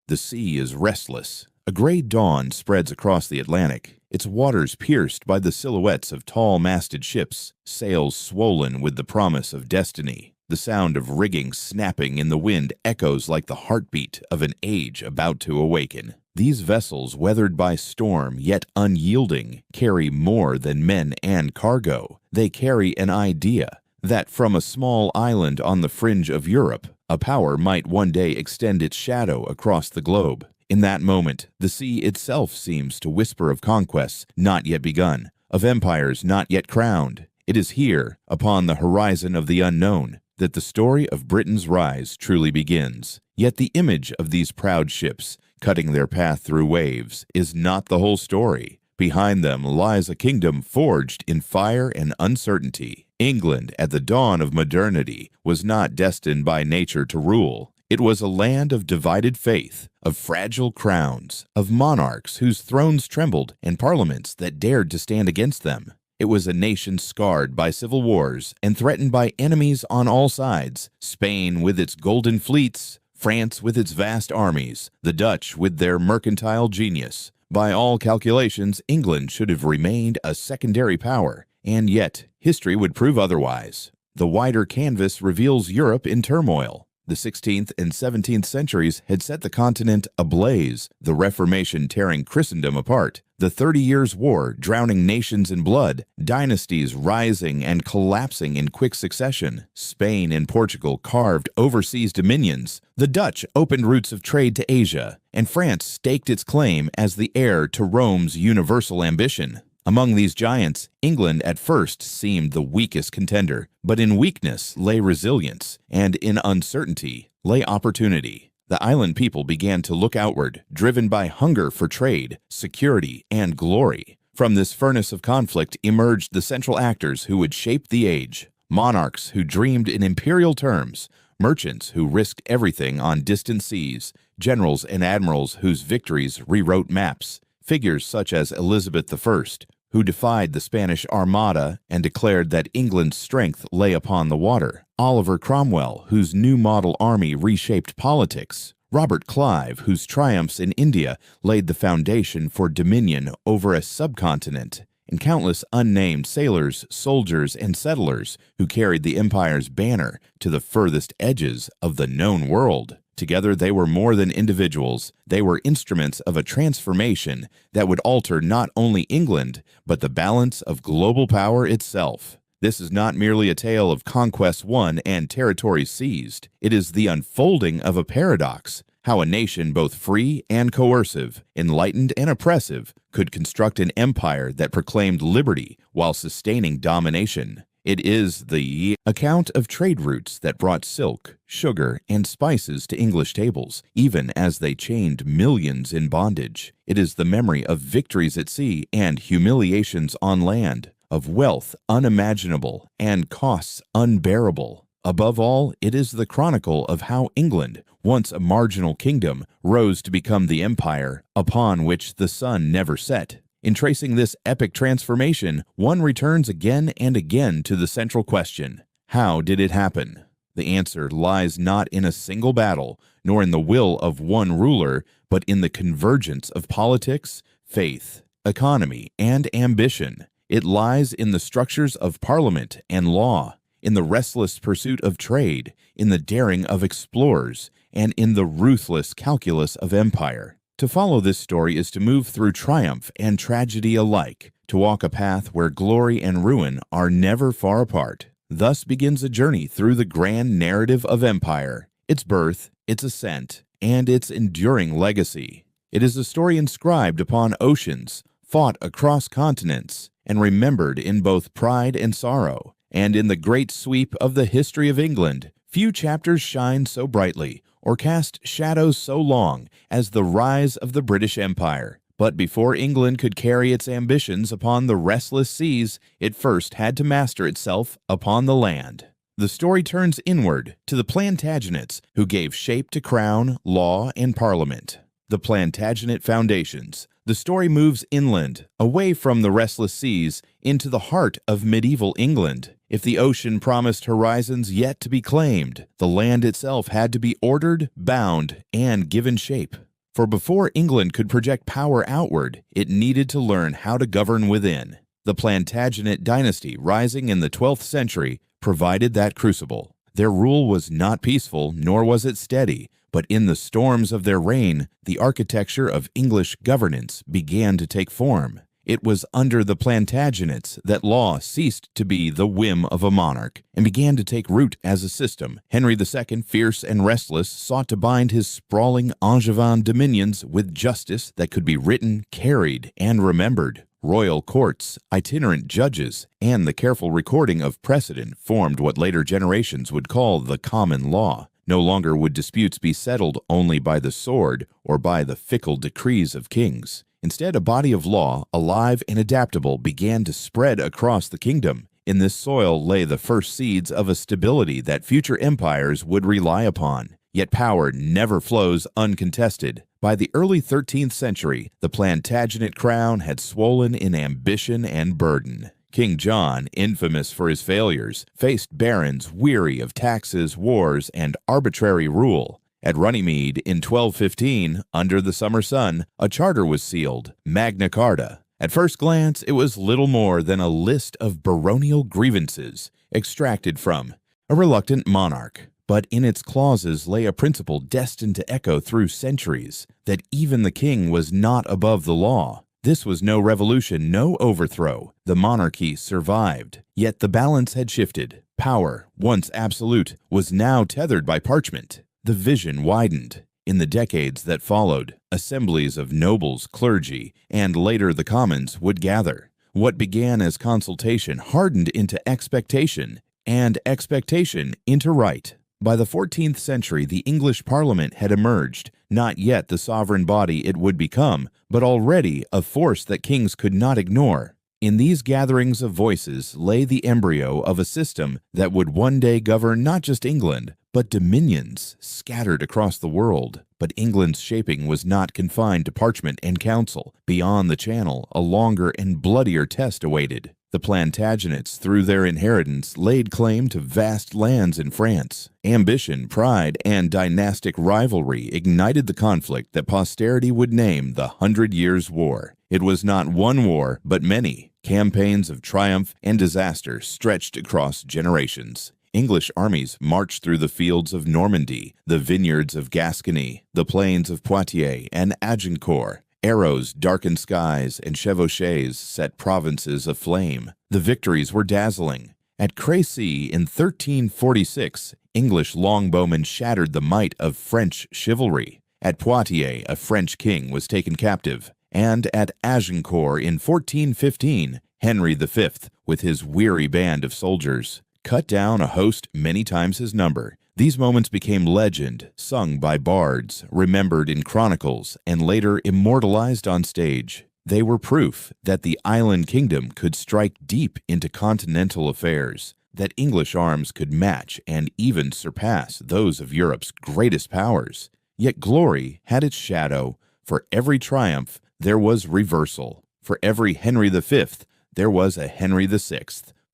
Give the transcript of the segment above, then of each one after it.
The sea is restless. A gray dawn spreads across the Atlantic, its waters pierced by the silhouettes of tall-masted ships, sails swollen with the promise of destiny. The sound of rigging snapping in the wind echoes like the heartbeat of an age about to awaken. These vessels, weathered by storm yet unyielding, carry more than men and cargo. They carry an idea that from a small island on the fringe of Europe, a power might one day extend its shadow across the globe. In that moment, the sea itself seems to whisper of conquests not yet begun, of empires not yet crowned. It is here, upon the horizon of the unknown, that the story of Britain's rise truly begins. Yet the image of these proud ships, cutting their path through waves, is not the whole story. Behind them lies a kingdom forged in fire and uncertainty. England, at the dawn of modernity, was not destined by nature to rule. It was a land of divided faith, of fragile crowns, of monarchs whose thrones trembled and parliaments that dared to stand against them. It was a nation scarred by civil wars and threatened by enemies on all sides. Spain with its golden fleets, France with its vast armies, the Dutch with their mercantile genius. By all calculations, England should have remained a secondary power, and yet history would prove otherwise. The wider canvas reveals Europe in turmoil. The 16th and 17th centuries had set the continent ablaze, the Reformation tearing Christendom apart, the 30 Years' War drowning nations in blood, dynasties rising and collapsing in quick succession. Spain and Portugal carved overseas dominions. The Dutch opened routes of trade to Asia, and France staked its claim as the heir to Rome's universal ambition. Among these giants, England at first seemed the weakest contender, but in weakness lay resilience, and in uncertainty lay opportunity. The island people began to look outward, driven by hunger for trade, security, and glory. From this furnace of conflict emerged the central actors who would shape the age: monarchs who dreamed in imperial terms, merchants who risked everything on distant seas, generals and admirals whose victories rewrote maps, figures such as Elizabeth I, who defied the Spanish Armada and declared that England's strength lay upon the water, Oliver Cromwell, whose new model army reshaped politics, Robert Clive, whose triumphs in India laid the foundation for dominion over a subcontinent, and countless unnamed sailors, soldiers, and settlers who carried the empire's banner to the furthest edges of the known world. Together they were more than individuals. They were instruments of a transformation that would alter not only England, but the balance of global power itself. This is not merely a tale of conquests won and territories seized. It is the unfolding of a paradox, how a nation both free and coercive, enlightened and oppressive, could construct an empire that proclaimed liberty while sustaining domination. It is the account of trade routes that brought silk, sugar, and spices to English tables, even as they chained millions in bondage. It is the memory of victories at sea and humiliations on land, of wealth unimaginable and costs unbearable. Above all, it is the chronicle of how England, once a marginal kingdom, rose to become the empire upon which the sun never set. In tracing this epic transformation, one returns again and again to the central question: how did it happen? The answer lies not in a single battle, nor in the will of one ruler, but in the convergence of politics, faith, economy, and ambition. It lies in the structures of parliament and law, in the restless pursuit of trade, in the daring of explorers, and in the ruthless calculus of empire. To follow this story is to move through triumph and tragedy alike, to walk a path where glory and ruin are never far apart. Thus begins a journey through the grand narrative of empire, its birth, its ascent, and its enduring legacy. It is a story inscribed upon oceans, fought across continents, and remembered in both pride and sorrow. And in the great sweep of the history of England, few chapters shine so brightly or cast shadows so long as the rise of the British Empire. But before England could carry its ambitions upon the restless seas, it first had to master itself upon the land. The story turns inward to the Plantagenets, who gave shape to crown, law, and parliament. The Plantagenet foundations. The story moves inland, away from the restless seas, into the heart of medieval England. If the ocean promised horizons yet to be claimed, the land itself had to be ordered, bound, and given shape. For before England could project power outward, it needed to learn how to govern within. The Plantagenet dynasty, rising in the 12th century, provided that crucible. Their rule was not peaceful, nor was it steady, but in the storms of their reign, the architecture of English governance began to take form. It was under the Plantagenets that law ceased to be the whim of a monarch and began to take root as a system. Henry II, fierce and restless, sought to bind his sprawling Angevin dominions with justice that could be written, carried, and remembered. Royal courts, itinerant judges, and the careful recording of precedent formed what later generations would call the common law. No longer would disputes be settled only by the sword or by the fickle decrees of kings. Instead, a body of law, alive and adaptable, began to spread across the kingdom. In this soil lay the first seeds of a stability that future empires would rely upon. Yet power never flows uncontested. By the early 13th century, the Plantagenet crown had swollen in ambition and burden. King John, infamous for his failures, faced barons weary of taxes, wars, and arbitrary rule. At Runnymede in 1215, under the summer sun, a charter was sealed, Magna Carta. At first glance, it was little more than a list of baronial grievances extracted from a reluctant monarch. But in its clauses lay a principle destined to echo through centuries, that even the king was not above the law. This was no revolution, no overthrow. The monarchy survived. Yet the balance had shifted. Power, once absolute, was now tethered by parchment. The vision widened. In the decades that followed, assemblies of nobles, clergy, and later the commons would gather. What began as consultation hardened into expectation, and expectation into right. By the 14th century, the English Parliament had emerged, not yet the sovereign body it would become, but already a force that kings could not ignore. In these gatherings of voices lay the embryo of a system that would one day govern not just England, but dominions scattered across the world. But England's shaping was not confined to parchment and council. Beyond the Channel, a longer and bloodier test awaited. The Plantagenets, through their inheritance, laid claim to vast lands in France. Ambition, pride, and dynastic rivalry ignited the conflict that posterity would name the 100 Years' War. It was not one war, but many. Campaigns of triumph and disaster stretched across generations. English armies marched through the fields of Normandy, the vineyards of Gascony, the plains of Poitiers and Agincourt. Arrows darkened skies, and chevauchés set provinces aflame. The victories were dazzling. At Crécy in 1346, English longbowmen shattered the might of French chivalry. At Poitiers, a French king was taken captive. And at Agincourt in 1415, Henry V, with his weary band of soldiers, cut down a host many times his number. These moments became legend, sung by bards, remembered in chronicles, and later immortalized on stage. They were proof that the island kingdom could strike deep into continental affairs, that English arms could match and even surpass those of Europe's greatest powers. Yet glory had its shadow. For every triumph, there was reversal. For every Henry V, there was a Henry VI,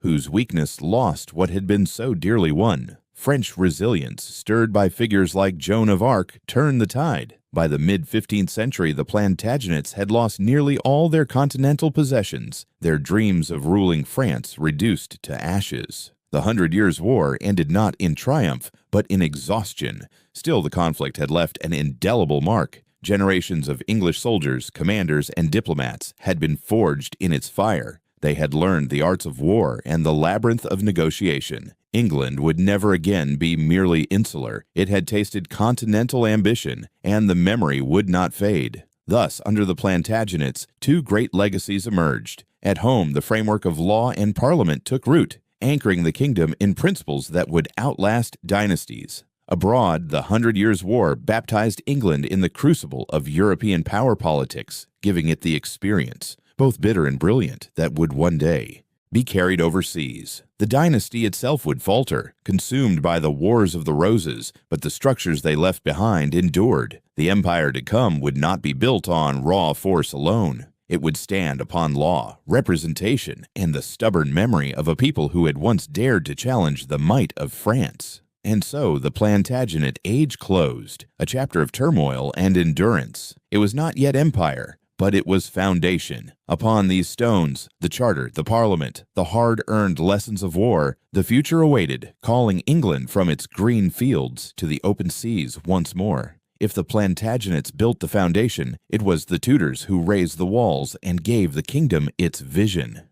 whose weakness lost what had been so dearly won. French resilience, stirred by figures like Joan of Arc, turned the tide. By the mid-15th century, the Plantagenets had lost nearly all their continental possessions, their dreams of ruling France reduced to ashes. The 100 Years' War ended not in triumph, but in exhaustion. Still, the conflict had left an indelible mark. Generations of English soldiers, commanders, and diplomats had been forged in its fire. They had learned the arts of war and the labyrinth of negotiation. England would never again be merely insular. It had tasted continental ambition, and the memory would not fade. Thus, under the Plantagenets, two great legacies emerged. At home, the framework of law and parliament took root, anchoring the kingdom in principles that would outlast dynasties. Abroad, the 100 Years' War baptized England in the crucible of European power politics, giving it the experience, both bitter and brilliant, that would one day be carried overseas. The dynasty itself would falter, consumed by the Wars of the Roses, but the structures they left behind endured. The empire to come would not be built on raw force alone. It would stand upon law, representation, and the stubborn memory of a people who had once dared to challenge the might of France. And so the Plantagenet age closed, a chapter of turmoil and endurance. It was not yet empire, but it was foundation. Upon these stones, the charter, the parliament, the hard-earned lessons of war, the future awaited, calling England from its green fields to the open seas once more. If the Plantagenets built the foundation, it was the Tudors who raised the walls and gave the kingdom its vision.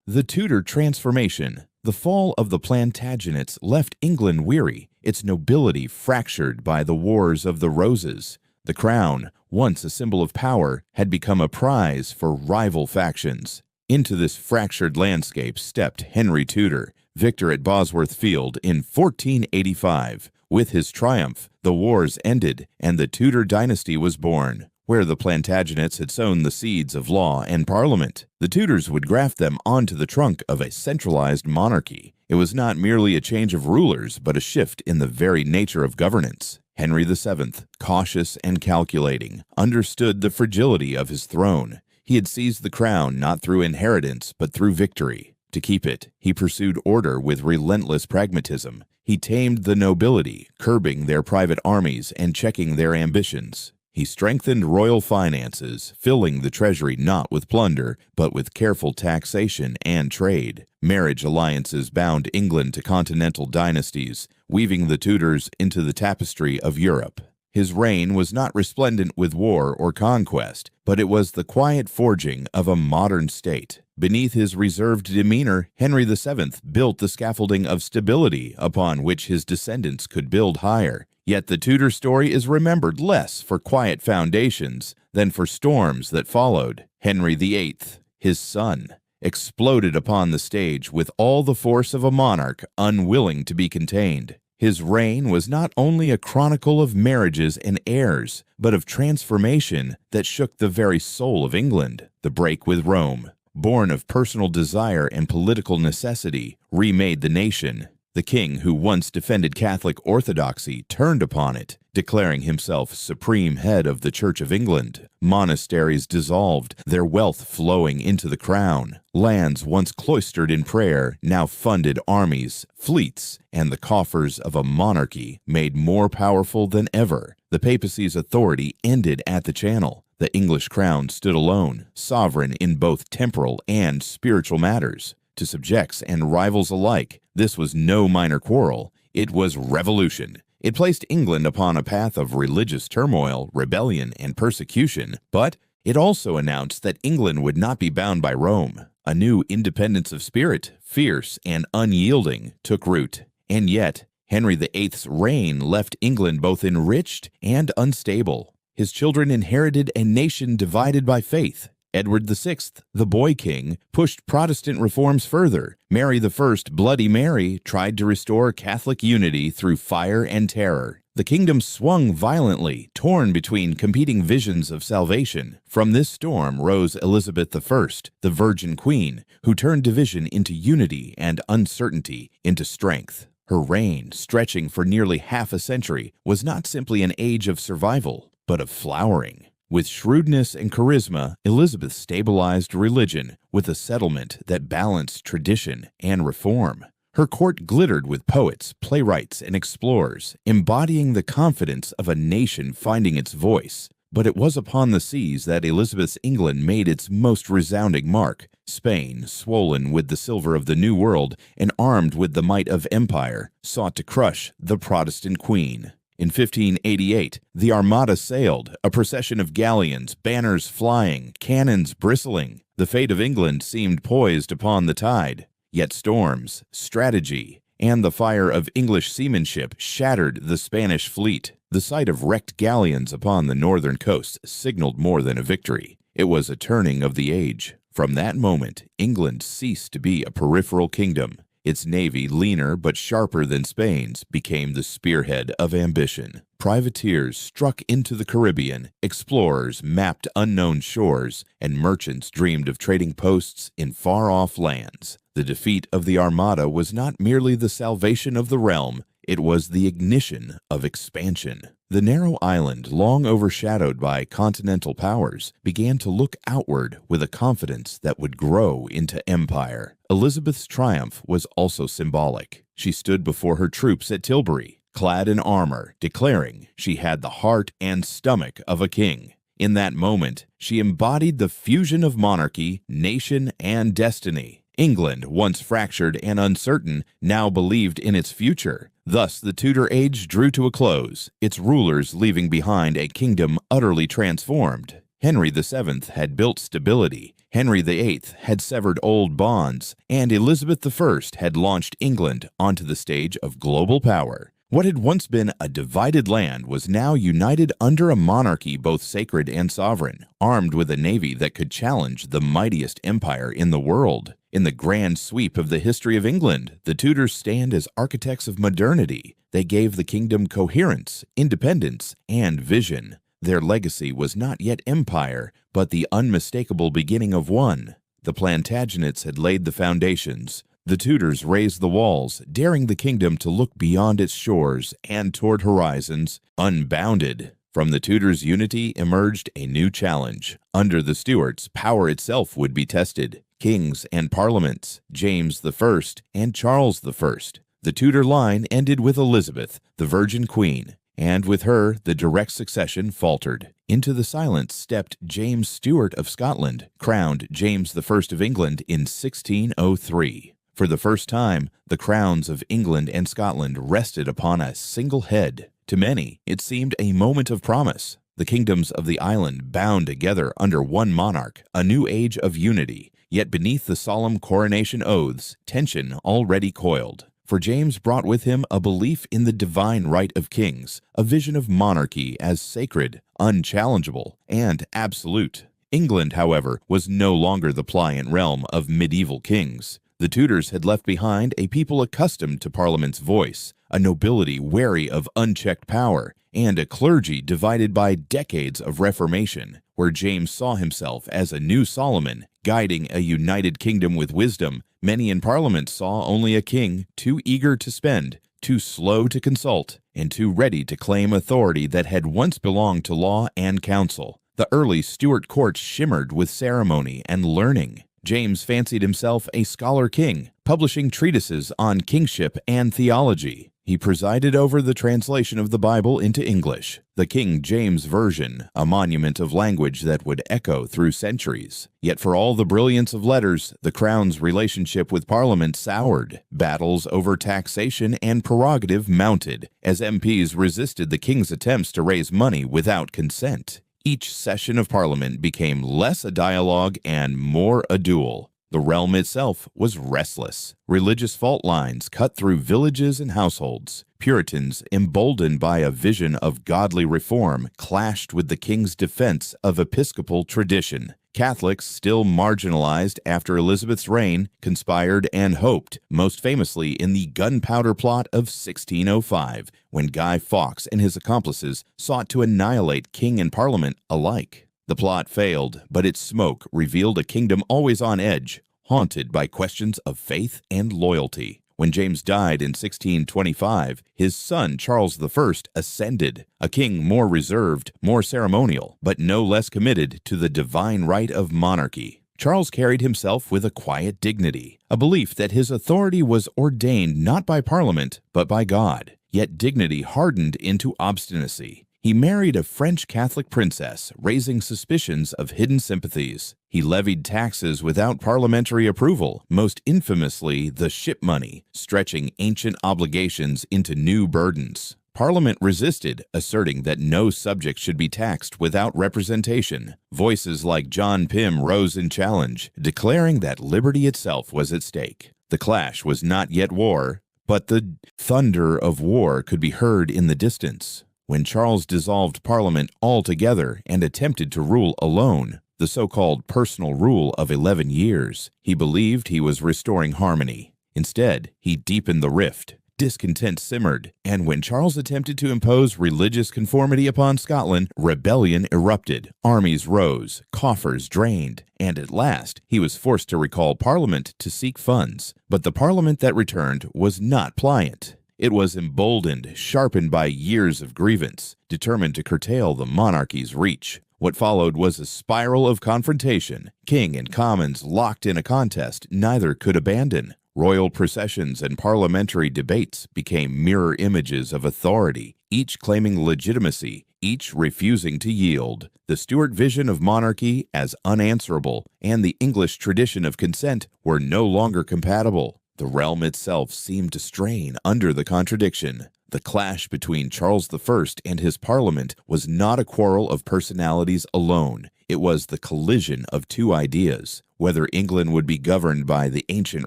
The Tudor transformation. The fall of the Plantagenets left England weary, its nobility fractured by the Wars of the Roses. The crown, once a symbol of power, had become a prize for rival factions. Into this fractured landscape stepped Henry Tudor, victor at Bosworth Field in 1485. With his triumph, the wars ended and the Tudor dynasty was born. Where the Plantagenets had sown the seeds of law and parliament, the Tudors would graft them onto the trunk of a centralized monarchy. It was not merely a change of rulers, but a shift in the very nature of governance. Henry VII, cautious and calculating, understood the fragility of his throne. He had seized the crown not through inheritance, but through victory. To keep it, he pursued order with relentless pragmatism. He tamed the nobility, curbing their private armies and checking their ambitions. He strengthened royal finances, filling the treasury not with plunder, but with careful taxation and trade. Marriage alliances bound England to continental dynasties, weaving the Tudors into the tapestry of Europe. His reign was not resplendent with war or conquest, but it was the quiet forging of a modern state. Beneath his reserved demeanor, Henry VII built the scaffolding of stability upon which his descendants could build higher. Yet the Tudor story is remembered less for quiet foundations than for storms that followed. Henry VIII, his son, exploded upon the stage with all the force of a monarch unwilling to be contained. His reign was not only a chronicle of marriages and heirs, but of transformation that shook the very soul of England. The break with Rome, born of personal desire and political necessity, remade the nation. The king who once defended Catholic orthodoxy turned upon it, declaring himself supreme head of the Church of England. Monasteries dissolved, their wealth flowing into the crown. Lands once cloistered in prayer now funded armies, fleets, and the coffers of a monarchy made more powerful than ever. The papacy's authority ended at the Channel. The English crown stood alone, sovereign in both temporal and spiritual matters. To subjects and rivals alike, this was no minor quarrel. It was revolution. It placed England upon a path of religious turmoil, rebellion, and persecution, but it also announced that England would not be bound by Rome. A new independence of spirit, fierce and unyielding, took root. And yet, Henry VIII's reign left England both enriched and unstable. His children inherited a nation divided by faith. Edward VI, the boy king, pushed Protestant reforms further. Mary I, Bloody Mary, tried to restore Catholic unity through fire and terror. The kingdom swung violently, torn between competing visions of salvation. From this storm rose Elizabeth I, the Virgin Queen, who turned division into unity and uncertainty into strength. Her reign, stretching for nearly half a century, was not simply an age of survival, but of flowering. With shrewdness and charisma, Elizabeth stabilized religion with a settlement that balanced tradition and reform. Her court glittered with poets, playwrights, and explorers, embodying the confidence of a nation finding its voice. But it was upon the seas that Elizabeth's England made its most resounding mark. Spain, swollen with the silver of the New World and armed with the might of empire, sought to crush the Protestant queen. In 1588, the Armada sailed, a procession of galleons, banners flying, cannons bristling. The fate of England seemed poised upon the tide. Yet storms, strategy, and the fire of English seamanship shattered the Spanish fleet. The sight of wrecked galleons upon the northern coast signaled more than a victory. It was a turning of the age. From that moment, England ceased to be a peripheral kingdom. Its navy, leaner but sharper than Spain's, became the spearhead of ambition. Privateers struck into the Caribbean, explorers mapped unknown shores, and merchants dreamed of trading posts in far-off lands. The defeat of the Armada was not merely the salvation of the realm, It was the ignition of expansion. The narrow island, long overshadowed by continental powers, began to look outward with a confidence that would grow into empire. Elizabeth's triumph was also symbolic. She stood before her troops at Tilbury, clad in armor, declaring she had the heart and stomach of a king. In that moment, she embodied the fusion of monarchy, nation, and destiny. England, once fractured and uncertain, now believed in its future. Thus, the Tudor age drew to a close, its rulers leaving behind a kingdom utterly transformed. Henry VII had built stability, Henry VIII had severed old bonds, and Elizabeth I had launched England onto the stage of global power. What had once been a divided land was now united under a monarchy both sacred and sovereign, armed with a navy that could challenge the mightiest empire in the world. In the grand sweep of the history of England, the Tudors stand as architects of modernity. They gave the kingdom coherence, independence, and vision. Their legacy was not yet empire, but the unmistakable beginning of one. The Plantagenets had laid the foundations. The Tudors raised the walls, daring the kingdom to look beyond its shores and toward horizons unbounded. From the Tudors' unity emerged a new challenge. Under the Stuarts, power itself would be tested. Kings and parliaments, James I and Charles I. The Tudor line ended with Elizabeth, the Virgin Queen, and with her the direct succession faltered. Into the silence stepped James Stuart of Scotland, crowned James I of England in 1603. For the first time, the crowns of England and Scotland rested upon a single head. To many, it seemed a moment of promise. The kingdoms of the island bound together under one monarch, a new age of unity. Yet beneath the solemn coronation oaths, tension already coiled. For James brought with him a belief in the divine right of kings, a vision of monarchy as sacred, unchallengeable, and absolute. England, however, was no longer the pliant realm of medieval kings. The Tudors had left behind a people accustomed to Parliament's voice, a nobility wary of unchecked power, and a clergy divided by decades of reformation. Where James saw himself as a new Solomon, guiding a united kingdom with wisdom, many in Parliament saw only a king too eager to spend, too slow to consult, and too ready to claim authority that had once belonged to law and council. The early Stuart court shimmered with ceremony and learning. James fancied himself a scholar king, publishing treatises on kingship and theology. He presided over the translation of the Bible into English, the King James Version, a monument of language that would echo through centuries. Yet for all the brilliance of letters, the Crown's relationship with Parliament soured. Battles over taxation and prerogative mounted, as MPs resisted the King's attempts to raise money without consent. Each session of Parliament became less a dialogue and more a duel. The realm itself was restless. Religious fault lines cut through villages and households. Puritans, emboldened by a vision of godly reform, clashed with the king's defense of episcopal tradition. Catholics, still marginalized after Elizabeth's reign, conspired and hoped, most famously in the Gunpowder Plot of 1605, when Guy Fawkes and his accomplices sought to annihilate king and parliament alike. The plot failed, but its smoke revealed a kingdom always on edge, haunted by questions of faith and loyalty. When James died in 1625, his son Charles I ascended, a king more reserved, more ceremonial, but no less committed to the divine right of monarchy. Charles carried himself with a quiet dignity, a belief that his authority was ordained not by Parliament, but by God. Yet dignity hardened into obstinacy. He married a French Catholic princess, raising suspicions of hidden sympathies. He levied taxes without parliamentary approval, most infamously the ship money, stretching ancient obligations into new burdens. Parliament resisted, asserting that no subject should be taxed without representation. Voices like John Pym rose in challenge, declaring that liberty itself was at stake. The clash was not yet war, but the thunder of war could be heard in the distance. When Charles dissolved Parliament altogether and attempted to rule alone, the so-called personal rule of 11 years, he believed he was restoring harmony. Instead, he deepened the rift. Discontent simmered, and when Charles attempted to impose religious conformity upon Scotland, rebellion erupted. Armies rose, coffers drained, and at last he was forced to recall Parliament to seek funds. But the Parliament that returned was not pliant. It was emboldened, sharpened by years of grievance, determined to curtail the monarchy's reach. What followed was a spiral of confrontation. King and commons locked in a contest neither could abandon. Royal processions and parliamentary debates became mirror images of authority, each claiming legitimacy, each refusing to yield. The Stuart vision of monarchy as unanswerable and the English tradition of consent were no longer compatible. The realm itself seemed to strain under the contradiction. The clash between Charles I and his parliament was not a quarrel of personalities alone. It was the collision of two ideas, whether England would be governed by the ancient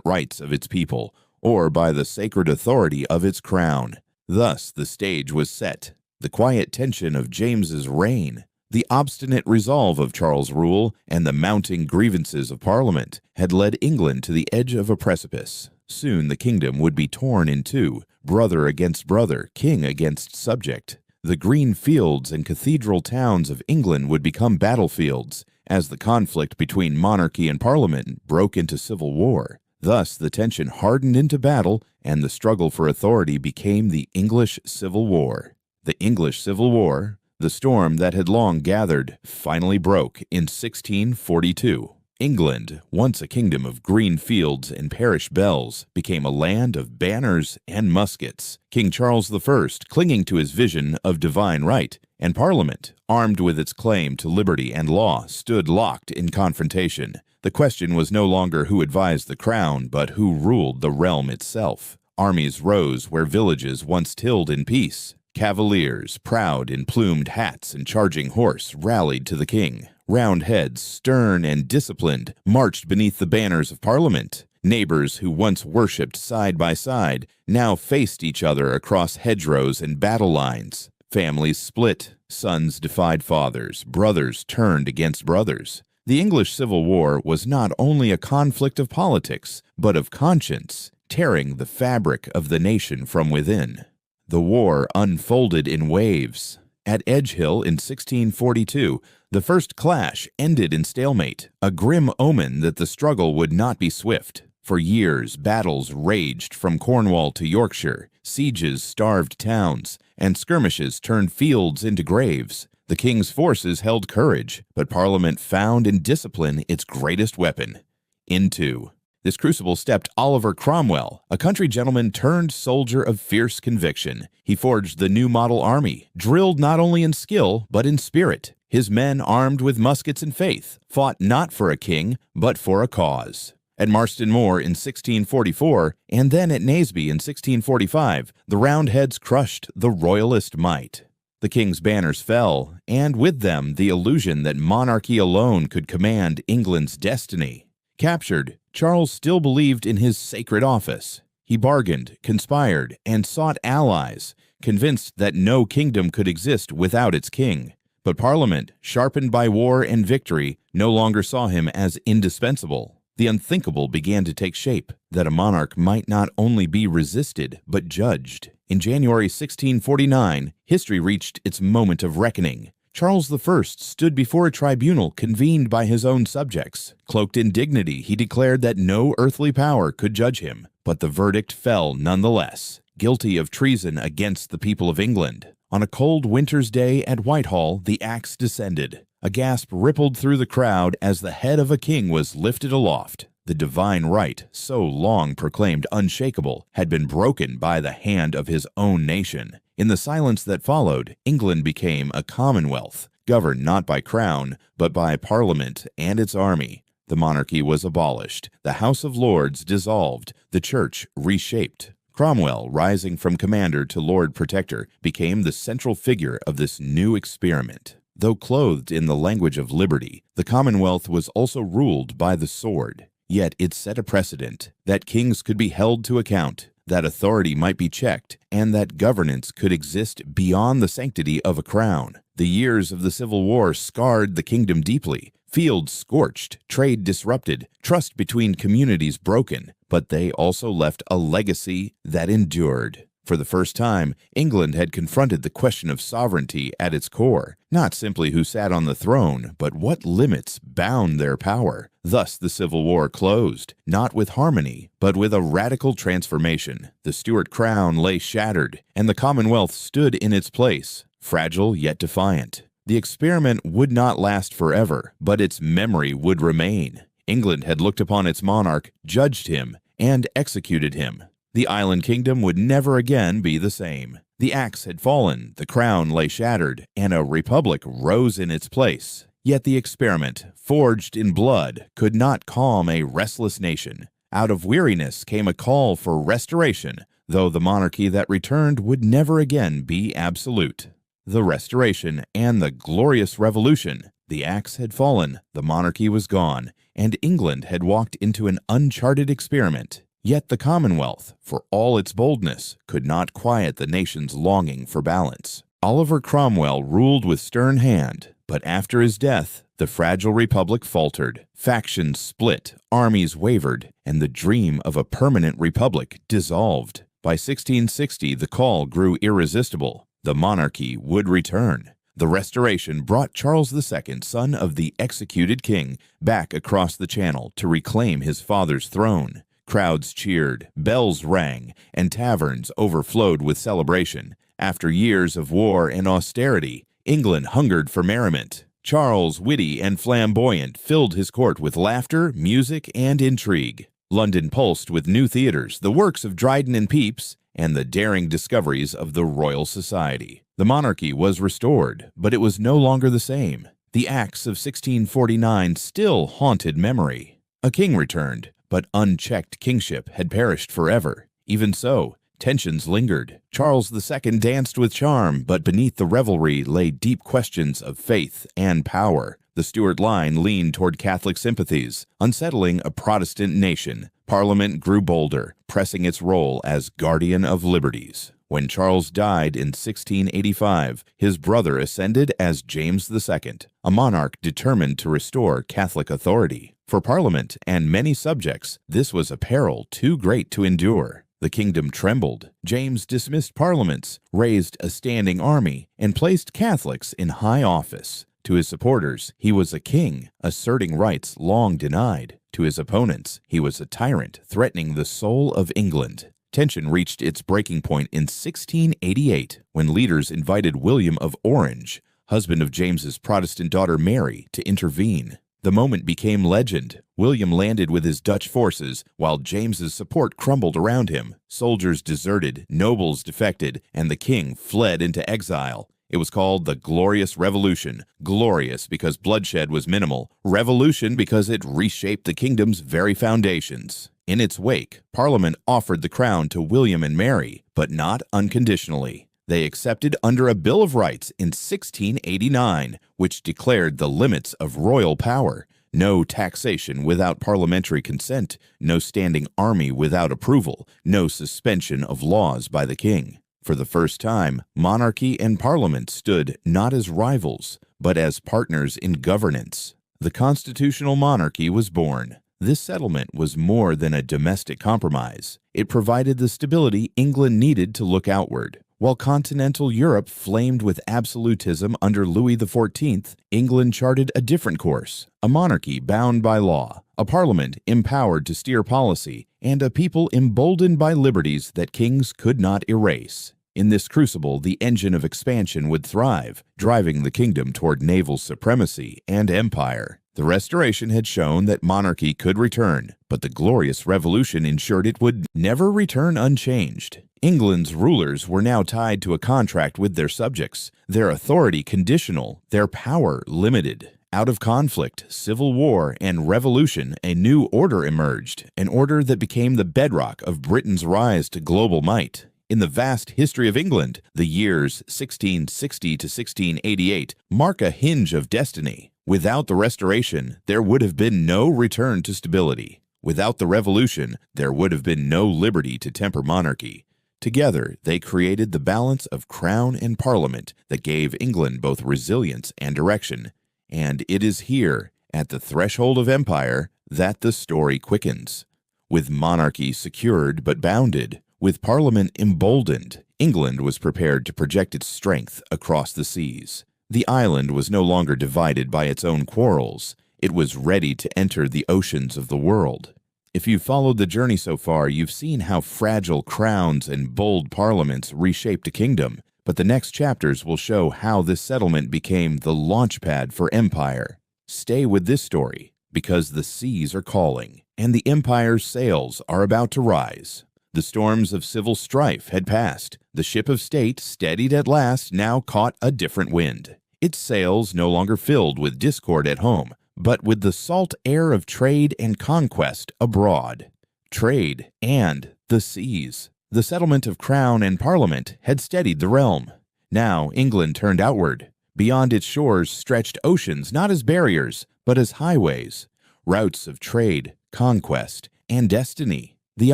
rights of its people or by the sacred authority of its crown. Thus the stage was set. The quiet tension of James's reign, the obstinate resolve of Charles' rule, and the mounting grievances of Parliament had led England to the edge of a precipice. Soon the kingdom would be torn in two, brother against brother, king against subject. The green fields and cathedral towns of England would become battlefields, as the conflict between monarchy and Parliament broke into civil war. Thus the tension hardened into battle, and the struggle for authority became the English Civil War. The English Civil War, the storm that had long gathered, finally broke in 1642. England, once a kingdom of green fields and parish bells, became a land of banners and muskets. King Charles I, clinging to his vision of divine right, and Parliament, armed with its claim to liberty and law, stood locked in confrontation. The question was no longer who advised the crown, but who ruled the realm itself. Armies rose where villages once tilled in peace. Cavaliers, proud in plumed hats and charging horse, rallied to the king. Roundheads, stern and disciplined, marched beneath the banners of Parliament. Neighbors who once worshipped side by side now faced each other across hedgerows and battle lines. Families split, sons defied fathers, brothers turned against brothers. The English Civil War was not only a conflict of politics, but of conscience, tearing the fabric of the nation from within. The war unfolded in waves. At Edgehill in 1642, the first clash ended in stalemate, a grim omen that the struggle would not be swift. For years, battles raged from Cornwall to Yorkshire, sieges starved towns, and skirmishes turned fields into graves. The king's forces held courage, but Parliament found in discipline its greatest weapon. Into this crucible stepped Oliver Cromwell, a country gentleman turned soldier of fierce conviction. He forged the new model army, drilled not only in skill, but in spirit. His men, armed with muskets and faith, fought not for a king, but for a cause. At Marston Moor in 1644, and then at Naseby in 1645, the Roundheads crushed the royalist might. The king's banners fell, and with them the illusion that monarchy alone could command England's destiny. Captured, Charles still believed in his sacred office. He bargained, conspired, and sought allies, convinced that no kingdom could exist without its king. But Parliament, sharpened by war and victory, no longer saw him as indispensable. The unthinkable began to take shape, that a monarch might not only be resisted, but judged. In January 1649, history reached its moment of reckoning. Charles I stood before a tribunal convened by his own subjects. Cloaked in dignity, he declared that no earthly power could judge him, but the verdict fell nonetheless, guilty of treason against the people of England. On a cold winter's day at Whitehall, the axe descended. A gasp rippled through the crowd as the head of a king was lifted aloft. The divine right, so long proclaimed unshakable, had been broken by the hand of his own nation. In the silence that followed, England became a commonwealth, governed not by crown, but by Parliament and its army. The monarchy was abolished, the House of Lords dissolved, the Church reshaped. Cromwell, rising from commander to Lord Protector, became the central figure of this new experiment. Though clothed in the language of liberty, the Commonwealth was also ruled by the sword. Yet it set a precedent that kings could be held to account, that authority might be checked, and that governance could exist beyond the sanctity of a crown. The years of the Civil War scarred the kingdom deeply. Fields scorched, trade disrupted, trust between communities broken, but they also left a legacy that endured. For the first time, England had confronted the question of sovereignty at its core, not simply who sat on the throne, but what limits bound their power. Thus the Civil War closed, not with harmony, but with a radical transformation. The Stuart crown lay shattered, and the Commonwealth stood in its place, fragile yet defiant. The experiment would not last forever, but its memory would remain. England had looked upon its monarch, judged him, and executed him. The island kingdom would never again be the same. The axe had fallen, the crown lay shattered, and a republic rose in its place. Yet the experiment, forged in blood, could not calm a restless nation. Out of weariness came a call for restoration, though the monarchy that returned would never again be absolute. The Restoration and the Glorious Revolution. The axe had fallen, the monarchy was gone, and England had walked into an uncharted experiment. Yet the Commonwealth, for all its boldness, could not quiet the nation's longing for balance. Oliver Cromwell ruled with stern hand, but after his death, the fragile republic faltered. Factions split, armies wavered, and the dream of a permanent republic dissolved. By 1660, the call grew irresistible. The monarchy would return. The Restoration brought Charles II, son of the executed king, back across the Channel to reclaim his father's throne. Crowds cheered, bells rang, and taverns overflowed with celebration. After years of war and austerity, England hungered for merriment. Charles, witty and flamboyant, filled his court with laughter, music, and intrigue. London pulsed with new theaters, the works of Dryden and Pepys, and the daring discoveries of the Royal Society. The monarchy was restored, but it was no longer the same. The acts of 1649 still haunted memory. A king returned, but unchecked kingship had perished forever. Even so, tensions lingered. Charles II danced with charm, but beneath the revelry lay deep questions of faith and power. The Stuart line leaned toward Catholic sympathies, unsettling a Protestant nation. Parliament grew bolder, pressing its role as guardian of liberties. When Charles died in 1685, his brother ascended as James II, a monarch determined to restore Catholic authority. For Parliament and many subjects, this was a peril too great to endure. The kingdom trembled. James dismissed parliaments, raised a standing army, and placed Catholics in high office. To his supporters, he was a king, asserting rights long denied. To his opponents, he was a tyrant, threatening the soul of England. Tension reached its breaking point in 1688, when leaders invited William of Orange, husband of James's Protestant daughter Mary, to intervene. The moment became legend. William landed with his Dutch forces, while James's support crumbled around him. Soldiers deserted, nobles defected, and the king fled into exile. It was called the Glorious Revolution, glorious because bloodshed was minimal, revolution because it reshaped the kingdom's very foundations. In its wake, Parliament offered the crown to William and Mary, but not unconditionally. They accepted under a Bill of Rights in 1689, which declared the limits of royal power: no taxation without parliamentary consent, no standing army without approval, no suspension of laws by the king. For the first time, monarchy and parliament stood not as rivals, but as partners in governance. The constitutional monarchy was born. This settlement was more than a domestic compromise. It provided the stability England needed to look outward. While continental Europe flamed with absolutism under Louis XIV, England charted a different course: a monarchy bound by law, a parliament empowered to steer policy, and a people emboldened by liberties that kings could not erase. In this crucible, the engine of expansion would thrive, driving the kingdom toward naval supremacy and empire. The Restoration had shown that monarchy could return, but the Glorious Revolution ensured it would never return unchanged. England's rulers were now tied to a contract with their subjects, their authority conditional, their power limited. Out of conflict, civil war, and revolution, a new order emerged, an order that became the bedrock of Britain's rise to global might. In the vast history of England, the years 1660 to 1688 mark a hinge of destiny. Without the Restoration, there would have been no return to stability. Without the Revolution, there would have been no liberty to temper monarchy. Together, they created the balance of crown and parliament that gave England both resilience and direction. And it is here, at the threshold of empire, that the story quickens. With monarchy secured but bounded, With Parliament emboldened, England was prepared to project its strength across the seas. The island was no longer divided by its own quarrels. It was ready to enter the oceans of the world. If you've followed the journey so far, you've seen how fragile crowns and bold parliaments reshaped a kingdom, but the next chapters will show how this settlement became the launchpad for empire. Stay with this story, because the seas are calling, and the empire's sails are about to rise. The storms of civil strife had passed. The ship of state, steadied at last, now caught a different wind. Its sails no longer filled with discord at home, but with the salt air of trade and conquest abroad. Trade and the seas. The settlement of crown and parliament had steadied the realm. Now England turned outward. Beyond its shores stretched oceans not as barriers, but as highways, routes of trade, conquest, and destiny. The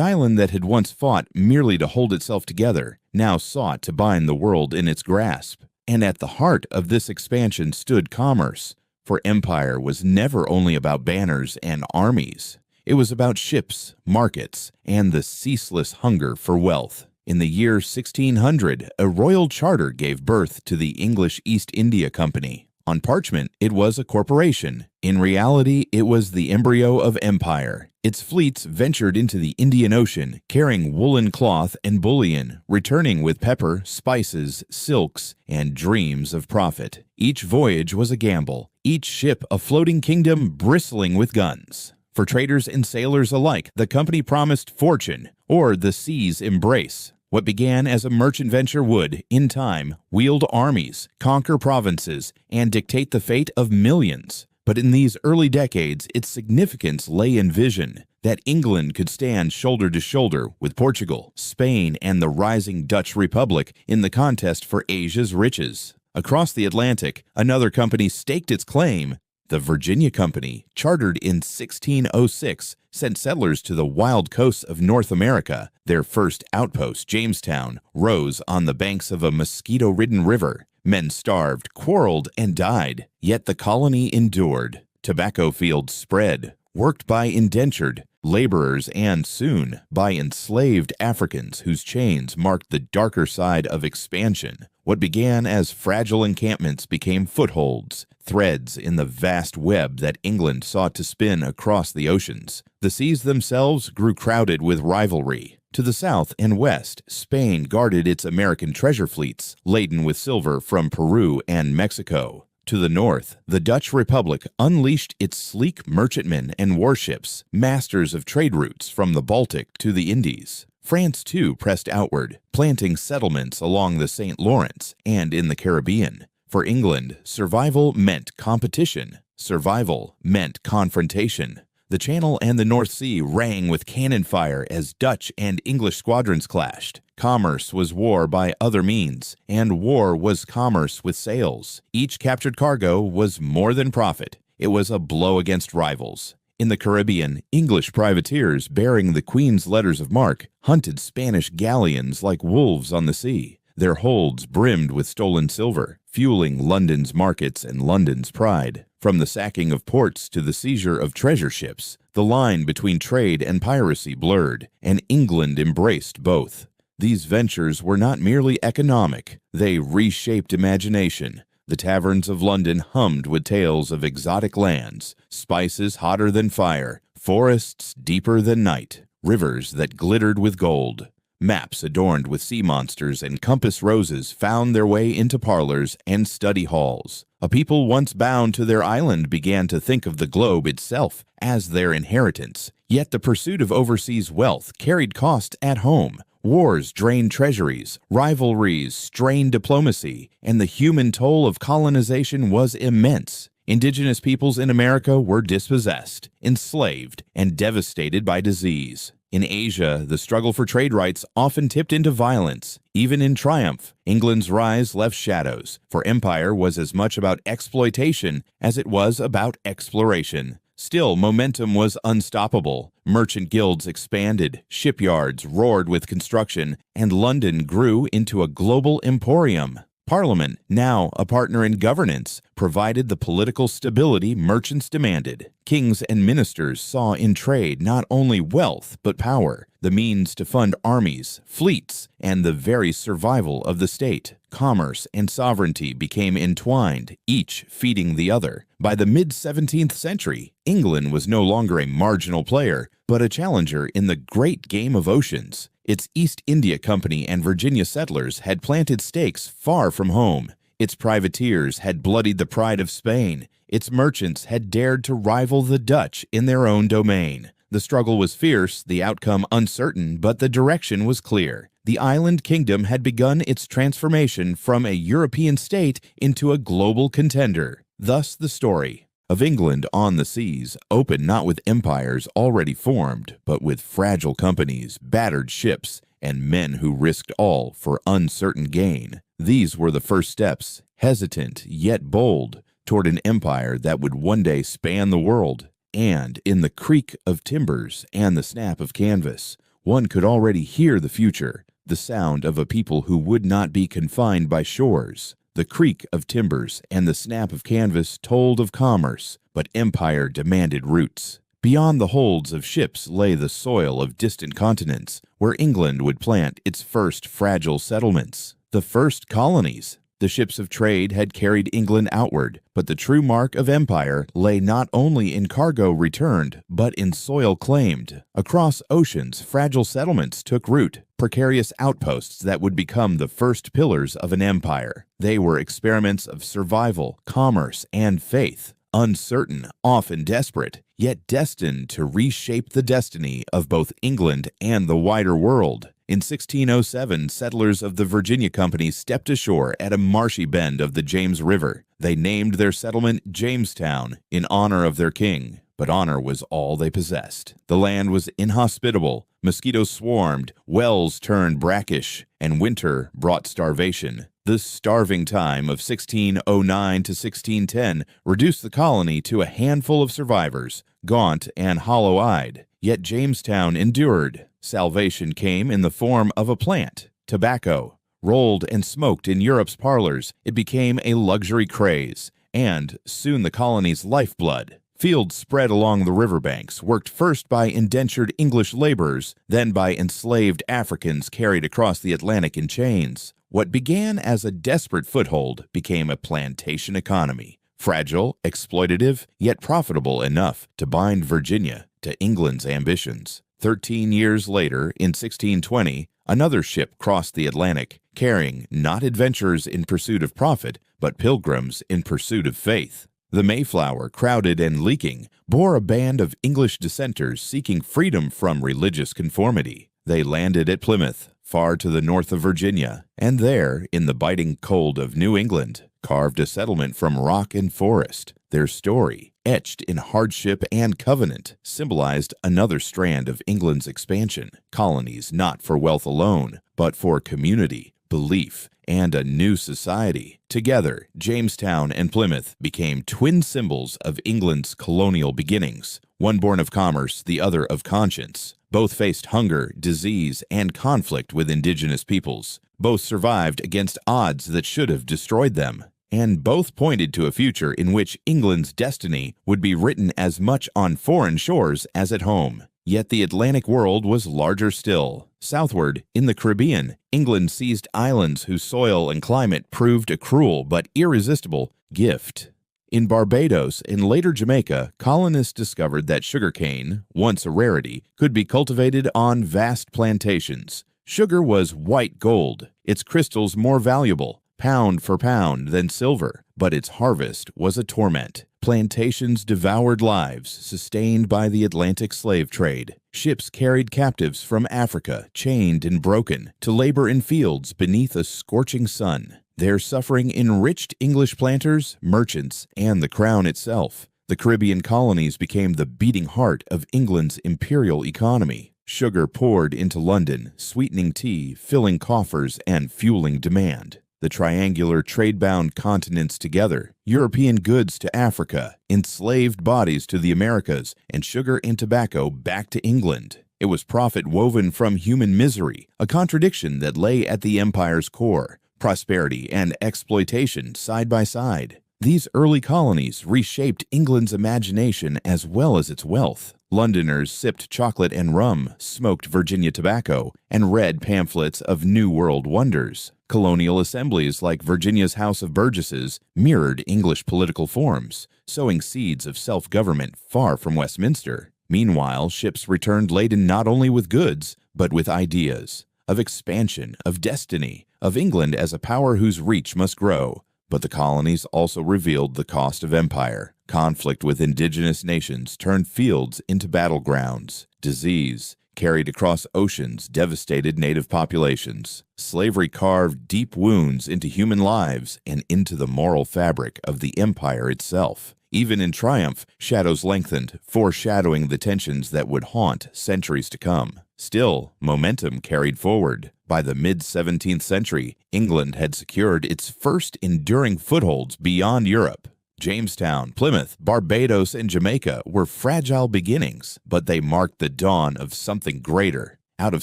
island that had once fought merely to hold itself together now sought to bind the world in its grasp. And at the heart of this expansion stood commerce, for empire was never only about banners and armies. It was about ships, markets, and the ceaseless hunger for wealth. In the year 1600, a royal charter gave birth to the English East India Company. On parchment, it was a corporation. In reality, it was the embryo of empire. Its fleets ventured into the Indian Ocean, carrying woolen cloth and bullion, returning with pepper, spices, silks, and dreams of profit. Each voyage was a gamble, each ship a floating kingdom bristling with guns. For traders and sailors alike, the company promised fortune or the sea's embrace. What began as a merchant venture would, in time, wield armies, conquer provinces, and dictate the fate of millions. But in these early decades, its significance lay in vision, that England could stand shoulder to shoulder with Portugal, Spain, and the rising Dutch Republic in the contest for Asia's riches. Across the Atlantic, another company staked its claim. The Virginia Company, chartered in 1606, sent settlers to the wild coasts of North America. Their first outpost, Jamestown, rose on the banks of a mosquito-ridden river. Men starved, quarreled, and died, yet the colony endured. Tobacco fields spread, worked by indentured laborers and, soon, by enslaved Africans whose chains marked the darker side of expansion. What began as fragile encampments became footholds, threads in the vast web that England sought to spin across the oceans. The seas themselves grew crowded with rivalry. To the south and west, Spain guarded its American treasure fleets, laden with silver from Peru and Mexico. To the north, the Dutch Republic unleashed its sleek merchantmen and warships, masters of trade routes from the Baltic to the Indies. France, too, pressed outward, planting settlements along the St. Lawrence and in the Caribbean. For England, survival meant competition. Survival meant confrontation. The Channel and the North Sea rang with cannon fire as Dutch and English squadrons clashed. Commerce was war by other means, and war was commerce with sails. Each captured cargo was more than profit. It was a blow against rivals. In the Caribbean, English privateers bearing the Queen's letters of marque hunted Spanish galleons like wolves on the sea. Their holds brimmed with stolen silver, fueling London's markets and London's pride. From the sacking of ports to the seizure of treasure ships, the line between trade and piracy blurred, and England embraced both. These ventures were not merely economic, they reshaped imagination. The taverns of London hummed with tales of exotic lands, spices hotter than fire, forests deeper than night, rivers that glittered with gold. Maps adorned with sea monsters and compass roses found their way into parlors and study halls. A people once bound to their island began to think of the globe itself as their inheritance. Yet the pursuit of overseas wealth carried cost at home. Wars drained treasuries, rivalries strained diplomacy, and the human toll of colonization was immense. Indigenous peoples in America were dispossessed, enslaved, and devastated by disease. In Asia, the struggle for trade rights often tipped into violence. Even in triumph, England's rise left shadows, for empire was as much about exploitation as it was about exploration. Still, momentum was unstoppable. Merchant guilds expanded, shipyards roared with construction, and London grew into a global emporium. Parliament, now a partner in governance, provided the political stability merchants demanded. Kings and ministers saw in trade not only wealth but power, the means to fund armies, fleets, and the very survival of the state. Commerce and sovereignty became entwined, each feeding the other. By the mid-17th century, England was no longer a marginal player, but a challenger in the great game of oceans. Its East India Company and Virginia settlers had planted stakes far from home. Its privateers had bloodied the pride of Spain. Its merchants had dared to rival the Dutch in their own domain. The struggle was fierce, the outcome uncertain, but the direction was clear. The island kingdom had begun its transformation from a European state into a global contender. Thus the story of England on the seas, open not with empires already formed, but with fragile companies, battered ships, and men who risked all for uncertain gain. These were the first steps, hesitant yet bold, toward an empire that would one day span the world. And in the creak of timbers and the snap of canvas, one could already hear the future, the sound of a people who would not be confined by shores. The creak of timbers and the snap of canvas told of commerce, but empire demanded roots. Beyond the holds of ships lay the soil of distant continents, where England would plant its first fragile settlements, the first colonies. The ships of trade had carried England outward, but the true mark of empire lay not only in cargo returned, but in soil claimed. Across oceans, fragile settlements took root, precarious outposts that would become the first pillars of an empire. They were experiments of survival, commerce, and faith, uncertain, often desperate, yet destined to reshape the destiny of both England and the wider world. In 1607, settlers of the Virginia Company stepped ashore at a marshy bend of the James River. They named their settlement Jamestown in honor of their king, but honor was all they possessed. The land was inhospitable, mosquitoes swarmed, wells turned brackish, and winter brought starvation. The starving time of 1609 to 1610 reduced the colony to a handful of survivors, gaunt and hollow-eyed. Yet Jamestown endured. Salvation came in the form of a plant, tobacco. Rolled and smoked in Europe's parlors, it became a luxury craze, and soon the colony's lifeblood. Fields spread along the riverbanks, worked first by indentured English laborers, then by enslaved Africans carried across the Atlantic in chains. What began as a desperate foothold became a plantation economy, fragile, exploitative, yet profitable enough to bind Virginia to England's ambitions. 13 years later, in 1620, another ship crossed the Atlantic, carrying not adventurers in pursuit of profit, but pilgrims in pursuit of faith. The Mayflower, crowded and leaking, bore a band of English dissenters seeking freedom from religious conformity. They landed at Plymouth, far to the north of Virginia, and there, in the biting cold of New England, carved a settlement from rock and forest. Their story, etched in hardship and covenant, symbolized another strand of England's expansion, colonies not for wealth alone, but for community, belief, and a new society. Together, Jamestown and Plymouth became twin symbols of England's colonial beginnings, one born of commerce, the other of conscience. Both faced hunger, disease, and conflict with indigenous peoples. Both survived against odds that should have destroyed them. And both pointed to a future in which England's destiny would be written as much on foreign shores as at home. Yet the Atlantic world was larger still. Southward, in the Caribbean, England seized islands whose soil and climate proved a cruel but irresistible gift. In Barbados and later Jamaica, colonists discovered that sugarcane, once a rarity, could be cultivated on vast plantations. Sugar was white gold, its crystals more valuable, pound for pound, than silver, but its harvest was a torment. Plantations devoured lives, sustained by the Atlantic slave trade. Ships carried captives from Africa, chained and broken, to labor in fields beneath a scorching sun. Their suffering enriched English planters, merchants, and the crown itself. The Caribbean colonies became the beating heart of England's imperial economy. Sugar poured into London, sweetening tea, filling coffers, and fueling demand. The triangular trade-bound continents together, European goods to Africa, enslaved bodies to the Americas, and sugar and tobacco back to England. It was profit woven from human misery, a contradiction that lay at the empire's core. prosperity and exploitation side by side. These early colonies reshaped England's imagination as well as its wealth. Londoners sipped chocolate and rum, smoked Virginia tobacco, and read pamphlets of New World wonders. Colonial assemblies like Virginia's House of Burgesses mirrored English political forms, sowing seeds of self-government far from Westminster. Meanwhile, ships returned laden not only with goods, but with ideas of expansion, of destiny, of England as a power whose reach must grow. But the colonies also revealed the cost of empire. Conflict with indigenous nations turned fields into battlegrounds. Disease, carried across oceans, devastated native populations. Slavery carved deep wounds into human lives and into the moral fabric of the empire itself. Even in triumph, shadows lengthened, foreshadowing the tensions that would haunt centuries to come. Still, momentum carried forward. By the mid-17th century, England had secured its first enduring footholds beyond Europe. Jamestown, Plymouth, Barbados, and Jamaica were fragile beginnings, but they marked the dawn of something greater. Out of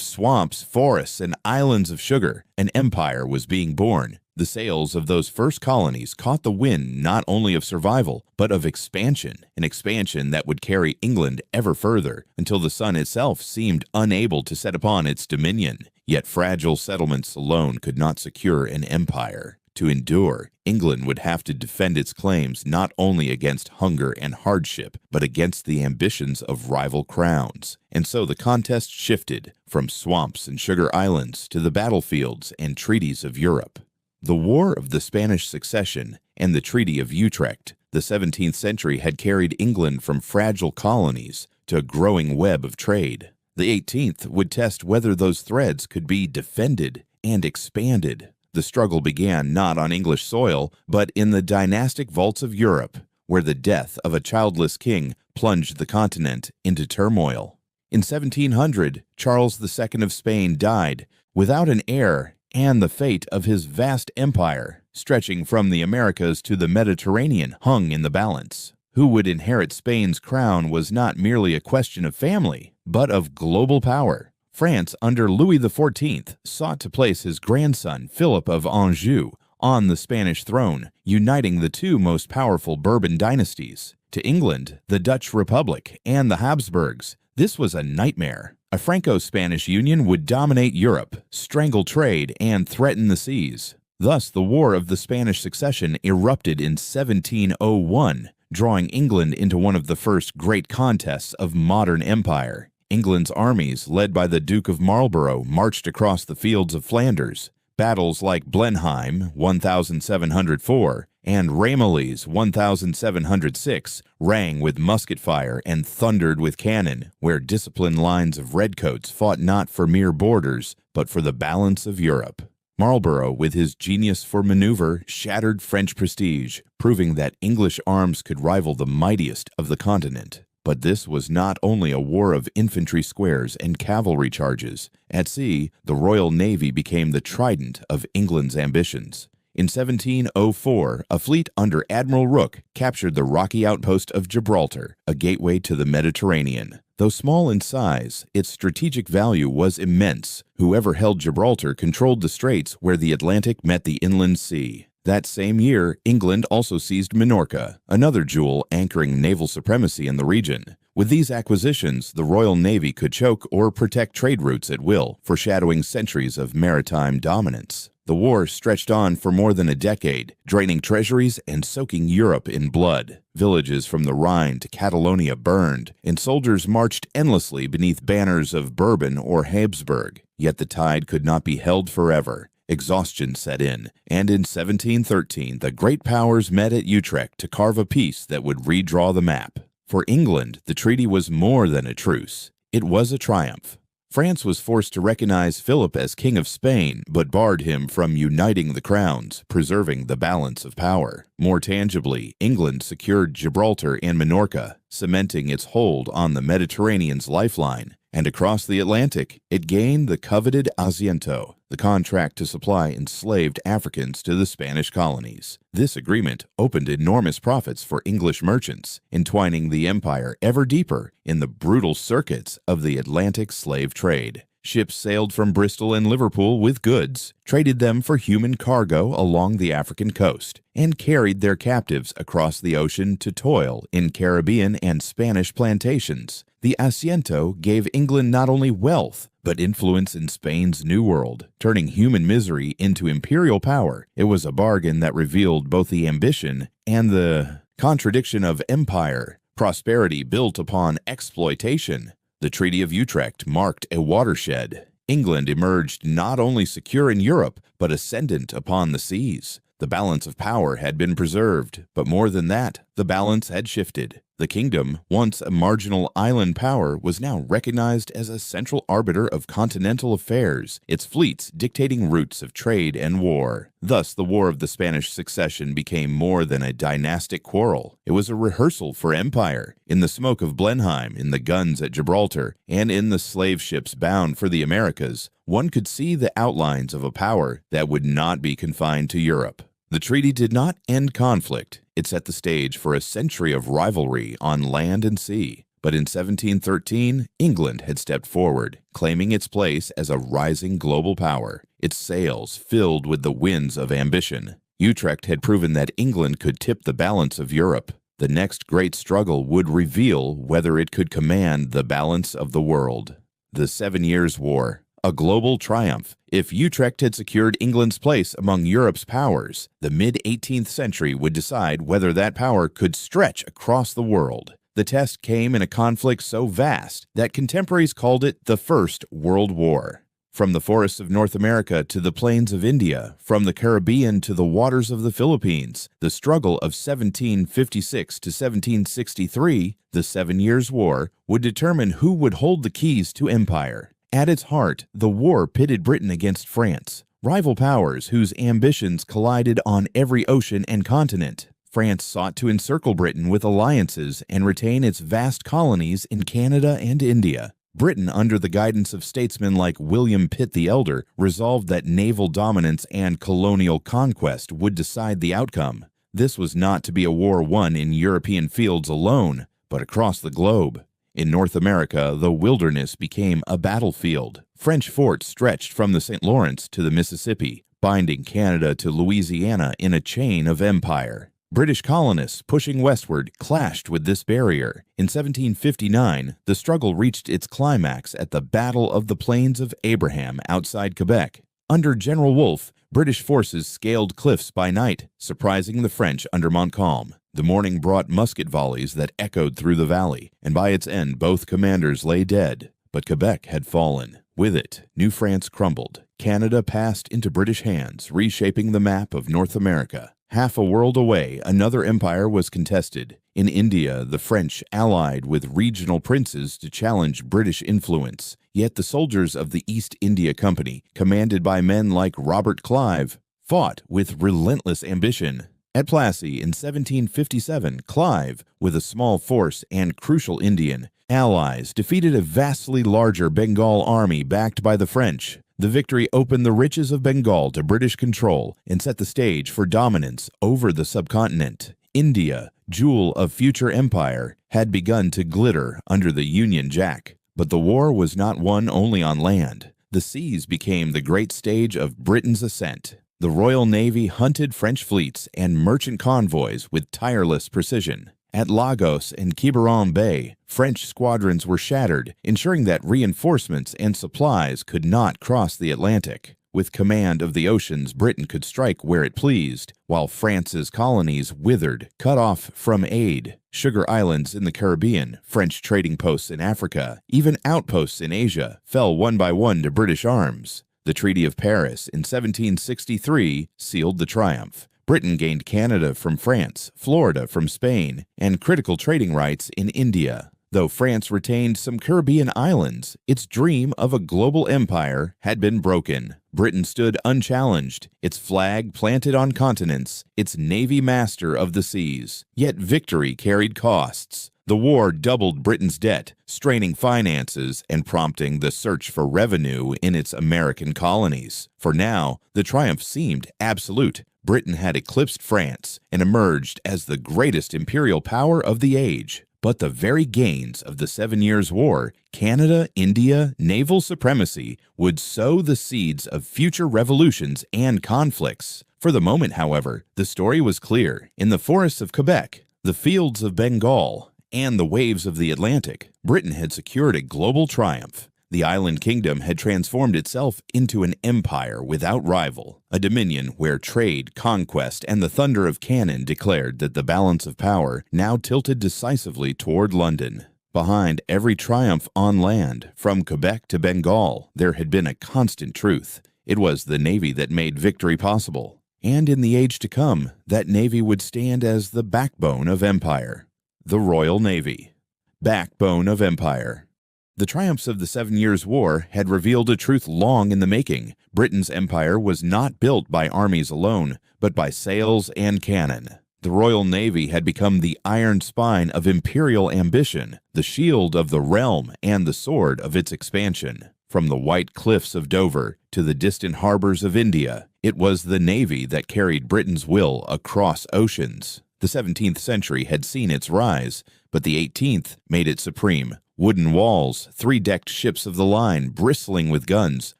swamps, forests, and islands of sugar, an empire was being born. The sails of those first colonies caught the wind not only of survival, but of expansion, an expansion that would carry England ever further until the sun itself seemed unable to set upon its dominion. Yet fragile settlements alone could not secure an empire. To endure, England would have to defend its claims not only against hunger and hardship, but against the ambitions of rival crowns. And so the contest shifted from swamps and sugar islands to the battlefields and treaties of Europe. The War of the Spanish Succession and the Treaty of Utrecht, the 17th century had carried England from fragile colonies to a growing web of trade. The 18th would test whether those threads could be defended and expanded. The struggle began not on English soil, but in the dynastic vaults of Europe, where the death of a childless king plunged the continent into turmoil. In 1700, Charles II of Spain died without an heir, and the fate of his vast empire, stretching from the Americas to the Mediterranean, hung in the balance. Who would inherit Spain's crown was not merely a question of family, but of global power. France, under Louis XIV, sought to place his grandson, Philip of Anjou, on the Spanish throne, uniting the two most powerful Bourbon dynasties. To England, the Dutch Republic, and the Habsburgs, this was a nightmare. A Franco-Spanish union would dominate Europe, strangle trade, and threaten the seas. Thus, the War of the Spanish Succession erupted in 1701, drawing England into one of the first great contests of modern empire. England's armies, led by the Duke of Marlborough, marched across the fields of Flanders. Battles like Blenheim, 1704, and Ramillies, 1706, rang with musket fire and thundered with cannon, where disciplined lines of redcoats fought not for mere borders, but for the balance of Europe. Marlborough, with his genius for maneuver, shattered French prestige, proving that English arms could rival the mightiest of the continent. But this was not only a war of infantry squares and cavalry charges. At sea, the Royal Navy became the trident of England's ambitions. In 1704, a fleet under Admiral Rooke captured the rocky outpost of Gibraltar, a gateway to the Mediterranean. Though small in size, its strategic value was immense. Whoever held Gibraltar controlled the straits where the Atlantic met the inland sea. That same year, England also seized Minorca, another jewel anchoring naval supremacy in the region. With these acquisitions, the Royal Navy could choke or protect trade routes at will, foreshadowing centuries of maritime dominance. The war stretched on for more than a decade, draining treasuries and soaking Europe in blood. Villages from the Rhine to Catalonia burned, and soldiers marched endlessly beneath banners of Bourbon or Habsburg. Yet the tide could not be held forever. Exhaustion set in, and in 1713 the great powers met at Utrecht to carve a peace that would redraw the map. For England, the treaty was more than a truce. It was a triumph. France was forced to recognize Philip as King of Spain, but barred him from uniting the crowns, preserving the balance of power. More tangibly, England secured Gibraltar and Minorca, cementing its hold on the Mediterranean's lifeline. And across the Atlantic, it gained the coveted Asiento, the contract to supply enslaved Africans to the Spanish colonies. This agreement opened enormous profits for English merchants, entwining the empire ever deeper in the brutal circuits of the Atlantic slave trade. Ships sailed from Bristol and Liverpool with goods, traded them for human cargo along the African coast, and carried their captives across the ocean to toil in Caribbean and Spanish plantations. The Asiento gave England not only wealth, but influence in Spain's New World, turning human misery into imperial power. It was a bargain that revealed both the ambition and the contradiction of empire, prosperity built upon exploitation. The Treaty of Utrecht marked a watershed. England emerged not only secure in Europe, but ascendant upon the seas. The balance of power had been preserved, but more than that, the balance had shifted. The kingdom, once a marginal island power, was now recognized as a central arbiter of continental affairs, its fleets dictating routes of trade and war. Thus, the War of the Spanish Succession became more than a dynastic quarrel. It was a rehearsal for empire. In the smoke of Blenheim, in the guns at Gibraltar, and in the slave ships bound for the Americas, one could see the outlines of a power that would not be confined to Europe. The treaty did not end conflict. It set the stage for a century of rivalry on land and sea. But in 1713, England had stepped forward, claiming its place as a rising global power, its sails filled with the winds of ambition. Utrecht had proven that England could tip the balance of Europe. The next great struggle would reveal whether it could command the balance of the world. The 7 Years' War. A global triumph. If Utrecht had secured England's place among Europe's powers, the mid-18th century would decide whether that power could stretch across the world. The test came in a conflict so vast that contemporaries called it the First World War. From the forests of North America to the plains of India, from the Caribbean to the waters of the Philippines, the struggle of 1756 to 1763, the 7 Years' War, would determine who would hold the keys to empire. At its heart, the war pitted Britain against France, rival powers whose ambitions collided on every ocean and continent. France sought to encircle Britain with alliances and retain its vast colonies in Canada and India. Britain, under the guidance of statesmen like William Pitt the Elder, resolved that naval dominance and colonial conquest would decide the outcome. This was not to be a war won in European fields alone, but across the globe. In North America, the wilderness became a battlefield. French forts stretched from the St. Lawrence to the Mississippi, binding Canada to Louisiana in a chain of empire. British colonists pushing westward clashed with this barrier. In 1759, the struggle reached its climax at the Battle of the Plains of Abraham outside Quebec. Under General Wolfe, British forces scaled cliffs by night, surprising the French under Montcalm. The morning brought musket volleys that echoed through the valley, and by its end both commanders lay dead. But Quebec had fallen. With it, New France crumbled. Canada passed into British hands, reshaping the map of North America. Half a world away, another empire was contested. In India, the French allied with regional princes to challenge British influence. Yet the soldiers of the East India Company, commanded by men like Robert Clive, fought with relentless ambition. At Plassey in 1757, Clive, with a small force and crucial Indian allies, defeated a vastly larger Bengal army backed by the French. The victory opened the riches of Bengal to British control and set the stage for dominance over the subcontinent. India, jewel of future empire, had begun to glitter under the Union Jack. But the war was not won only on land. The seas became the great stage of Britain's ascent. The Royal Navy hunted French fleets and merchant convoys with tireless precision. At Lagos and Quiberon Bay, French squadrons were shattered, ensuring that reinforcements and supplies could not cross the Atlantic. With command of the oceans, Britain could strike where it pleased, while France's colonies withered, cut off from aid. Sugar islands in the Caribbean, French trading posts in Africa, even outposts in Asia, fell one by one to British arms. The Treaty of Paris in 1763 sealed the triumph. Britain gained Canada from France, Florida from Spain, and critical trading rights in India. Though France retained some Caribbean islands, its dream of a global empire had been broken. Britain stood unchallenged, its flag planted on continents, its navy master of the seas. Yet victory carried costs. The war doubled Britain's debt, straining finances and prompting the search for revenue in its American colonies. For now, the triumph seemed absolute. Britain had eclipsed France and emerged as the greatest imperial power of the age. But the very gains of the 7 Years' War, Canada-India naval supremacy, would sow the seeds of future revolutions and conflicts. For the moment, however, the story was clear. In the forests of Quebec, the fields of Bengal, and the waves of the Atlantic, Britain had secured a global triumph. The island kingdom had transformed itself into an empire without rival, a dominion where trade, conquest, and the thunder of cannon declared that the balance of power now tilted decisively toward London. Behind every triumph on land, from Quebec to Bengal, there had been a constant truth. It was the navy that made victory possible. And in the age to come, that navy would stand as the backbone of empire. The Royal Navy. Backbone of empire. The triumphs of the 7 Years' War had revealed a truth long in the making. Britain's empire was not built by armies alone, but by sails and cannon. The Royal Navy had become the iron spine of imperial ambition, the shield of the realm, and the sword of its expansion. From the white cliffs of Dover to the distant harbors of India, it was the Navy that carried Britain's will across oceans. The 17th century had seen its rise, but the 18th made it supreme. Wooden walls, three-decked ships of the line bristling with guns,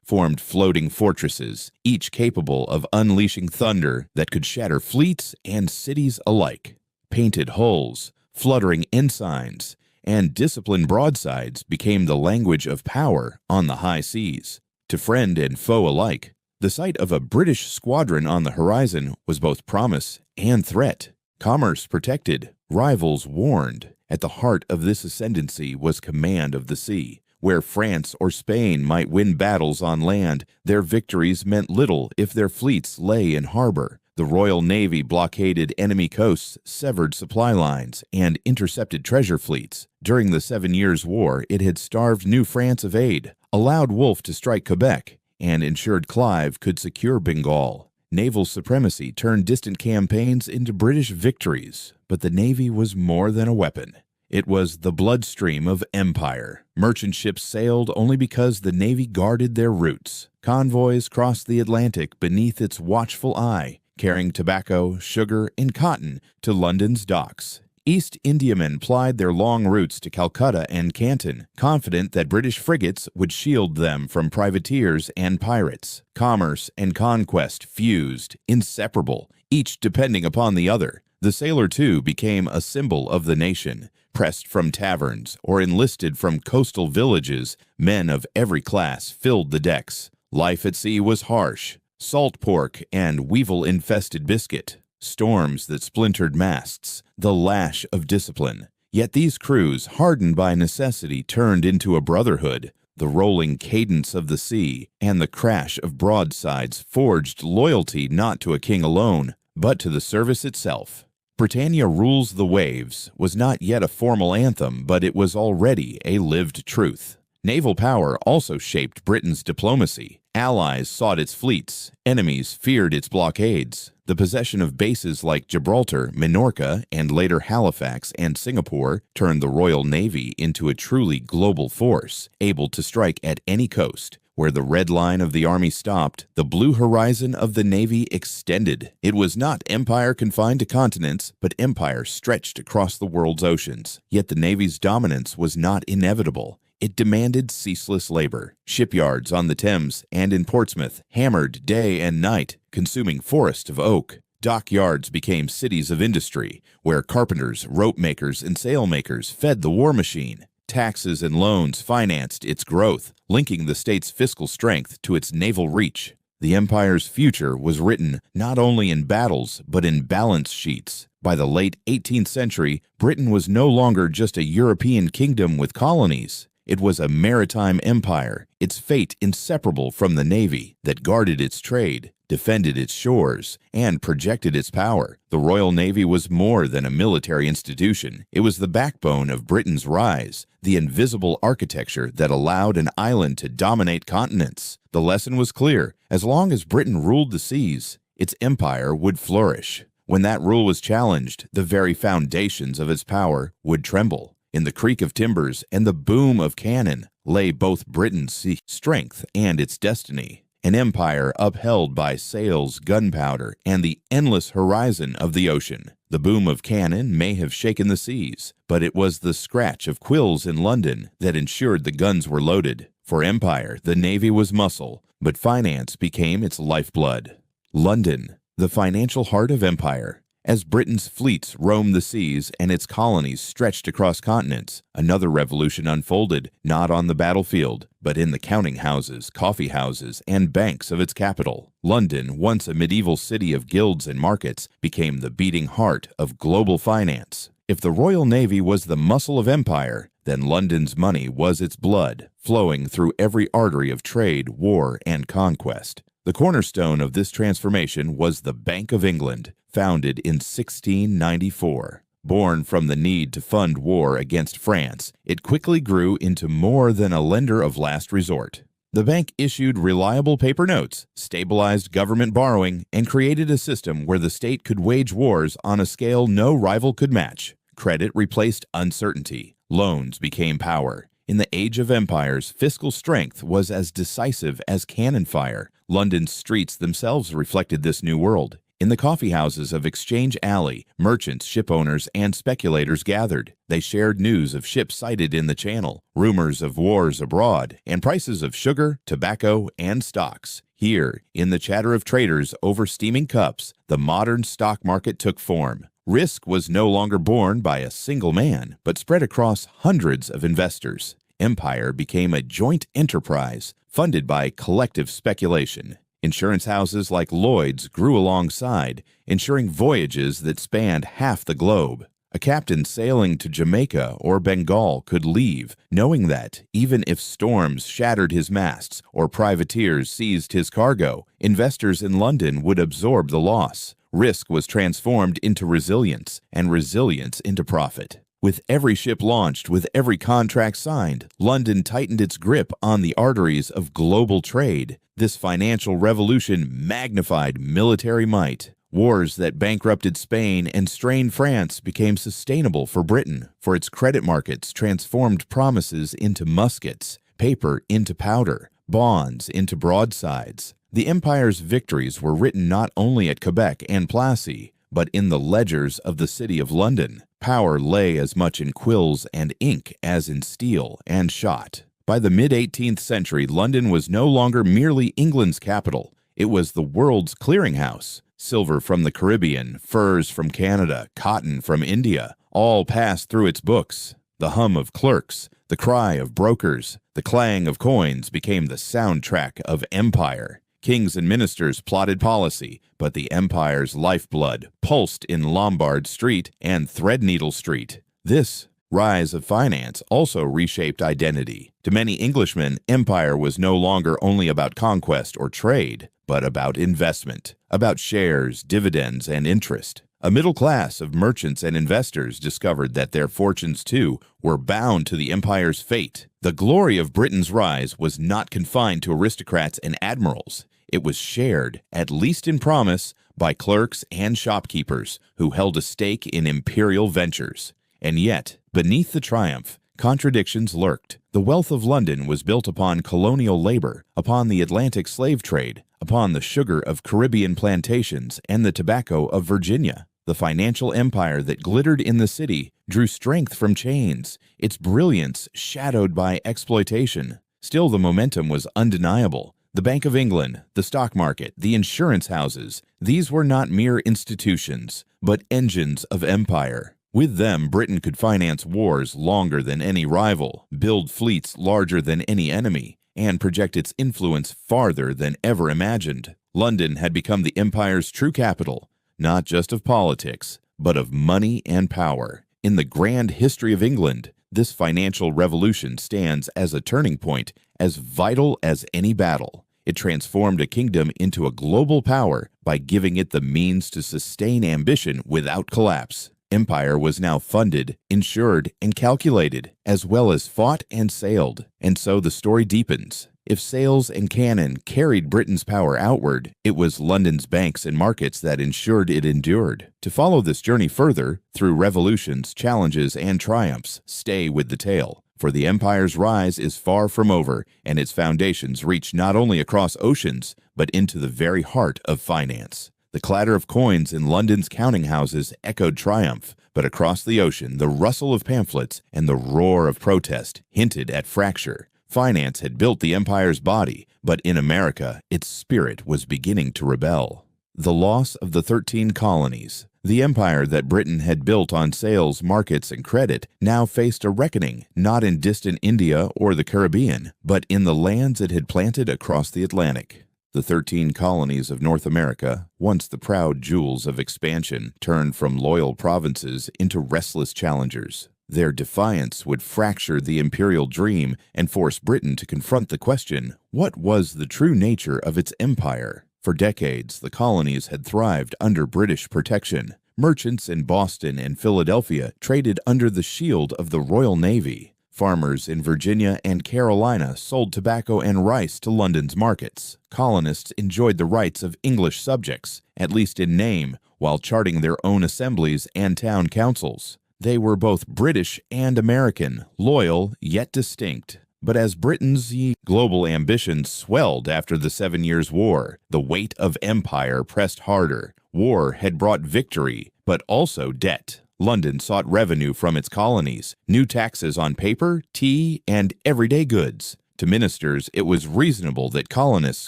formed floating fortresses, each capable of unleashing thunder that could shatter fleets and cities alike. Painted hulls, fluttering ensigns, and disciplined broadsides became the language of power on the high seas. To friend and foe alike, the sight of a British squadron on the horizon was both promise and threat. Commerce protected, rivals warned. At the heart of this ascendancy was command of the sea. Where France or Spain might win battles on land, their victories meant little if their fleets lay in harbor. The Royal Navy blockaded enemy coasts, severed supply lines, and intercepted treasure fleets. During the 7 Years' War, it had starved New France of aid, allowed Wolfe to strike Quebec, and ensured Clive could secure Bengal. Naval supremacy turned distant campaigns into British victories, but the Navy was more than a weapon. It was the bloodstream of empire. Merchant ships sailed only because the Navy guarded their routes. Convoys crossed the Atlantic beneath its watchful eye, carrying tobacco, sugar, and cotton to London's docks. East Indiamen plied their long routes to Calcutta and Canton, confident that British frigates would shield them from privateers and pirates. Commerce and conquest fused, inseparable, each depending upon the other. The sailor, too, became a symbol of the nation. Pressed from taverns or enlisted from coastal villages, men of every class filled the decks. Life at sea was harsh. Salt pork and weevil-infested biscuit. Storms that splintered masts, the lash of discipline. Yet these crews, hardened by necessity, turned into a brotherhood. The rolling cadence of the sea and the crash of broadsides forged loyalty not to a king alone, but to the service itself. Britannia Rules the Waves was not yet a formal anthem, but it was already a lived truth. Naval power also shaped Britain's diplomacy. Allies sought its fleets, enemies feared its blockades. The possession of bases like Gibraltar, Minorca, and later Halifax and Singapore turned the Royal Navy into a truly global force, able to strike at any coast. Where the red line of the army stopped, the blue horizon of the Navy extended. It was not empire confined to continents, but empire stretched across the world's oceans. Yet the Navy's dominance was not inevitable. It demanded ceaseless labor. Shipyards on the Thames and in Portsmouth hammered day and night, consuming forests of oak. Dockyards became cities of industry, where carpenters, rope makers, and sail makers fed the war machine. Taxes and loans financed its growth, linking the state's fiscal strength to its naval reach. The empire's future was written not only in battles, but in balance sheets. By the late 18th century, Britain was no longer just a European kingdom with colonies. It was a maritime empire, its fate inseparable from the Navy that guarded its trade, defended its shores, and projected its power. The Royal Navy was more than a military institution. It was the backbone of Britain's rise, the invisible architecture that allowed an island to dominate continents. The lesson was clear. As long as Britain ruled the seas, its empire would flourish. When that rule was challenged, the very foundations of its power would tremble. In the creak of timbers and the boom of cannon lay both Britain's strength and its destiny. An empire upheld by sails, gunpowder, and the endless horizon of the ocean. The boom of cannon may have shaken the seas, but it was the scratch of quills in London that ensured the guns were loaded. For empire, the navy was muscle, but finance became its lifeblood. London, the financial heart of empire. As Britain's fleets roamed the seas and its colonies stretched across continents, another revolution unfolded, not on the battlefield, but in the counting houses, coffee houses, and banks of its capital. London, once a medieval city of guilds and markets, became the beating heart of global finance. If the Royal Navy was the muscle of empire, then London's money was its blood, flowing through every artery of trade, war, and conquest. The cornerstone of this transformation was the Bank of England, founded in 1694. Born from the need to fund war against France, it quickly grew into more than a lender of last resort. The bank issued reliable paper notes, stabilized government borrowing, and created a system where the state could wage wars on a scale no rival could match. Credit replaced uncertainty. Loans became power. In the age of empires, fiscal strength was as decisive as cannon fire. London's streets themselves reflected this new world. In the coffeehouses of Exchange Alley, merchants, shipowners, and speculators gathered. They shared news of ships sighted in the Channel, rumors of wars abroad, and prices of sugar, tobacco, and stocks. Here, in the chatter of traders over steaming cups, the modern stock market took form. Risk was no longer borne by a single man, but spread across hundreds of investors. Empire became a joint enterprise, funded by collective speculation. Insurance houses like Lloyd's grew alongside, ensuring voyages that spanned half the globe. A captain sailing to Jamaica or Bengal could leave, knowing that, even if storms shattered his masts or privateers seized his cargo, investors in London would absorb the loss. Risk was transformed into resilience, and resilience into profit. With every ship launched, with every contract signed, London tightened its grip on the arteries of global trade. This financial revolution magnified military might. Wars that bankrupted Spain and strained France became sustainable for Britain, for its credit markets transformed promises into muskets, paper into powder, bonds into broadsides. The empire's victories were written not only at Quebec and Plassey, but in the ledgers of the city of London. Power lay as much in quills and ink as in steel and shot. By the mid-18th century, London was no longer merely England's capital. It was the world's clearinghouse. Silver from the Caribbean, furs from Canada, cotton from India, all passed through its books. The hum of clerks, the cry of brokers, the clang of coins became the soundtrack of empire. Kings and ministers plotted policy, but the empire's lifeblood pulsed in Lombard Street and Threadneedle Street. This rise of finance also reshaped identity. To many Englishmen, empire was no longer only about conquest or trade, but about investment, about shares, dividends, and interest. A middle class of merchants and investors discovered that their fortunes, too, were bound to the empire's fate. The glory of Britain's rise was not confined to aristocrats and admirals. It was shared, at least in promise, by clerks and shopkeepers who held a stake in imperial ventures. And yet, beneath the triumph, contradictions lurked. The wealth of London was built upon colonial labor, upon the Atlantic slave trade, upon the sugar of Caribbean plantations and the tobacco of Virginia. The financial empire that glittered in the city drew strength from chains, its brilliance shadowed by exploitation. Still, the momentum was undeniable. The Bank of England, the stock market, the insurance houses, these were not mere institutions, but engines of empire. With them, Britain could finance wars longer than any rival, build fleets larger than any enemy, and project its influence farther than ever imagined. London had become the empire's true capital, not just of politics, but of money and power. In the grand history of England, this financial revolution stands as a turning point, as vital as any battle. It transformed a kingdom into a global power by giving it the means to sustain ambition without collapse. Empire was now funded, insured, and calculated, as well as fought and sailed. And so the story deepens. If sails and cannon carried Britain's power outward, it was London's banks and markets that ensured it endured. To follow this journey further, through revolutions, challenges, and triumphs, stay with the tale. For the empire's rise is far from over, and its foundations reach not only across oceans, but into the very heart of finance. The clatter of coins in London's counting houses echoed triumph, but across the ocean, the rustle of pamphlets and the roar of protest hinted at fracture. Finance had built the empire's body, but in America, its spirit was beginning to rebel. The loss of the 13 colonies. The empire that Britain had built on sales, markets, and credit now faced a reckoning, not in distant India or the Caribbean, but in the lands it had planted across the Atlantic. The 13 colonies of North America, once the proud jewels of expansion, turned from loyal provinces into restless challengers. Their defiance would fracture the imperial dream and force Britain to confront the question, what was the true nature of its empire? For decades, the colonies had thrived under British protection. Merchants in Boston and Philadelphia traded under the shield of the Royal Navy. Farmers in Virginia and Carolina sold tobacco and rice to London's markets. Colonists enjoyed the rights of English subjects, at least in name, while charting their own assemblies and town councils. They were both British and American, loyal yet distinct. But as Britain's global ambitions swelled after the 7 Years' War, the weight of empire pressed harder. War had brought victory, but also debt. London sought revenue from its colonies, new taxes on paper, tea, and everyday goods. To ministers, it was reasonable that colonists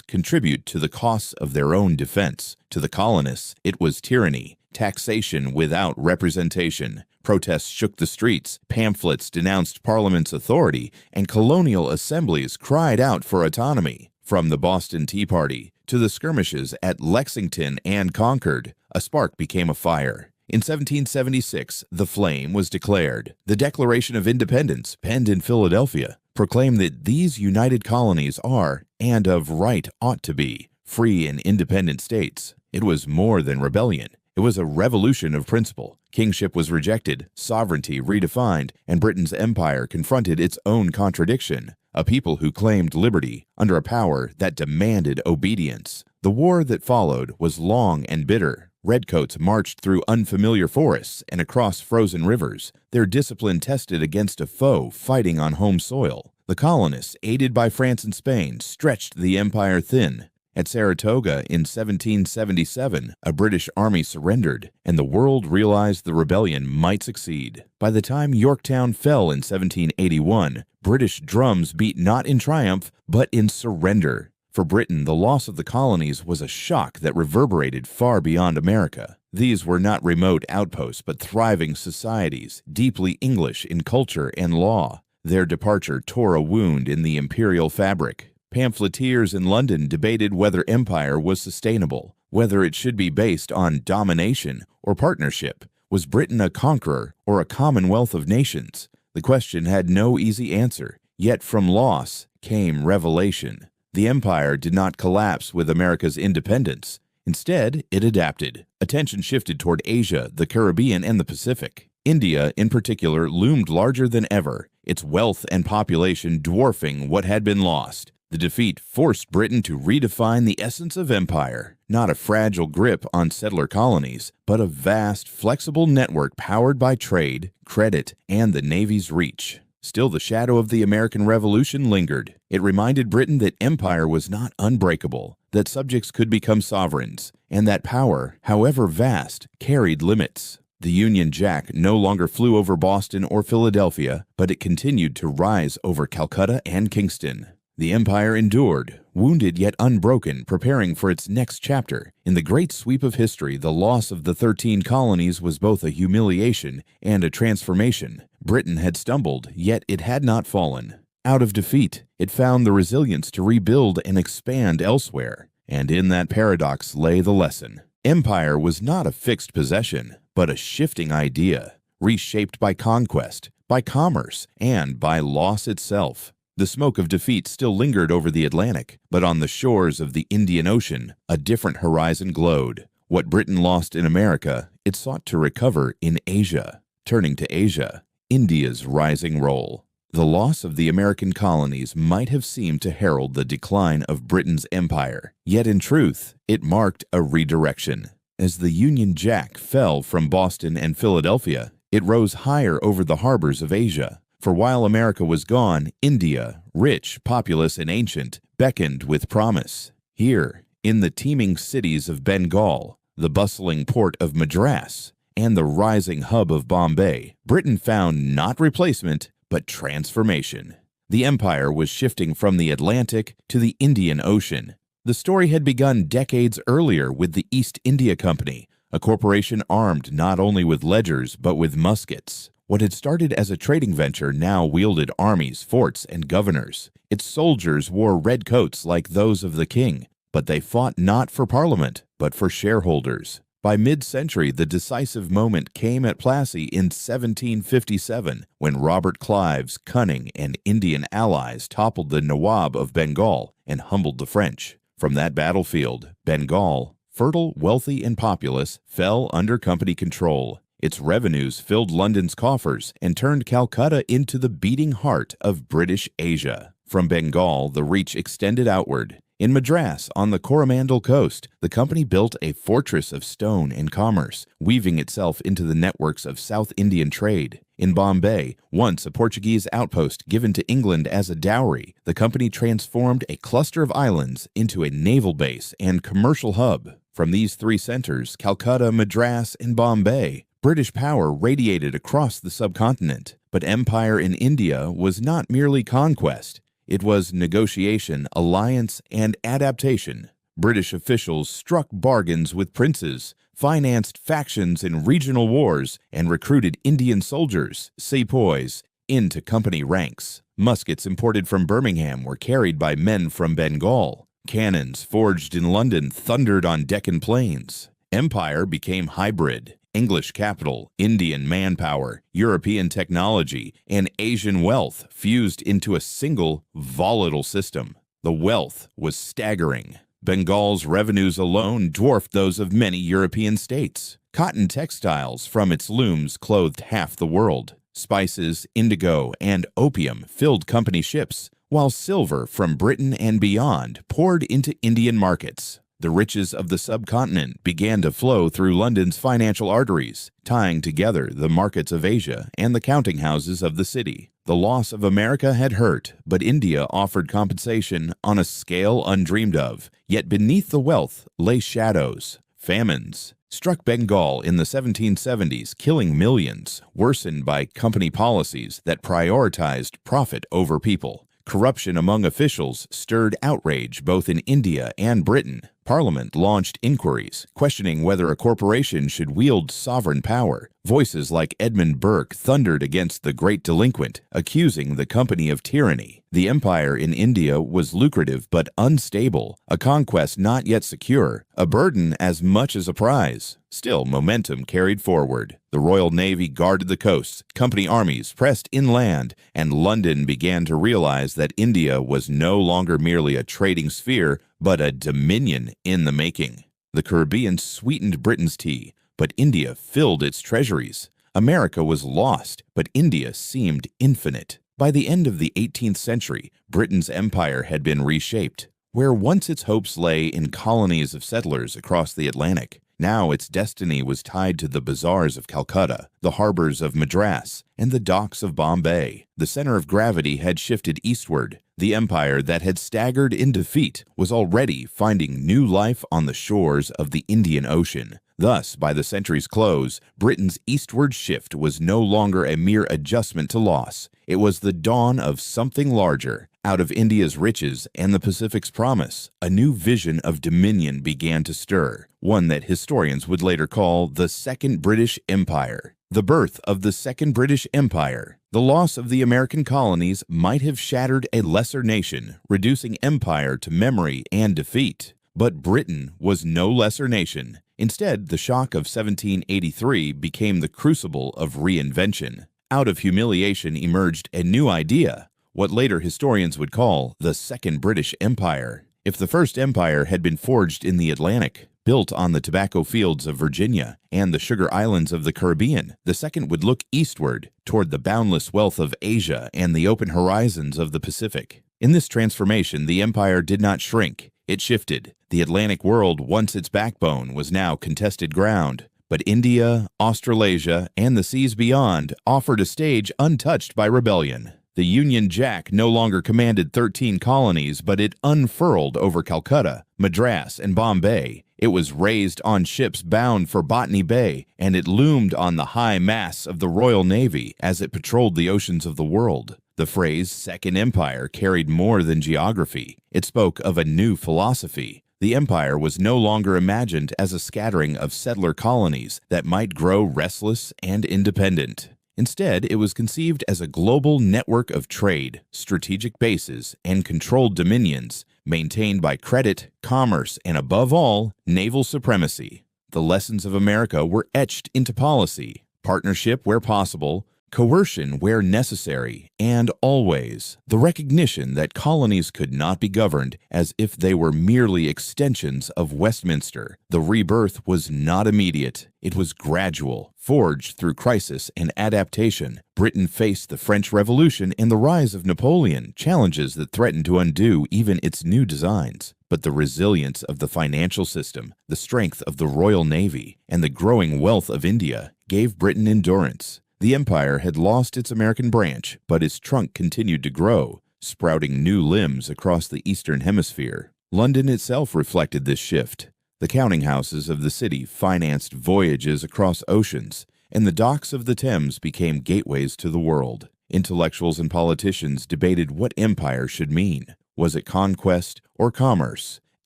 contribute to the costs of their own defense. To the colonists, it was tyranny, taxation without representation. Protests shook the streets, pamphlets denounced Parliament's authority, and colonial assemblies cried out for autonomy. From the Boston Tea Party to the skirmishes at Lexington and Concord, a spark became a fire. In 1776, the flame was declared. The Declaration of Independence, penned in Philadelphia, proclaimed that these united colonies are, and of right ought to be, free and independent states. It was more than rebellion. It was a revolution of principle. Kingship was rejected, sovereignty redefined, and Britain's empire confronted its own contradiction. A people who claimed liberty under a power that demanded obedience. The war that followed was long and bitter. Redcoats marched through unfamiliar forests and across frozen rivers, their discipline tested against a foe fighting on home soil. The colonists, aided by France and Spain, stretched the empire thin. At Saratoga in 1777, a British army surrendered, and the world realized the rebellion might succeed. By the time Yorktown fell in 1781, British drums beat not in triumph, but in surrender. For Britain, the loss of the colonies was a shock that reverberated far beyond America. These were not remote outposts, but thriving societies, deeply English in culture and law. Their departure tore a wound in the imperial fabric. Pamphleteers in London debated whether empire was sustainable, whether it should be based on domination or partnership. Was Britain a conqueror or a commonwealth of nations? The question had no easy answer, yet from loss came revelation. The empire did not collapse with America's independence. Instead, it adapted. Attention shifted toward Asia, the Caribbean, and the Pacific. India, in particular, loomed larger than ever, its wealth and population dwarfing what had been lost. The defeat forced Britain to redefine the essence of empire, not a fragile grip on settler colonies, but a vast, flexible network powered by trade, credit, and the Navy's reach. Still, the shadow of the American Revolution lingered. It reminded Britain that empire was not unbreakable, that subjects could become sovereigns, and that power, however vast, carried limits. The Union Jack no longer flew over Boston or Philadelphia, but it continued to rise over Calcutta and Kingston. The empire endured, wounded yet unbroken, preparing for its next chapter. In the great sweep of history, the loss of the 13 colonies was both a humiliation and a transformation. Britain had stumbled, yet it had not fallen. Out of defeat, it found the resilience to rebuild and expand elsewhere. And in that paradox lay the lesson. Empire was not a fixed possession, but a shifting idea, reshaped by conquest, by commerce, and by loss itself. The smoke of defeat still lingered over the Atlantic, but on the shores of the Indian Ocean, a different horizon glowed. What Britain lost in America, it sought to recover in Asia. Turning to Asia, India's rising role. The loss of the American colonies might have seemed to herald the decline of Britain's empire, yet in truth, it marked a redirection. As the Union Jack fell from Boston and Philadelphia, it rose higher over the harbors of Asia. For while America was gone, India, rich, populous, and ancient, beckoned with promise. Here, in the teeming cities of Bengal, the bustling port of Madras, and the rising hub of Bombay, Britain found not replacement, but transformation. The empire was shifting from the Atlantic to the Indian Ocean. The story had begun decades earlier with the East India Company, a corporation armed not only with ledgers but with muskets. What had started as a trading venture now wielded armies, forts, and governors. Its soldiers wore red coats like those of the king, but they fought not for Parliament, but for shareholders. By mid-century, the decisive moment came at Plassey in 1757, when Robert Clive's cunning and Indian allies toppled the Nawab of Bengal and humbled the French. From that battlefield, Bengal, fertile, wealthy, and populous, fell under company control. Its revenues filled London's coffers and turned Calcutta into the beating heart of British Asia. From Bengal, the reach extended outward. In Madras, on the Coromandel coast, the company built a fortress of stone and commerce, weaving itself into the networks of South Indian trade. In Bombay, once a Portuguese outpost given to England as a dowry, the company transformed a cluster of islands into a naval base and commercial hub. From these three centers, Calcutta, Madras, and Bombay, British power radiated across the subcontinent. But empire in India was not merely conquest. It was negotiation, alliance, and adaptation. British officials struck bargains with princes, financed factions in regional wars, and recruited Indian soldiers, sepoys, into company ranks. Muskets imported from Birmingham were carried by men from Bengal. Cannons forged in London thundered on Deccan plains. Empire became hybrid. English capital, Indian manpower, European technology, and Asian wealth fused into a single, volatile system. The wealth was staggering. Bengal's revenues alone dwarfed those of many European states. Cotton textiles from its looms clothed half the world. Spices, indigo, and opium filled company ships, while silver from Britain and beyond poured into Indian markets. The riches of the subcontinent began to flow through London's financial arteries, tying together the markets of Asia and the counting houses of the city. The loss of America had hurt, but India offered compensation on a scale undreamed of. Yet beneath the wealth lay shadows. Famines struck Bengal in the 1770s, killing millions, worsened by company policies that prioritized profit over people. Corruption among officials stirred outrage both in India and Britain. Parliament launched inquiries, questioning whether a corporation should wield sovereign power. Voices like Edmund Burke thundered against the great delinquent, accusing the company of tyranny. The empire in India was lucrative but unstable, a conquest not yet secure, a burden as much as a prize. Still, momentum carried forward. The Royal Navy guarded the coasts, company armies pressed inland, and London began to realize that India was no longer merely a trading sphere, but a dominion in the making. The Caribbean sweetened Britain's tea, but India filled its treasuries. America was lost, but India seemed infinite. By the end of the 18th century, Britain's empire had been reshaped. Where once its hopes lay in colonies of settlers across the Atlantic, now its destiny was tied to the bazaars of Calcutta, the harbors of Madras, and the docks of Bombay. The center of gravity had shifted eastward. The empire that had staggered in defeat was already finding new life on the shores of the Indian Ocean. Thus, by the century's close, Britain's eastward shift was no longer a mere adjustment to loss. It was the dawn of something larger. Out of India's riches and the Pacific's promise, a new vision of dominion began to stir, one that historians would later call the Second British Empire. The birth of the Second British Empire. The loss of the American colonies might have shattered a lesser nation, reducing empire to memory and defeat. But Britain was no lesser nation. Instead, the shock of 1783 became the crucible of reinvention. Out of humiliation emerged a new idea, what later historians would call the Second British Empire. If the First Empire had been forged in the Atlantic, built on the tobacco fields of Virginia and the sugar islands of the Caribbean, the second would look eastward, toward the boundless wealth of Asia and the open horizons of the Pacific. In this transformation, the empire did not shrink. It shifted. The Atlantic world, once its backbone, was now contested ground. But India, Australasia, and the seas beyond offered a stage untouched by rebellion. The Union Jack no longer commanded 13 colonies, but it unfurled over Calcutta, Madras, and Bombay. It was raised on ships bound for Botany Bay, and it loomed on the high masts of the Royal Navy as it patrolled the oceans of the world. The phrase Second Empire carried more than geography. It spoke of a new philosophy. The empire was no longer imagined as a scattering of settler colonies that might grow restless and independent. Instead, it was conceived as a global network of trade, strategic bases, and controlled dominions, maintained by credit, commerce, and above all, naval supremacy. The lessons of America were etched into policy: partnership where possible, coercion where necessary, and always the recognition that colonies could not be governed as if they were merely extensions of Westminster. The rebirth was not immediate. It was gradual, forged through crisis and adaptation. Britain faced the French Revolution and the rise of Napoleon, challenges that threatened to undo even its new designs. But the resilience of the financial system, the strength of the Royal Navy, and the growing wealth of India gave Britain endurance. The empire had lost its American branch, but its trunk continued to grow, sprouting new limbs across the Eastern Hemisphere. London itself reflected this shift. The counting houses of the city financed voyages across oceans, and the docks of the Thames became gateways to the world. Intellectuals and politicians debated what empire should mean. Was it conquest or commerce,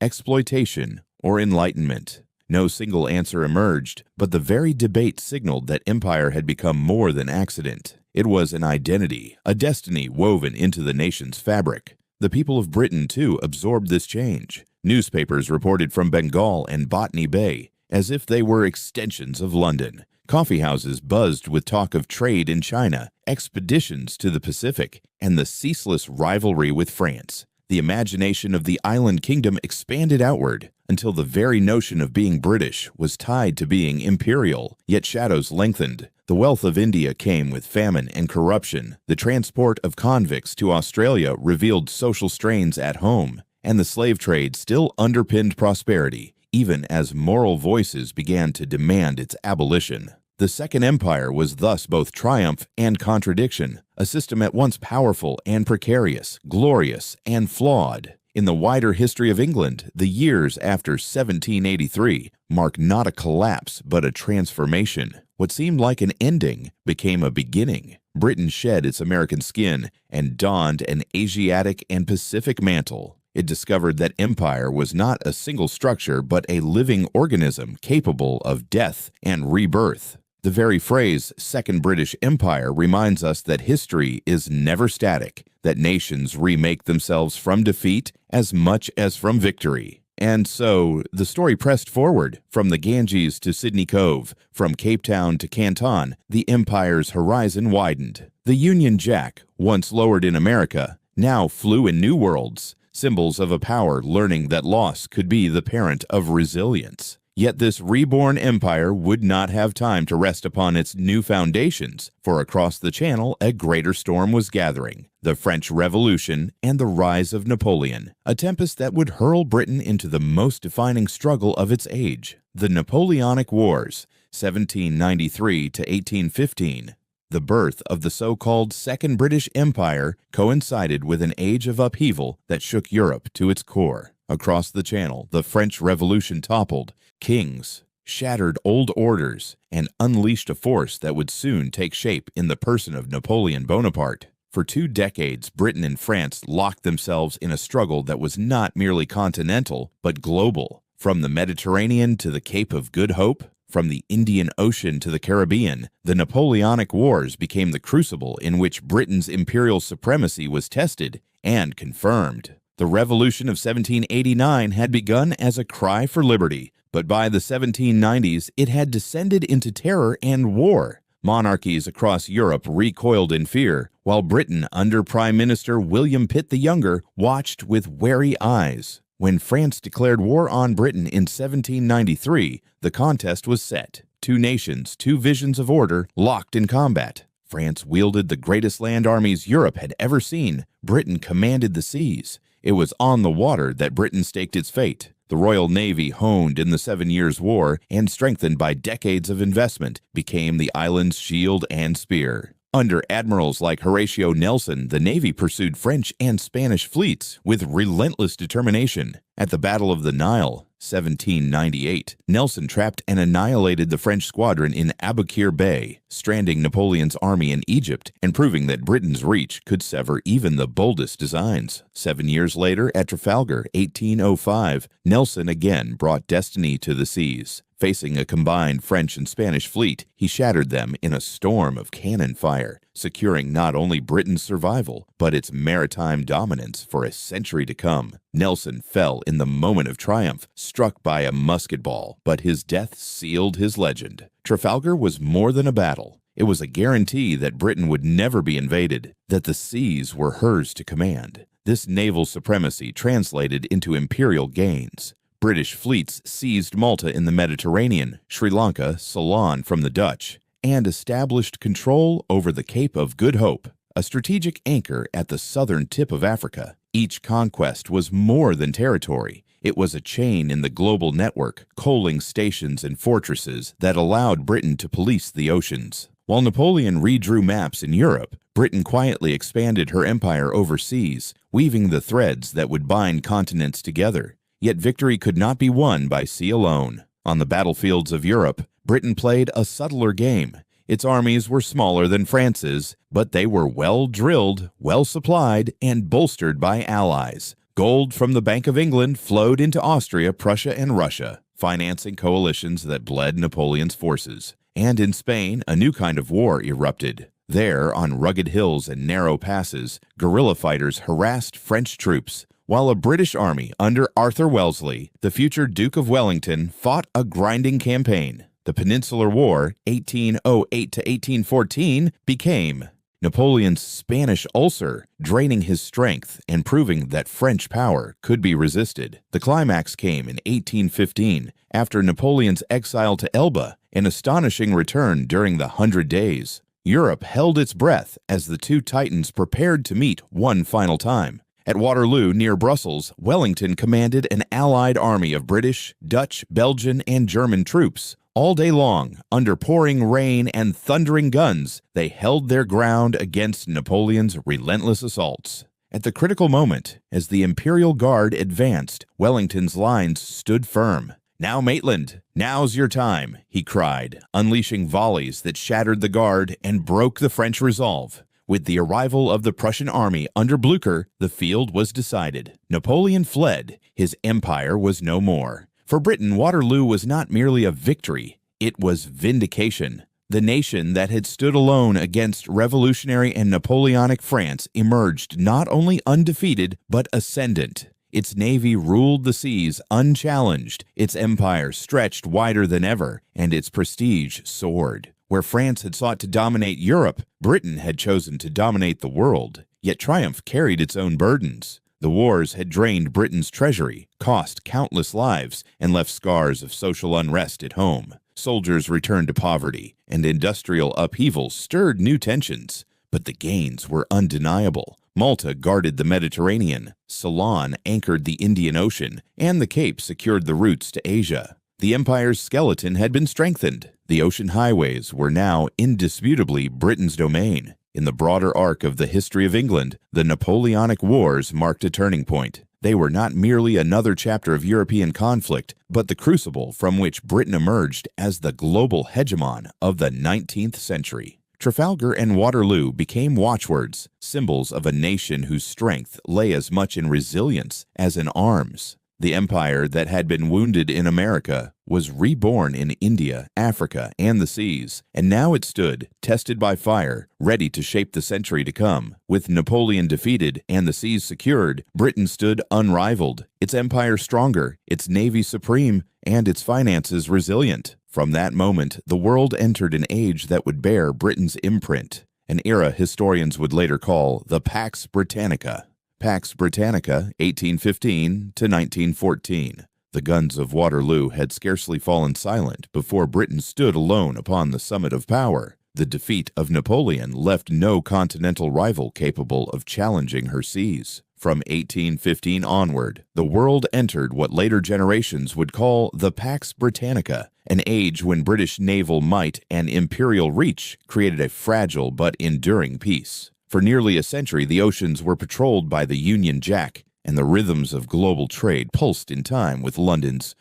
exploitation or enlightenment? No single answer emerged, but the very debate signaled that empire had become more than accident. It was an identity, a destiny woven into the nation's fabric. The people of Britain, too, absorbed this change. Newspapers reported from Bengal and Botany Bay, as if they were extensions of London. Coffeehouses buzzed with talk of trade in China, expeditions to the Pacific, and the ceaseless rivalry with France. The imagination of the island kingdom expanded outward until the very notion of being British was tied to being imperial, yet shadows lengthened. The wealth of India came with famine and corruption. The transport of convicts to Australia revealed social strains at home, and the slave trade still underpinned prosperity, even as moral voices began to demand its abolition. The Second Empire was thus both triumph and contradiction, a system at once powerful and precarious, glorious and flawed. In the wider history of England, the years after 1783 mark not a collapse but a transformation. What seemed like an ending became a beginning. Britain shed its American skin and donned an Asiatic and Pacific mantle. It discovered that empire was not a single structure but a living organism capable of death and rebirth. The very phrase Second British Empire reminds us that history is never static, that nations remake themselves from defeat as much as from victory. And so, the story pressed forward. From the Ganges to Sydney Cove, from Cape Town to Canton, the empire's horizon widened. The Union Jack, once lowered in America, now flew in new worlds, symbols of a power learning that loss could be the parent of resilience. Yet this reborn empire would not have time to rest upon its new foundations, for across the Channel a greater storm was gathering: the French Revolution and the rise of Napoleon, a tempest that would hurl Britain into the most defining struggle of its age, the Napoleonic Wars, 1793 to 1815. The birth of the so-called Second British Empire coincided with an age of upheaval that shook Europe to its core. Across the Channel, the French Revolution toppled kings, shattered old orders, and unleashed a force that would soon take shape in the person of Napoleon Bonaparte. For 2 decades, Britain and France locked themselves in a struggle that was not merely continental, but global. From the Mediterranean to the Cape of Good Hope, from the Indian Ocean to the Caribbean, the Napoleonic Wars became the crucible in which Britain's imperial supremacy was tested and confirmed. The Revolution of 1789 had begun as a cry for liberty, but by the 1790s it had descended into terror and war. Monarchies across Europe recoiled in fear, while Britain, under Prime Minister William Pitt the Younger, watched with wary eyes. When France declared war on Britain in 1793, the contest was set. 2 nations, 2 visions of order, locked in combat. France wielded the greatest land armies Europe had ever seen. Britain commanded the seas. It was on the water that Britain staked its fate. The Royal Navy, honed in the 7 Years' War and strengthened by decades of investment, became the island's shield and spear. Under admirals like Horatio Nelson, the Navy pursued French and Spanish fleets with relentless determination. At the Battle of the Nile, 1798, Nelson trapped and annihilated the French squadron in Aboukir Bay, stranding Napoleon's army in Egypt and proving that Britain's reach could sever even the boldest designs. 7 years later, at Trafalgar, 1805, Nelson again brought destiny to the seas. Facing a combined French and Spanish fleet, he shattered them in a storm of cannon fire, securing not only Britain's survival, but its maritime dominance for a century to come. Nelson fell in the moment of triumph, struck by a musket ball, but his death sealed his legend. Trafalgar was more than a battle. It was a guarantee that Britain would never be invaded, that the seas were hers to command. This naval supremacy translated into imperial gains. British fleets seized Malta in the Mediterranean, Sri Lanka, Ceylon from the Dutch, and established control over the Cape of Good Hope, a strategic anchor at the southern tip of Africa. Each conquest was more than territory. It was a chain in the global network, coaling stations and fortresses that allowed Britain to police the oceans. While Napoleon redrew maps in Europe, Britain quietly expanded her empire overseas, weaving the threads that would bind continents together. Yet victory could not be won by sea alone. On the battlefields of Europe, Britain played a subtler game. Its armies were smaller than France's, but they were well-drilled, well-supplied, and bolstered by allies. Gold from the Bank of England flowed into Austria, Prussia, and Russia, financing coalitions that bled Napoleon's forces. And in Spain, a new kind of war erupted. There, on rugged hills and narrow passes, guerrilla fighters harassed French troops, while a British army under Arthur Wellesley, the future Duke of Wellington, fought a grinding campaign. The Peninsular War, 1808 to 1814, became Napoleon's Spanish ulcer, draining his strength and proving that French power could be resisted. The climax came in 1815, after Napoleon's exile to Elba, an astonishing return during the 100 Days. Europe held its breath as the two titans prepared to meet one final time. At Waterloo, near Brussels, Wellington commanded an allied army of British, Dutch, Belgian, and German troops. All day long, under pouring rain and thundering guns, they held their ground against Napoleon's relentless assaults. At the critical moment, as the Imperial Guard advanced, Wellington's lines stood firm. "Now, Maitland, now's your time," he cried, unleashing volleys that shattered the Guard and broke the French resolve. With the arrival of the Prussian army under Blücher, the field was decided. Napoleon fled. His empire was no more. For Britain, Waterloo was not merely a victory. It was vindication. The nation that had stood alone against revolutionary and Napoleonic France emerged not only undefeated, but ascendant. Its navy ruled the seas unchallenged, its empire stretched wider than ever, and its prestige soared. Where France had sought to dominate Europe, Britain had chosen to dominate the world. Yet triumph carried its own burdens. The wars had drained Britain's treasury, cost countless lives, and left scars of social unrest at home. Soldiers returned to poverty, and industrial upheaval stirred new tensions. But the gains were undeniable. Malta guarded the Mediterranean, Ceylon anchored the Indian Ocean, and the Cape secured the routes to Asia. The empire's skeleton had been strengthened. The ocean highways were now indisputably Britain's domain. In the broader arc of the history of England, the Napoleonic Wars marked a turning point. They were not merely another chapter of European conflict, but the crucible from which Britain emerged as the global hegemon of the 19th century. Trafalgar and Waterloo became watchwords, symbols of a nation whose strength lay as much in resilience as in arms. The empire that had been wounded in America was reborn in India, Africa, and the seas, and now it stood, tested by fire, ready to shape the century to come. With Napoleon defeated and the seas secured, Britain stood unrivaled, its empire stronger, its navy supreme, and its finances resilient. From that moment, the world entered an age that would bear Britain's imprint, an era historians would later call the Pax Britannica. Pax Britannica, 1815 to 1914. The guns of Waterloo had scarcely fallen silent before Britain stood alone upon the summit of power. The defeat of Napoleon left no continental rival capable of challenging her seas. From 1815 onward, the world entered what later generations would call the Pax Britannica, an age when British naval might and imperial reach created a fragile but enduring peace. For nearly a century, the oceans were patrolled by the Union Jack, and the rhythms of global trade pulsed in time with London's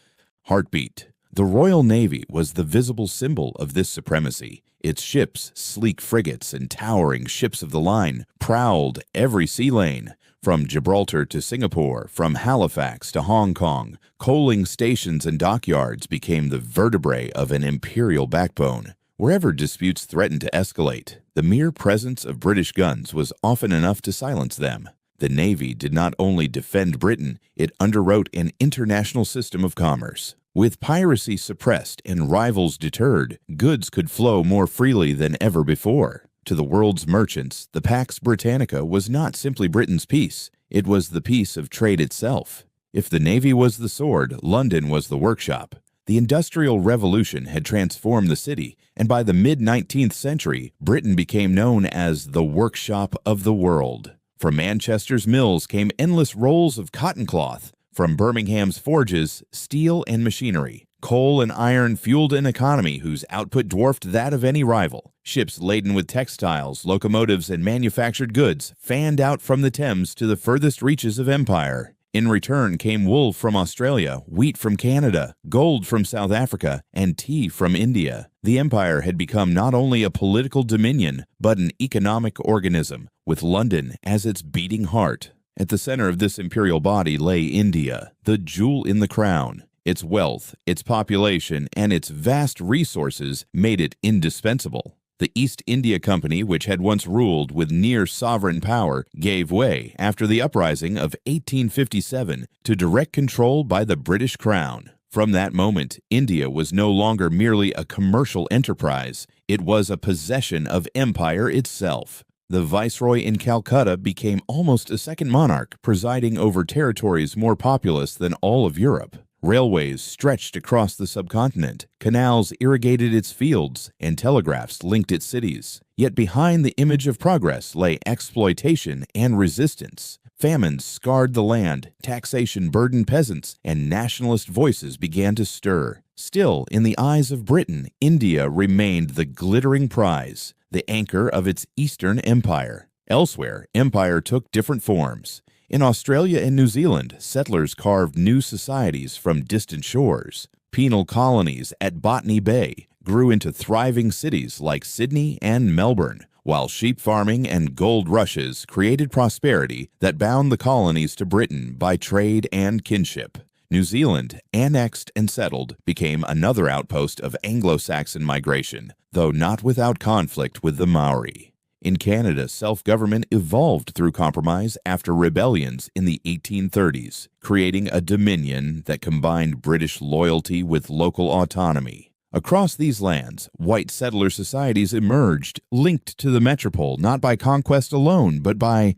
heartbeat. The Royal Navy was the visible symbol of this supremacy. Its ships, sleek frigates and towering ships of the line, prowled every sea lane. From Gibraltar to Singapore, from Halifax to Hong Kong, coaling stations and dockyards became the vertebrae of an imperial backbone. Wherever disputes threatened to escalate, the mere presence of British guns was often enough to silence them. The Navy did not only defend Britain, it underwrote an international system of commerce. With piracy suppressed and rivals deterred, goods could flow more freely than ever before. To the world's merchants, the Pax Britannica was not simply Britain's peace, it was the peace of trade itself. If the Navy was the sword, London was the workshop. The Industrial Revolution had transformed the city, and by the mid-19th century, Britain became known as the workshop of the world. From Manchester's mills came endless rolls of cotton cloth. From Birmingham's forges, steel and machinery. Coal and iron fueled an economy whose output dwarfed that of any rival. Ships laden with textiles, locomotives, and manufactured goods fanned out from the Thames to the furthest reaches of empire. In return came wool from Australia, wheat from Canada, gold from South Africa, and tea from India. The empire had become not only a political dominion, but an economic organism, with London as its beating heart. At the center of this imperial body lay India, the jewel in the crown. Its wealth, its population, and its vast resources made it indispensable. The East India Company, which had once ruled with near-sovereign power, gave way after the uprising of 1857 to direct control by the British Crown. From that moment, India was no longer merely a commercial enterprise, it was a possession of empire itself. The viceroy in Calcutta became almost a second monarch, presiding over territories more populous than all of Europe. Railways stretched across the subcontinent, canals irrigated its fields, and telegraphs linked its cities. Yet behind the image of progress lay exploitation and resistance. Famines scarred the land, taxation burdened peasants, and nationalist voices began to stir. Still, in the eyes of Britain, India remained the glittering prize, the anchor of its Eastern Empire. Elsewhere, empire took different forms. In Australia and New Zealand, settlers carved new societies from distant shores. Penal colonies at Botany Bay grew into thriving cities like Sydney and Melbourne, while sheep farming and gold rushes created prosperity that bound the colonies to Britain by trade and kinship. New Zealand, annexed and settled, became another outpost of Anglo-Saxon migration, though not without conflict with the Maori. In Canada, self-government evolved through compromise after rebellions in the 1830s, creating a dominion that combined British loyalty with local autonomy. Across these lands, white settler societies emerged, linked to the metropole not by conquest alone, but by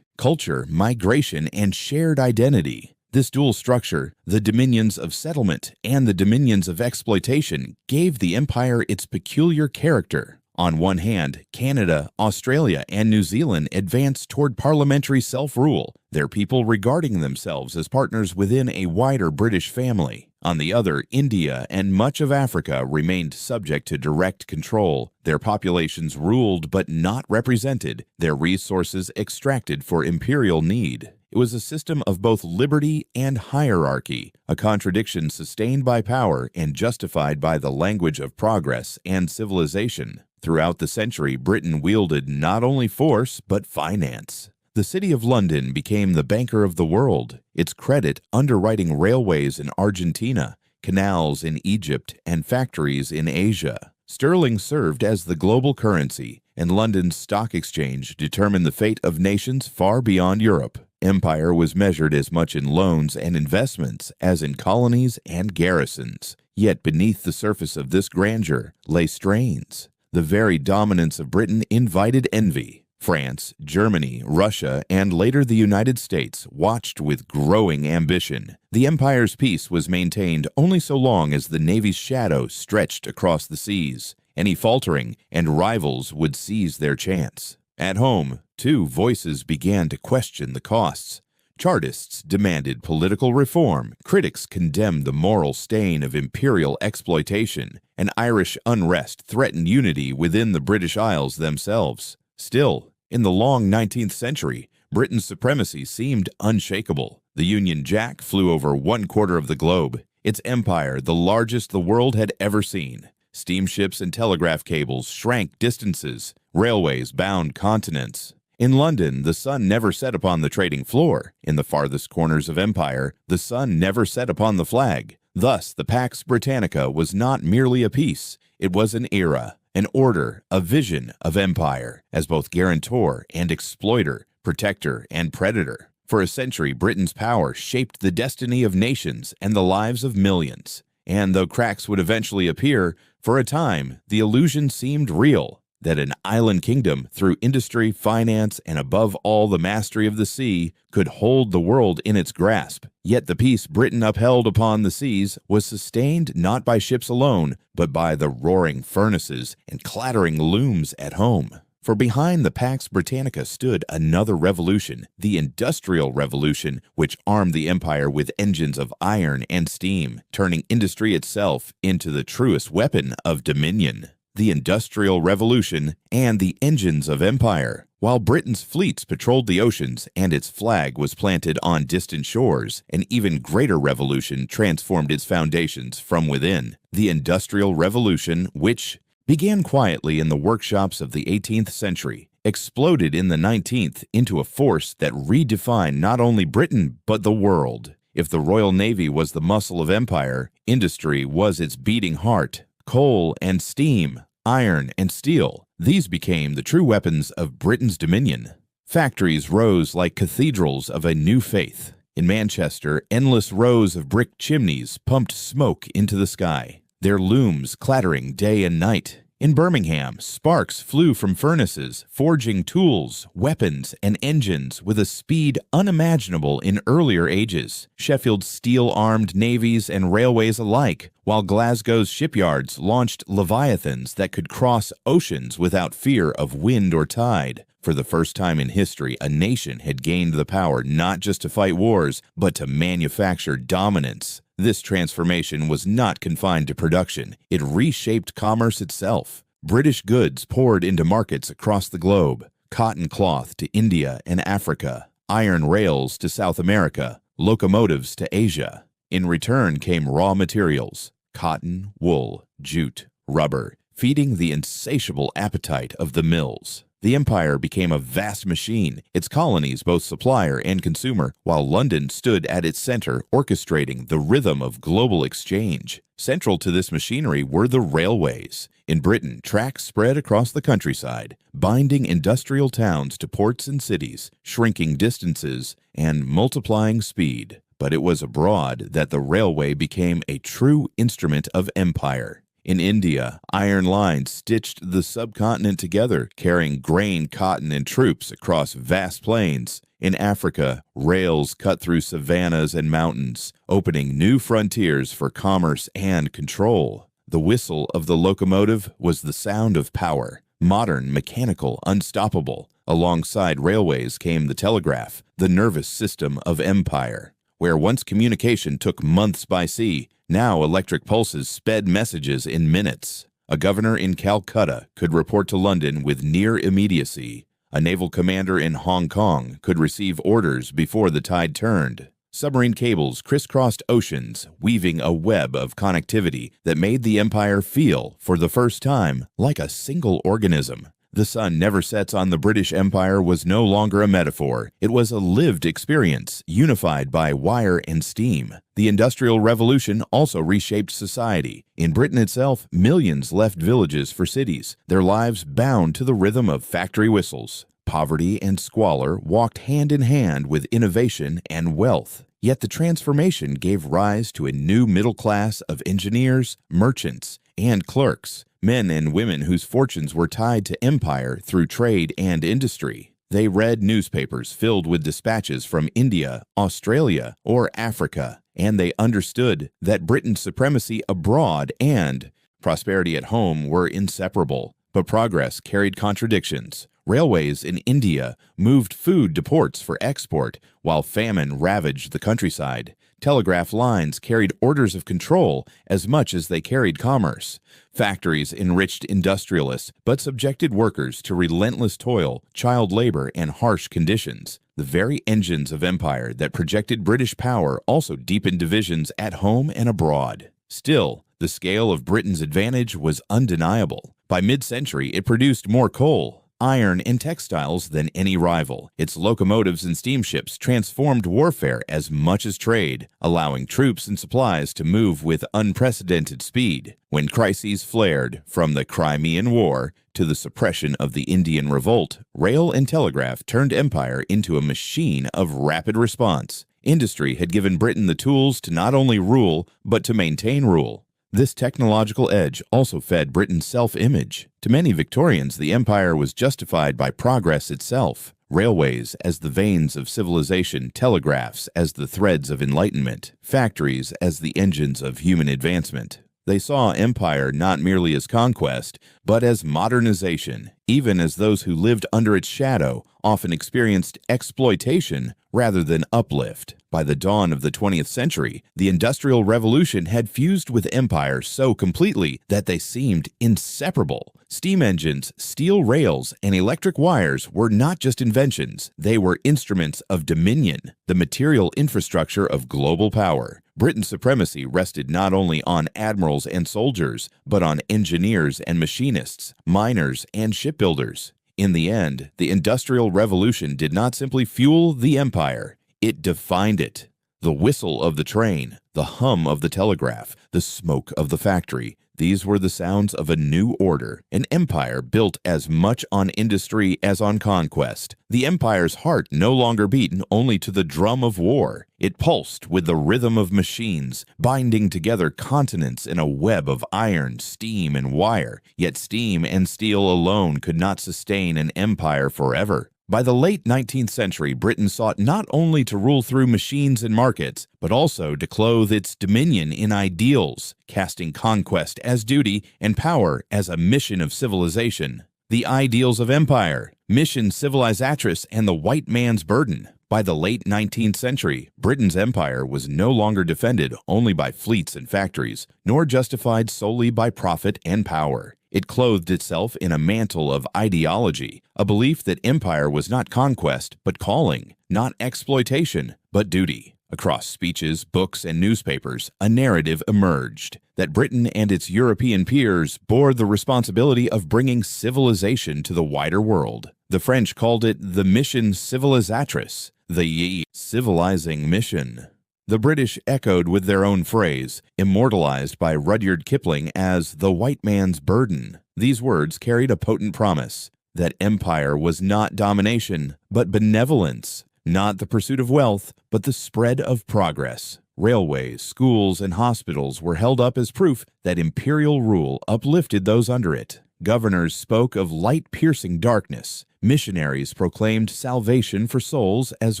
culture, migration, and shared identity. This dual structure, the dominions of settlement and the dominions of exploitation, gave the empire its peculiar character. On one hand, Canada, Australia, and New Zealand advanced toward parliamentary self-rule, their people regarding themselves as partners within a wider British family. On the other, India and much of Africa remained subject to direct control, their populations ruled but not represented, their resources extracted for imperial need. It was a system of both liberty and hierarchy, a contradiction sustained by power and justified by the language of progress and civilization. Throughout the century, Britain wielded not only force but finance. The City of London became the banker of the world, its credit underwriting railways in Argentina, canals in Egypt, and factories in Asia. Sterling served as the global currency, and London's stock exchange determined the fate of nations far beyond Europe. Empire was measured as much in loans and investments as in colonies and garrisons. Yet beneath the surface of this grandeur lay strains. The very dominance of Britain invited envy. France, Germany, Russia, and later the United States watched with growing ambition. The empire's peace was maintained only so long as the Navy's shadow stretched across the seas. Any faltering, and rivals would seize their chance. At home, too, voices began to question the costs. Chartists demanded political reform, critics condemned the moral stain of imperial exploitation, and Irish unrest threatened unity within the British Isles themselves. Still, in the long 19th century, Britain's supremacy seemed unshakable. The Union Jack flew over 1/4 of the globe. its empire the largest the world had ever seen. Steamships and telegraph cables shrank distances, railways bound continents. In London, the sun never set upon the trading floor. In the farthest corners of empire, the sun never set upon the flag. Thus, the Pax Britannica was not merely a peace, it was an era, an order, a vision of empire, as both guarantor and exploiter, protector and predator. For a century, Britain's power shaped the destiny of nations and the lives of millions. And though cracks would eventually appear, for a time, the illusion seemed real, that an island kingdom, through industry, finance, and above all the mastery of the sea, could hold the world in its grasp. Yet the peace Britain upheld upon the seas was sustained not by ships alone, but by the roaring furnaces and clattering looms at home. For behind the Pax Britannica stood another revolution, the Industrial Revolution, which armed the empire with engines of iron and steam, turning industry itself into the truest weapon of dominion. The Industrial Revolution and the engines of empire. While Britain's fleets patrolled the oceans and its flag was planted on distant shores, an even greater revolution transformed its foundations from within. The Industrial Revolution, which began quietly in the workshops of the 18th century, exploded in the 19th into a force that redefined not only Britain but the world. If the Royal Navy was the muscle of empire, industry was its beating heart. Coal and steam, iron and steel, these became the true weapons of Britain's dominion. Factories rose like cathedrals of a new faith. In Manchester, endless rows of brick chimneys pumped smoke into the sky, their looms clattering day and night. In Birmingham, sparks flew from furnaces, forging tools, weapons, and engines with a speed unimaginable in earlier ages. Sheffield's steel-armed navies and railways alike, while Glasgow's shipyards launched leviathans that could cross oceans without fear of wind or tide. For the first time in history, a nation had gained the power not just to fight wars, but to manufacture dominance. This transformation was not confined to production. It reshaped commerce itself. British goods poured into markets across the globe. Cotton cloth to India and Africa. Iron rails to South America. Locomotives to Asia. In return came raw materials: cotton, wool, jute, rubber, feeding the insatiable appetite of the mills. The empire became a vast machine, its colonies both supplier and consumer, while London stood at its center, orchestrating the rhythm of global exchange. Central to this machinery were the railways. In Britain, tracks spread across the countryside, binding industrial towns to ports and cities, shrinking distances, and multiplying speed. But it was abroad that the railway became a true instrument of empire. In India, iron lines stitched the subcontinent together, carrying grain, cotton, and troops across vast plains. In Africa, rails cut through savannas and mountains, opening new frontiers for commerce and control. The whistle of the locomotive was the sound of power, modern, mechanical, unstoppable. Alongside railways came the telegraph, the nervous system of empire. Where once communication took months by sea, now electric pulses sped messages in minutes. A governor in Calcutta could report to London with near immediacy. A naval commander in Hong Kong could receive orders before the tide turned. Submarine cables crisscrossed oceans, weaving a web of connectivity that made the empire feel, for the first time, like a single organism. The sun never sets on the British Empire was no longer a metaphor. It was a lived experience, unified by wire and steam. The Industrial Revolution also reshaped society. In Britain itself, millions left villages for cities, their lives bound to the rhythm of factory whistles. Poverty and squalor walked hand in hand with innovation and wealth. Yet the transformation gave rise to a new middle class of engineers, merchants, and clerks. Men and women whose fortunes were tied to empire through trade and industry. They read newspapers filled with dispatches from India, Australia, or Africa, and they understood that Britain's supremacy abroad and prosperity at home were inseparable. But progress carried contradictions. Railways in India moved food to ports for export, while famine ravaged the countryside. Telegraph lines carried orders of control as much as they carried commerce. Factories enriched industrialists, but subjected workers to relentless toil, child labor, and harsh conditions. The very engines of empire that projected British power also deepened divisions at home and abroad. Still, the scale of Britain's advantage was undeniable. By mid-century, it produced more coal, iron, and textiles than any rival. Its locomotives and steamships transformed warfare as much as trade, allowing troops and supplies to move with unprecedented speed. When crises flared, from the Crimean War to the suppression of the Indian Revolt, rail and telegraph turned empire into a machine of rapid response. Industry had given Britain the tools to not only rule, but to maintain rule. This technological edge also fed Britain's self-image. To many Victorians, the empire was justified by progress itself. Railways as the veins of civilization, telegraphs as the threads of enlightenment, factories as the engines of human advancement. They saw empire not merely as conquest, but as modernization, even as those who lived under its shadow often experienced exploitation rather than uplift. By the dawn of the 20th century, the Industrial Revolution had fused with empire so completely that they seemed inseparable. Steam engines, steel rails, and electric wires were not just inventions, they were instruments of dominion, the material infrastructure of global power. Britain's supremacy rested not only on admirals and soldiers, but on engineers and machinists, miners and shipbuilders. In the end, the Industrial Revolution did not simply fuel the empire, it defined it. The whistle of the train, the hum of the telegraph, the smoke of the factory, these were the sounds of a new order, an empire built as much on industry as on conquest. The empire's heart no longer beat only to the drum of war. It pulsed with the rhythm of machines, binding together continents in a web of iron, steam, and wire. Yet steam and steel alone could not sustain an empire forever. By the late 19th century, Britain sought not only to rule through machines and markets, but also to clothe its dominion in ideals, casting conquest as duty and power as a mission of civilization. The ideals of empire, mission civilizatrix, and the white man's burden. By the late 19th century, Britain's empire was no longer defended only by fleets and factories, nor justified solely by profit and power. It clothed itself in a mantle of ideology, a belief that empire was not conquest, but calling, not exploitation, but duty. Across speeches, books, and newspapers, a narrative emerged that Britain and its European peers bore the responsibility of bringing civilization to the wider world. The French called it the mission civilisatrice, the civilizing mission. The British echoed with their own phrase, immortalized by Rudyard Kipling as the white man's burden. These words carried a potent promise that empire was not domination, but benevolence, not the pursuit of wealth, but the spread of progress. Railways, schools, and hospitals were held up as proof that imperial rule uplifted those under it. Governors spoke of light piercing darkness. Missionaries proclaimed salvation for souls as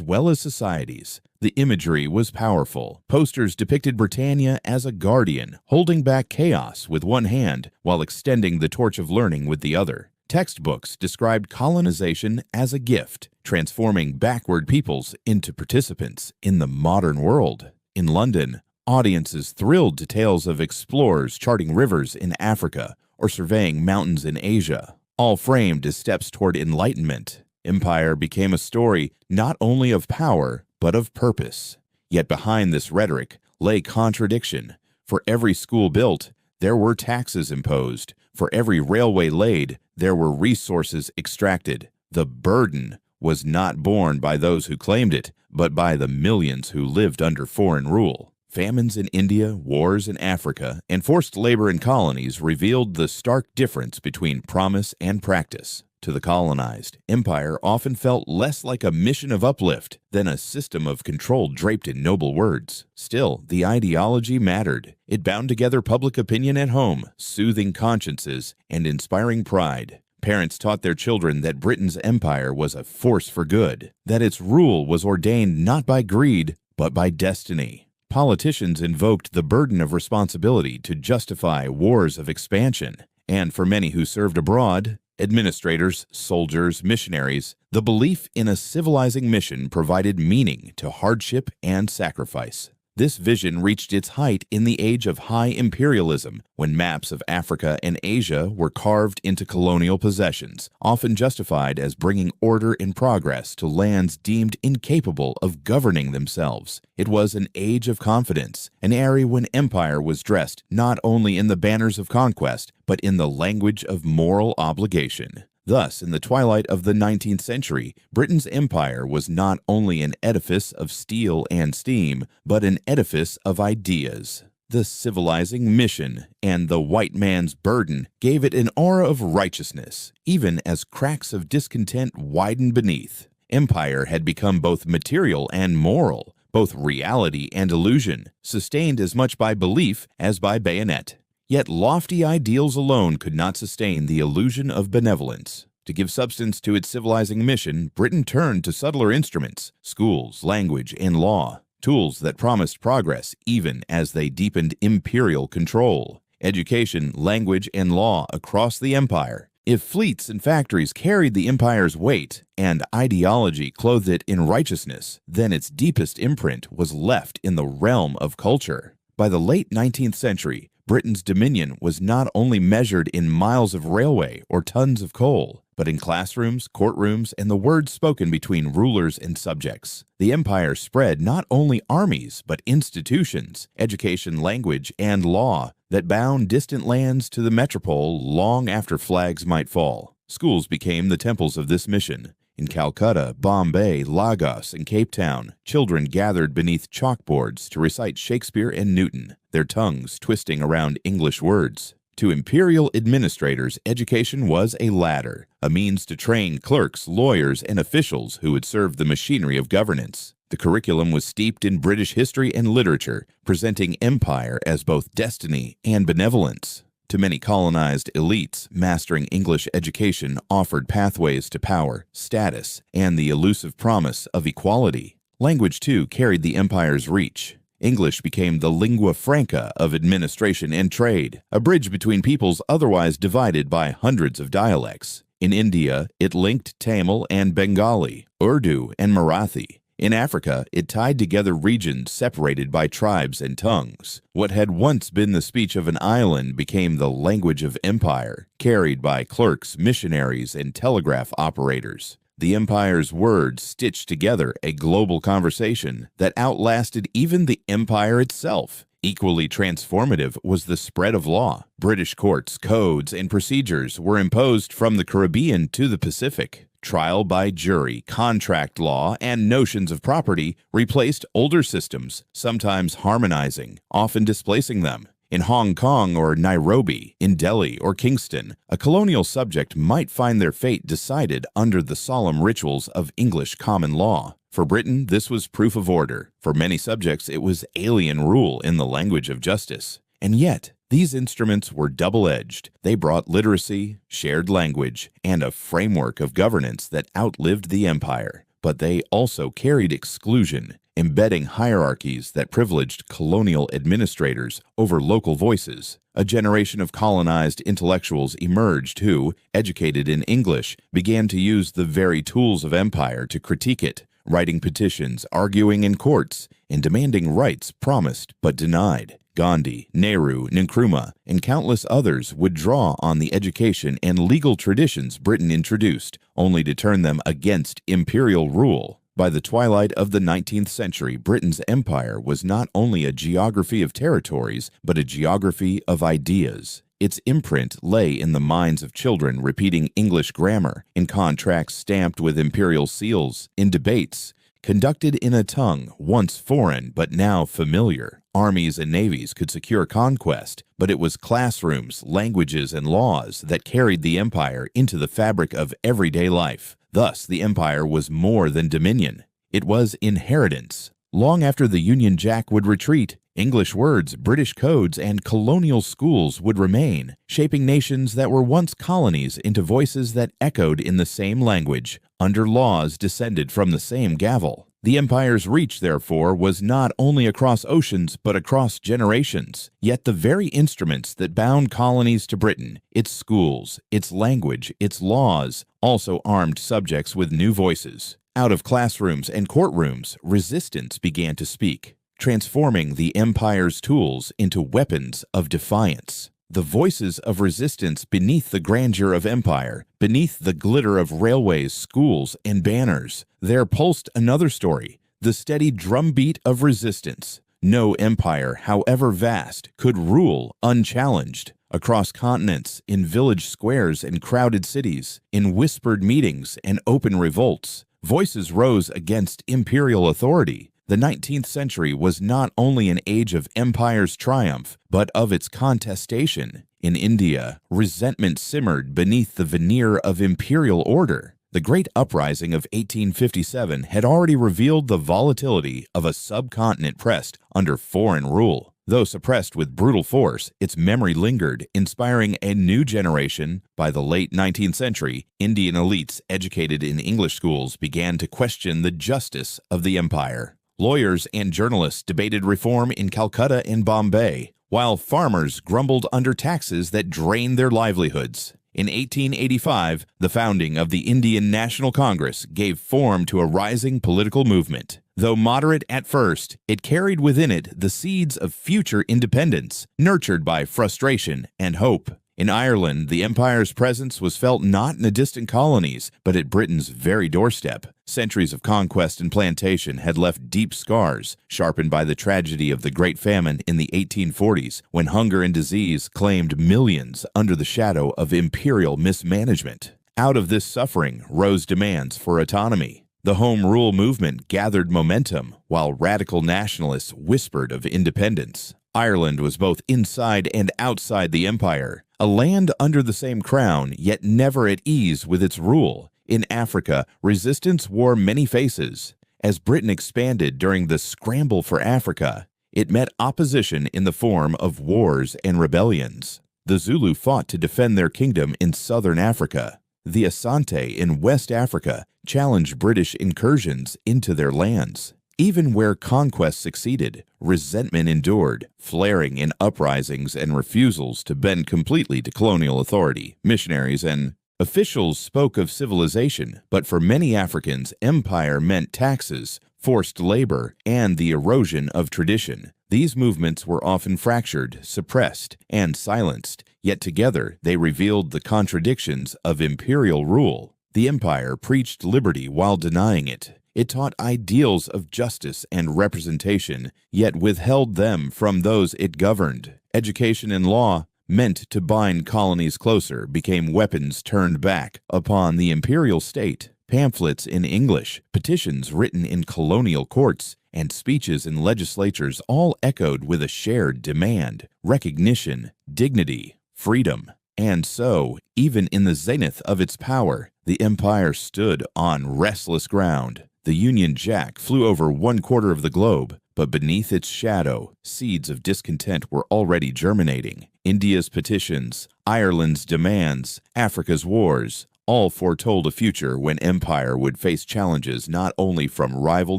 well as societies. The imagery was powerful. Posters depicted Britannia as a guardian, holding back chaos with one hand while extending the torch of learning with the other. Textbooks described colonization as a gift, transforming backward peoples into participants in the modern world. In London, audiences thrilled to tales of explorers charting rivers in Africa or surveying mountains in Asia, all framed as steps toward enlightenment. Empire became a story not only of power, but of purpose. Yet behind this rhetoric lay contradiction. For every school built, there were taxes imposed. For every railway laid, there were resources extracted. The burden was not borne by those who claimed it, but by the millions who lived under foreign rule. Famines in India, wars in Africa, and forced labor in colonies revealed the stark difference between promise and practice. To the colonized, empire often felt less like a mission of uplift than a system of control draped in noble words. Still, the ideology mattered. It bound together public opinion at home, soothing consciences, and inspiring pride. Parents taught their children that Britain's empire was a force for good, that its rule was ordained not by greed, but by destiny. Politicians invoked the burden of responsibility to justify wars of expansion, and for many who served abroad, administrators, soldiers, missionaries, the belief in a civilizing mission provided meaning to hardship and sacrifice. This vision reached its height in the age of high imperialism, when maps of Africa and Asia were carved into colonial possessions, often justified as bringing order and progress to lands deemed incapable of governing themselves. It was an age of confidence, an era when empire was dressed not only in the banners of conquest, but in the language of moral obligation. Thus, in the twilight of the 19th century, Britain's empire was not only an edifice of steel and steam, but an edifice of ideas. The civilizing mission and the white man's burden gave it an aura of righteousness, even as cracks of discontent widened beneath. Empire had become both material and moral, both reality and illusion, sustained as much by belief as by bayonet. Yet lofty ideals alone could not sustain the illusion of benevolence. To give substance to its civilizing mission, Britain turned to subtler instruments, schools, language, and law, tools that promised progress even as they deepened imperial control. Education, language, and law across the empire. If fleets and factories carried the empire's weight and ideology clothed it in righteousness, then its deepest imprint was left in the realm of culture. By the late 19th century, Britain's dominion was not only measured in miles of railway or tons of coal, but in classrooms, courtrooms, and the words spoken between rulers and subjects. The empire spread not only armies, but institutions, education, language, and law that bound distant lands to the metropole long after flags might fall. Schools became the temples of this mission. In Calcutta, Bombay, Lagos, and Cape Town, children gathered beneath chalkboards to recite Shakespeare and Newton, their tongues twisting around English words. To imperial administrators, education was a ladder, a means to train clerks, lawyers, and officials who would serve the machinery of governance. The curriculum was steeped in British history and literature, presenting empire as both destiny and benevolence. To many colonized elites, mastering English education offered pathways to power, status, and the elusive promise of equality. Language, too, carried the empire's reach. English became the lingua franca of administration and trade, a bridge between peoples otherwise divided by hundreds of dialects. In India, it linked Tamil and Bengali, Urdu and Marathi. In Africa, it tied together regions separated by tribes and tongues. What had once been the speech of an island became the language of empire, carried by clerks, missionaries, and telegraph operators. The empire's words stitched together a global conversation that outlasted even the empire itself. Equally transformative was the spread of law. British courts, codes, and procedures were imposed from the Caribbean to the Pacific. Trial by jury, contract law, and notions of property replaced older systems, sometimes harmonizing, often displacing them. In Hong Kong or Nairobi, in Delhi or Kingston, a colonial subject might find their fate decided under the solemn rituals of English common law. For Britain, this was proof of order. For many subjects, it was alien rule in the language of justice. And yet, these instruments were double-edged. They brought literacy, shared language, and a framework of governance that outlived the empire. But they also carried exclusion, embedding hierarchies that privileged colonial administrators over local voices. A generation of colonized intellectuals emerged who, educated in English, began to use the very tools of empire to critique it, writing petitions, arguing in courts, and demanding rights promised but denied. Gandhi, Nehru, Nkrumah, and countless others would draw on the education and legal traditions Britain introduced, only to turn them against imperial rule. By the twilight of the 19th century, Britain's empire was not only a geography of territories, but a geography of ideas. Its imprint lay in the minds of children repeating English grammar, in contracts stamped with imperial seals, in debates conducted in a tongue once foreign but now familiar. Armies and navies could secure conquest, but it was classrooms, languages, and laws that carried the empire into the fabric of everyday life. Thus, the empire was more than dominion. It was inheritance. Long after the Union Jack would retreat, English words, British codes, and colonial schools would remain, shaping nations that were once colonies into voices that echoed in the same language, under laws descended from the same gavel. The empire's reach, therefore, was not only across oceans but across generations. Yet the very instruments that bound colonies to Britain, its schools, its language, its laws, also armed subjects with new voices. Out of classrooms and courtrooms, resistance began to speak. transforming the empire's tools into weapons of defiance. The voices of resistance beneath the grandeur of empire, beneath the glitter of railways, schools, and banners. There pulsed another story, the steady drumbeat of resistance. No empire, however vast, could rule unchallenged. Across continents, in village squares and crowded cities, in whispered meetings and open revolts, voices rose against imperial authority. The 19th century was not only an age of empire's triumph, but of its contestation. In India, resentment simmered beneath the veneer of imperial order. The Great Uprising of 1857 had already revealed the volatility of a subcontinent pressed under foreign rule. Though suppressed with brutal force, its memory lingered, inspiring a new generation. By the late 19th century, Indian elites educated in English schools began to question the justice of the empire. Lawyers and journalists debated reform in Calcutta and Bombay, while farmers grumbled under taxes that drained their livelihoods. In 1885, the founding of the Indian National Congress gave form to a rising political movement. Though moderate at first, it carried within it the seeds of future independence, nurtured by frustration and hope. In Ireland, the empire's presence was felt not in the distant colonies, but at Britain's very doorstep. Centuries of conquest and plantation had left deep scars, sharpened by the tragedy of the Great Famine in the 1840s, when hunger and disease claimed millions under the shadow of imperial mismanagement. Out of this suffering rose demands for autonomy. The Home Rule movement gathered momentum, while radical nationalists whispered of independence. Ireland was both inside and outside the empire, a land under the same crown, yet never at ease with its rule. In Africa, resistance wore many faces. As Britain expanded during the scramble for Africa, it met opposition in the form of wars and rebellions. The Zulu fought to defend their kingdom in southern Africa. The Asante in West Africa challenged British incursions into their lands. Even where conquest succeeded, resentment endured, flaring in uprisings and refusals to bend completely to colonial authority. Missionaries and officials spoke of civilization, but for many Africans, empire meant taxes, forced labor, and the erosion of tradition. These movements were often fractured, suppressed, and silenced, yet together they revealed the contradictions of imperial rule. The empire preached liberty while denying it. It taught ideals of justice and representation, yet withheld them from those it governed. Education and law, meant to bind colonies closer, became weapons turned back upon the imperial state. Pamphlets in English, petitions written in colonial courts, and speeches in legislatures all echoed with a shared demand: recognition, dignity, freedom. And so, even in the zenith of its power, the empire stood on restless ground. The Union Jack flew over 1/4 of the globe, but beneath its shadow, seeds of discontent were already germinating. India's petitions, Ireland's demands, Africa's wars, all foretold a future when empire would face challenges not only from rival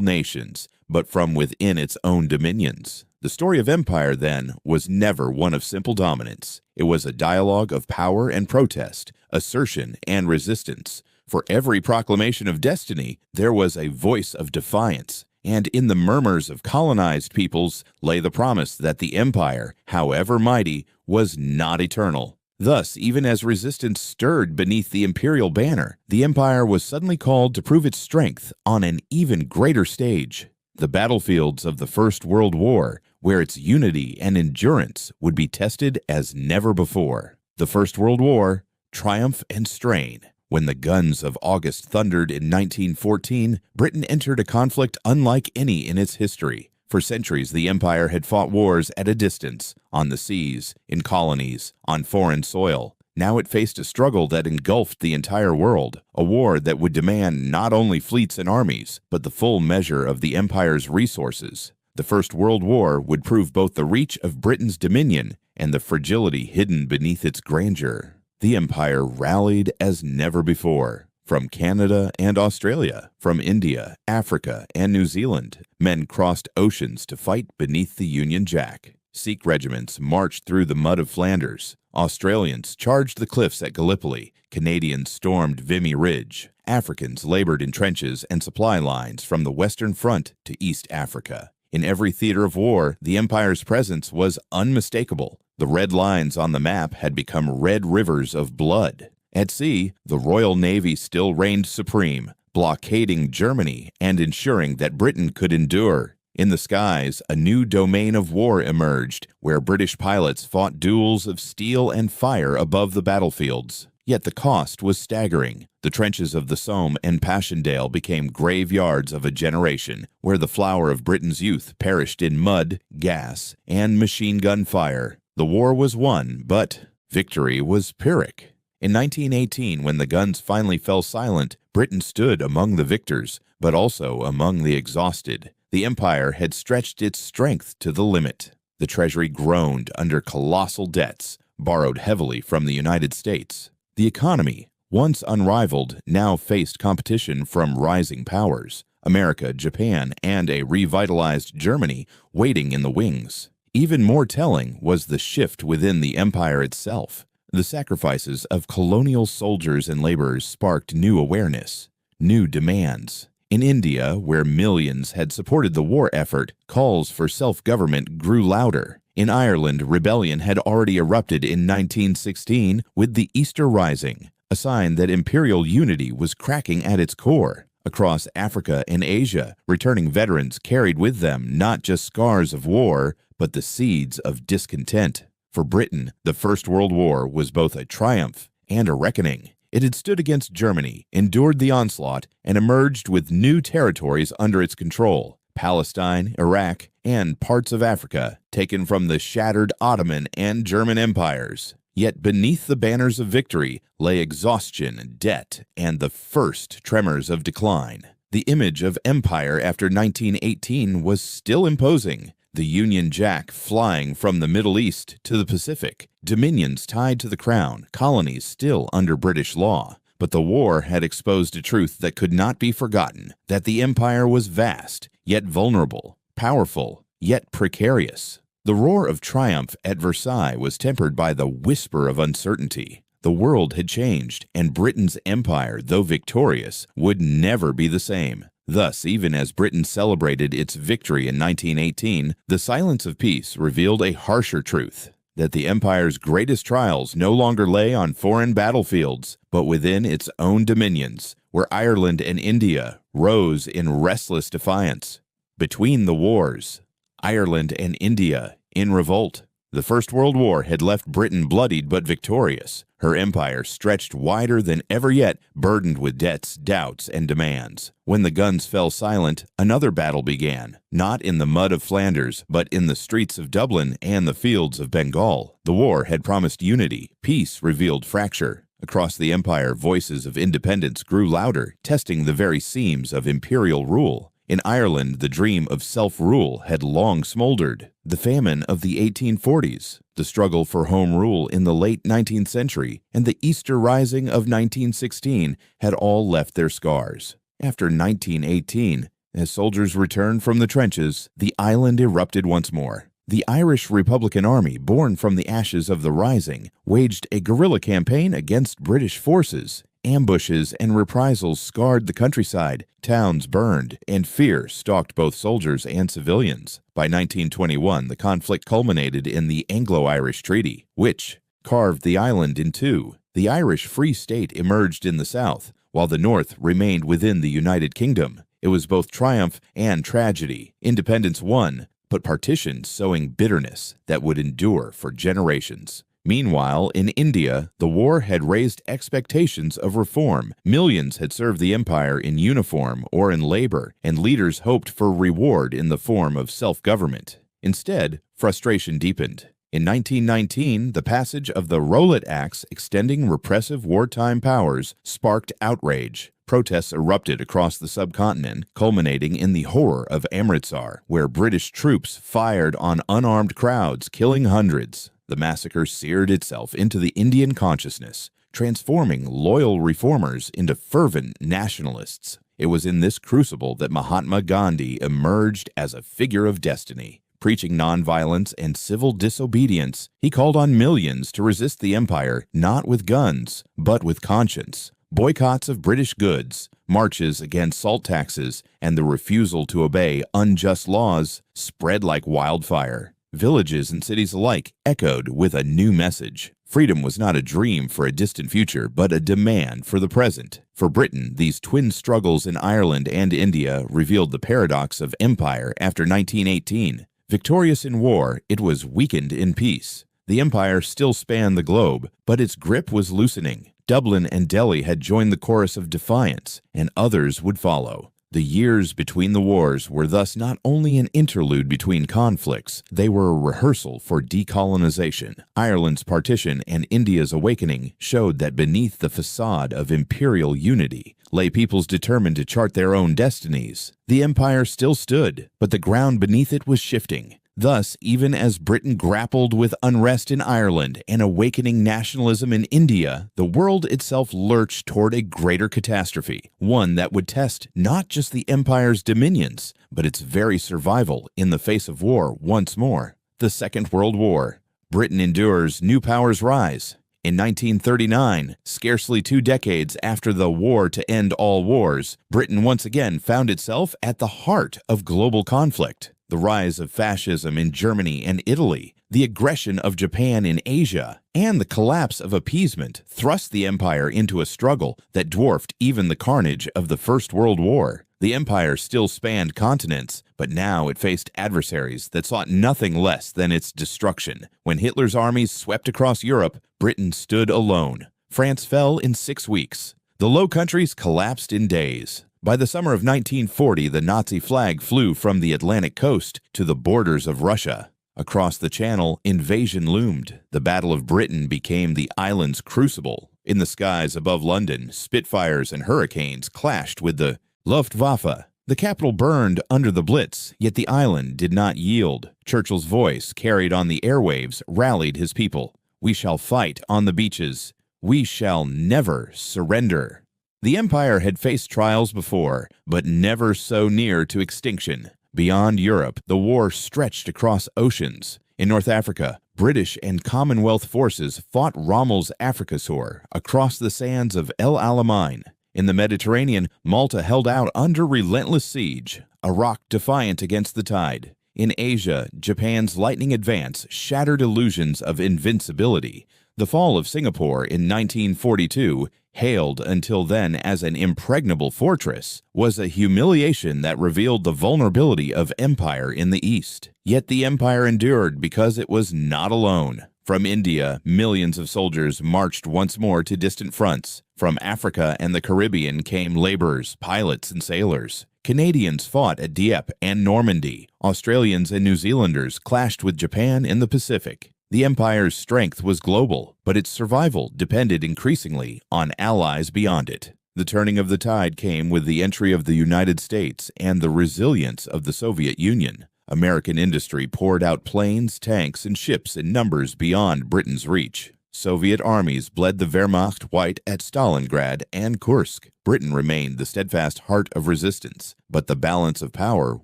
nations, but from within its own dominions. The story of empire, then, was never one of simple dominance. It was a dialogue of power and protest, assertion and resistance. For every proclamation of destiny, there was a voice of defiance, and in the murmurs of colonized peoples lay the promise that the empire, however mighty, was not eternal. Thus, even as resistance stirred beneath the imperial banner, the empire was suddenly called to prove its strength on an even greater stage. The battlefields of the First World War, where its unity and endurance would be tested as never before. The First World War, triumph and strain. When the guns of August thundered in 1914, Britain entered a conflict unlike any in its history. For centuries, the empire had fought wars at a distance, on the seas, in colonies, on foreign soil. Now it faced a struggle that engulfed the entire world, a war that would demand not only fleets and armies, but the full measure of the empire's resources. The First World War would prove both the reach of Britain's dominion and the fragility hidden beneath its grandeur. The empire rallied as never before. From Canada and Australia, from India, Africa, and New Zealand, men crossed oceans to fight beneath the Union Jack. Sikh regiments marched through the mud of Flanders. Australians charged the cliffs at Gallipoli. Canadians stormed Vimy Ridge. Africans labored in trenches and supply lines from the Western Front to East Africa. In every theater of war, the empire's presence was unmistakable. The red lines on the map had become red rivers of blood. At sea, the Royal Navy still reigned supreme, blockading Germany and ensuring that Britain could endure. In the skies, a new domain of war emerged, where British pilots fought duels of steel and fire above the battlefields. Yet the cost was staggering. The trenches of the Somme and Passchendaele became graveyards of a generation, where the flower of Britain's youth perished in mud, gas, and machine gun fire. The war was won, but victory was Pyrrhic. In 1918, when the guns finally fell silent, Britain stood among the victors, but also among the exhausted. The empire had stretched its strength to the limit. The treasury groaned under colossal debts, borrowed heavily from the United States. The economy, once unrivaled, now faced competition from rising powers, America, Japan, and a revitalized Germany waiting in the wings. Even more telling was the shift within the empire itself. The sacrifices of colonial soldiers and laborers sparked new awareness, new demands. In India, where millions had supported the war effort, calls for self-government grew louder. In Ireland, rebellion had already erupted in 1916 with the Easter Rising, a sign that imperial unity was cracking at its core. Across Africa and Asia, returning veterans carried with them not just scars of war, but the seeds of discontent. For Britain, the First World War was both a triumph and a reckoning. It had stood against Germany, endured the onslaught, and emerged with new territories under its control. Palestine, Iraq, and parts of Africa, taken from the shattered Ottoman and German empires. Yet beneath the banners of victory lay exhaustion, debt, and the first tremors of decline. The image of empire after 1918 was still imposing. The Union Jack flying from the Middle East to the Pacific, dominions tied to the crown, colonies still under British law. But the war had exposed a truth that could not be forgotten, that the empire was vast, yet vulnerable, powerful, yet precarious. The roar of triumph at Versailles was tempered by the whisper of uncertainty. The world had changed, and Britain's empire, though victorious, would never be the same. Thus, even as Britain celebrated its victory in 1918, the silence of peace revealed a harsher truth, that the empire's greatest trials no longer lay on foreign battlefields, but within its own dominions, where Ireland and India rose in restless defiance. Between the wars, Ireland and India in revolt. The First World War had left Britain bloodied but victorious. Her empire stretched wider than ever yet, burdened with debts, doubts, and demands. When the guns fell silent, another battle began, not in the mud of Flanders, but in the streets of Dublin and the fields of Bengal. The war had promised unity. Peace revealed fracture. Across the empire, voices of independence grew louder, testing the very seams of imperial rule. In Ireland, the dream of self-rule had long smoldered. The famine of the 1840s, the struggle for home rule in the late 19th century, and the Easter Rising of 1916 had all left their scars. After 1918, as soldiers returned from the trenches, the island erupted once more. The Irish Republican Army, born from the ashes of the Rising, waged a guerrilla campaign against British forces. Ambushes and reprisals scarred the countryside, towns burned, and fear stalked both soldiers and civilians. By 1921, the conflict culminated in the Anglo-Irish Treaty, which carved the island in two. The Irish Free State emerged in the south, while the north remained within the United Kingdom. It was both triumph and tragedy. Independence won, but partition sowing bitterness that would endure for generations. Meanwhile, in India, the war had raised expectations of reform. Millions had served the empire in uniform or in labor, and leaders hoped for reward in the form of self-government. Instead, frustration deepened. In 1919, the passage of the Rowlatt Acts extending repressive wartime powers sparked outrage. Protests erupted across the subcontinent, culminating in the horror of Amritsar, where British troops fired on unarmed crowds, killing hundreds. The massacre seared itself into the Indian consciousness, transforming loyal reformers into fervent nationalists. It was in this crucible that Mahatma Gandhi emerged as a figure of destiny. Preaching nonviolence and civil disobedience, he called on millions to resist the empire not with guns, but with conscience. Boycotts of British goods, marches against salt taxes, and the refusal to obey unjust laws spread like wildfire. Villages and cities alike echoed with a new message. Freedom was not a dream for a distant future, but a demand for the present. For Britain, these twin struggles in Ireland and India revealed the paradox of empire after 1918. Victorious in war, it was weakened in peace. The empire still spanned the globe, but its grip was loosening. Dublin and Delhi had joined the chorus of defiance, and others would follow. The years between the wars were thus not only an interlude between conflicts, they were a rehearsal for decolonization. Ireland's partition and India's awakening showed that beneath the facade of imperial unity lay peoples determined to chart their own destinies. The empire still stood, but the ground beneath it was shifting. Thus, even as Britain grappled with unrest in Ireland and awakening nationalism in India, the world itself lurched toward a greater catastrophe, one that would test not just the empire's dominions, but its very survival in the face of war once more. The Second World War. Britain endures new powers rise. In 1939, scarcely 2 decades after the war to end all wars, Britain once again found itself at the heart of global conflict. The rise of fascism in Germany and Italy, the aggression of Japan in Asia, and the collapse of appeasement thrust the empire into a struggle that dwarfed even the carnage of the First World War. The empire still spanned continents, but now it faced adversaries that sought nothing less than its destruction. When Hitler's armies swept across Europe, Britain stood alone. France fell in 6 weeks. The Low Countries collapsed in days. By the summer of 1940, the Nazi flag flew from the Atlantic coast to the borders of Russia. Across the Channel, invasion loomed. The Battle of Britain became the island's crucible. In the skies above London, Spitfires and Hurricanes clashed with the Luftwaffe. The capital burned under the Blitz, yet the island did not yield. Churchill's voice, carried on the airwaves, rallied his people. "We shall fight on the beaches. We shall never surrender." The empire had faced trials before, but never so near to extinction. Beyond Europe, the war stretched across oceans. In North Africa, British and Commonwealth forces fought Rommel's Afrikasoor across the sands of El Alamein. In the Mediterranean, Malta held out under relentless siege, a rock defiant against the tide. In Asia, Japan's lightning advance shattered illusions of invincibility. The fall of Singapore in 1942, hailed until then as an impregnable fortress, was a humiliation that revealed the vulnerability of empire in the East. Yet the empire endured because it was not alone. From India, millions of soldiers marched once more to distant fronts. From Africa and the Caribbean came laborers, pilots, and sailors. Canadians fought at Dieppe and Normandy. Australians and New Zealanders clashed with Japan in the Pacific. The empire's strength was global, but its survival depended increasingly on allies beyond it. The turning of the tide came with the entry of the United States and the resilience of the Soviet Union. American industry poured out planes, tanks, and ships in numbers beyond Britain's reach. Soviet armies bled the Wehrmacht white at Stalingrad and Kursk. Britain remained the steadfast heart of resistance, but the balance of power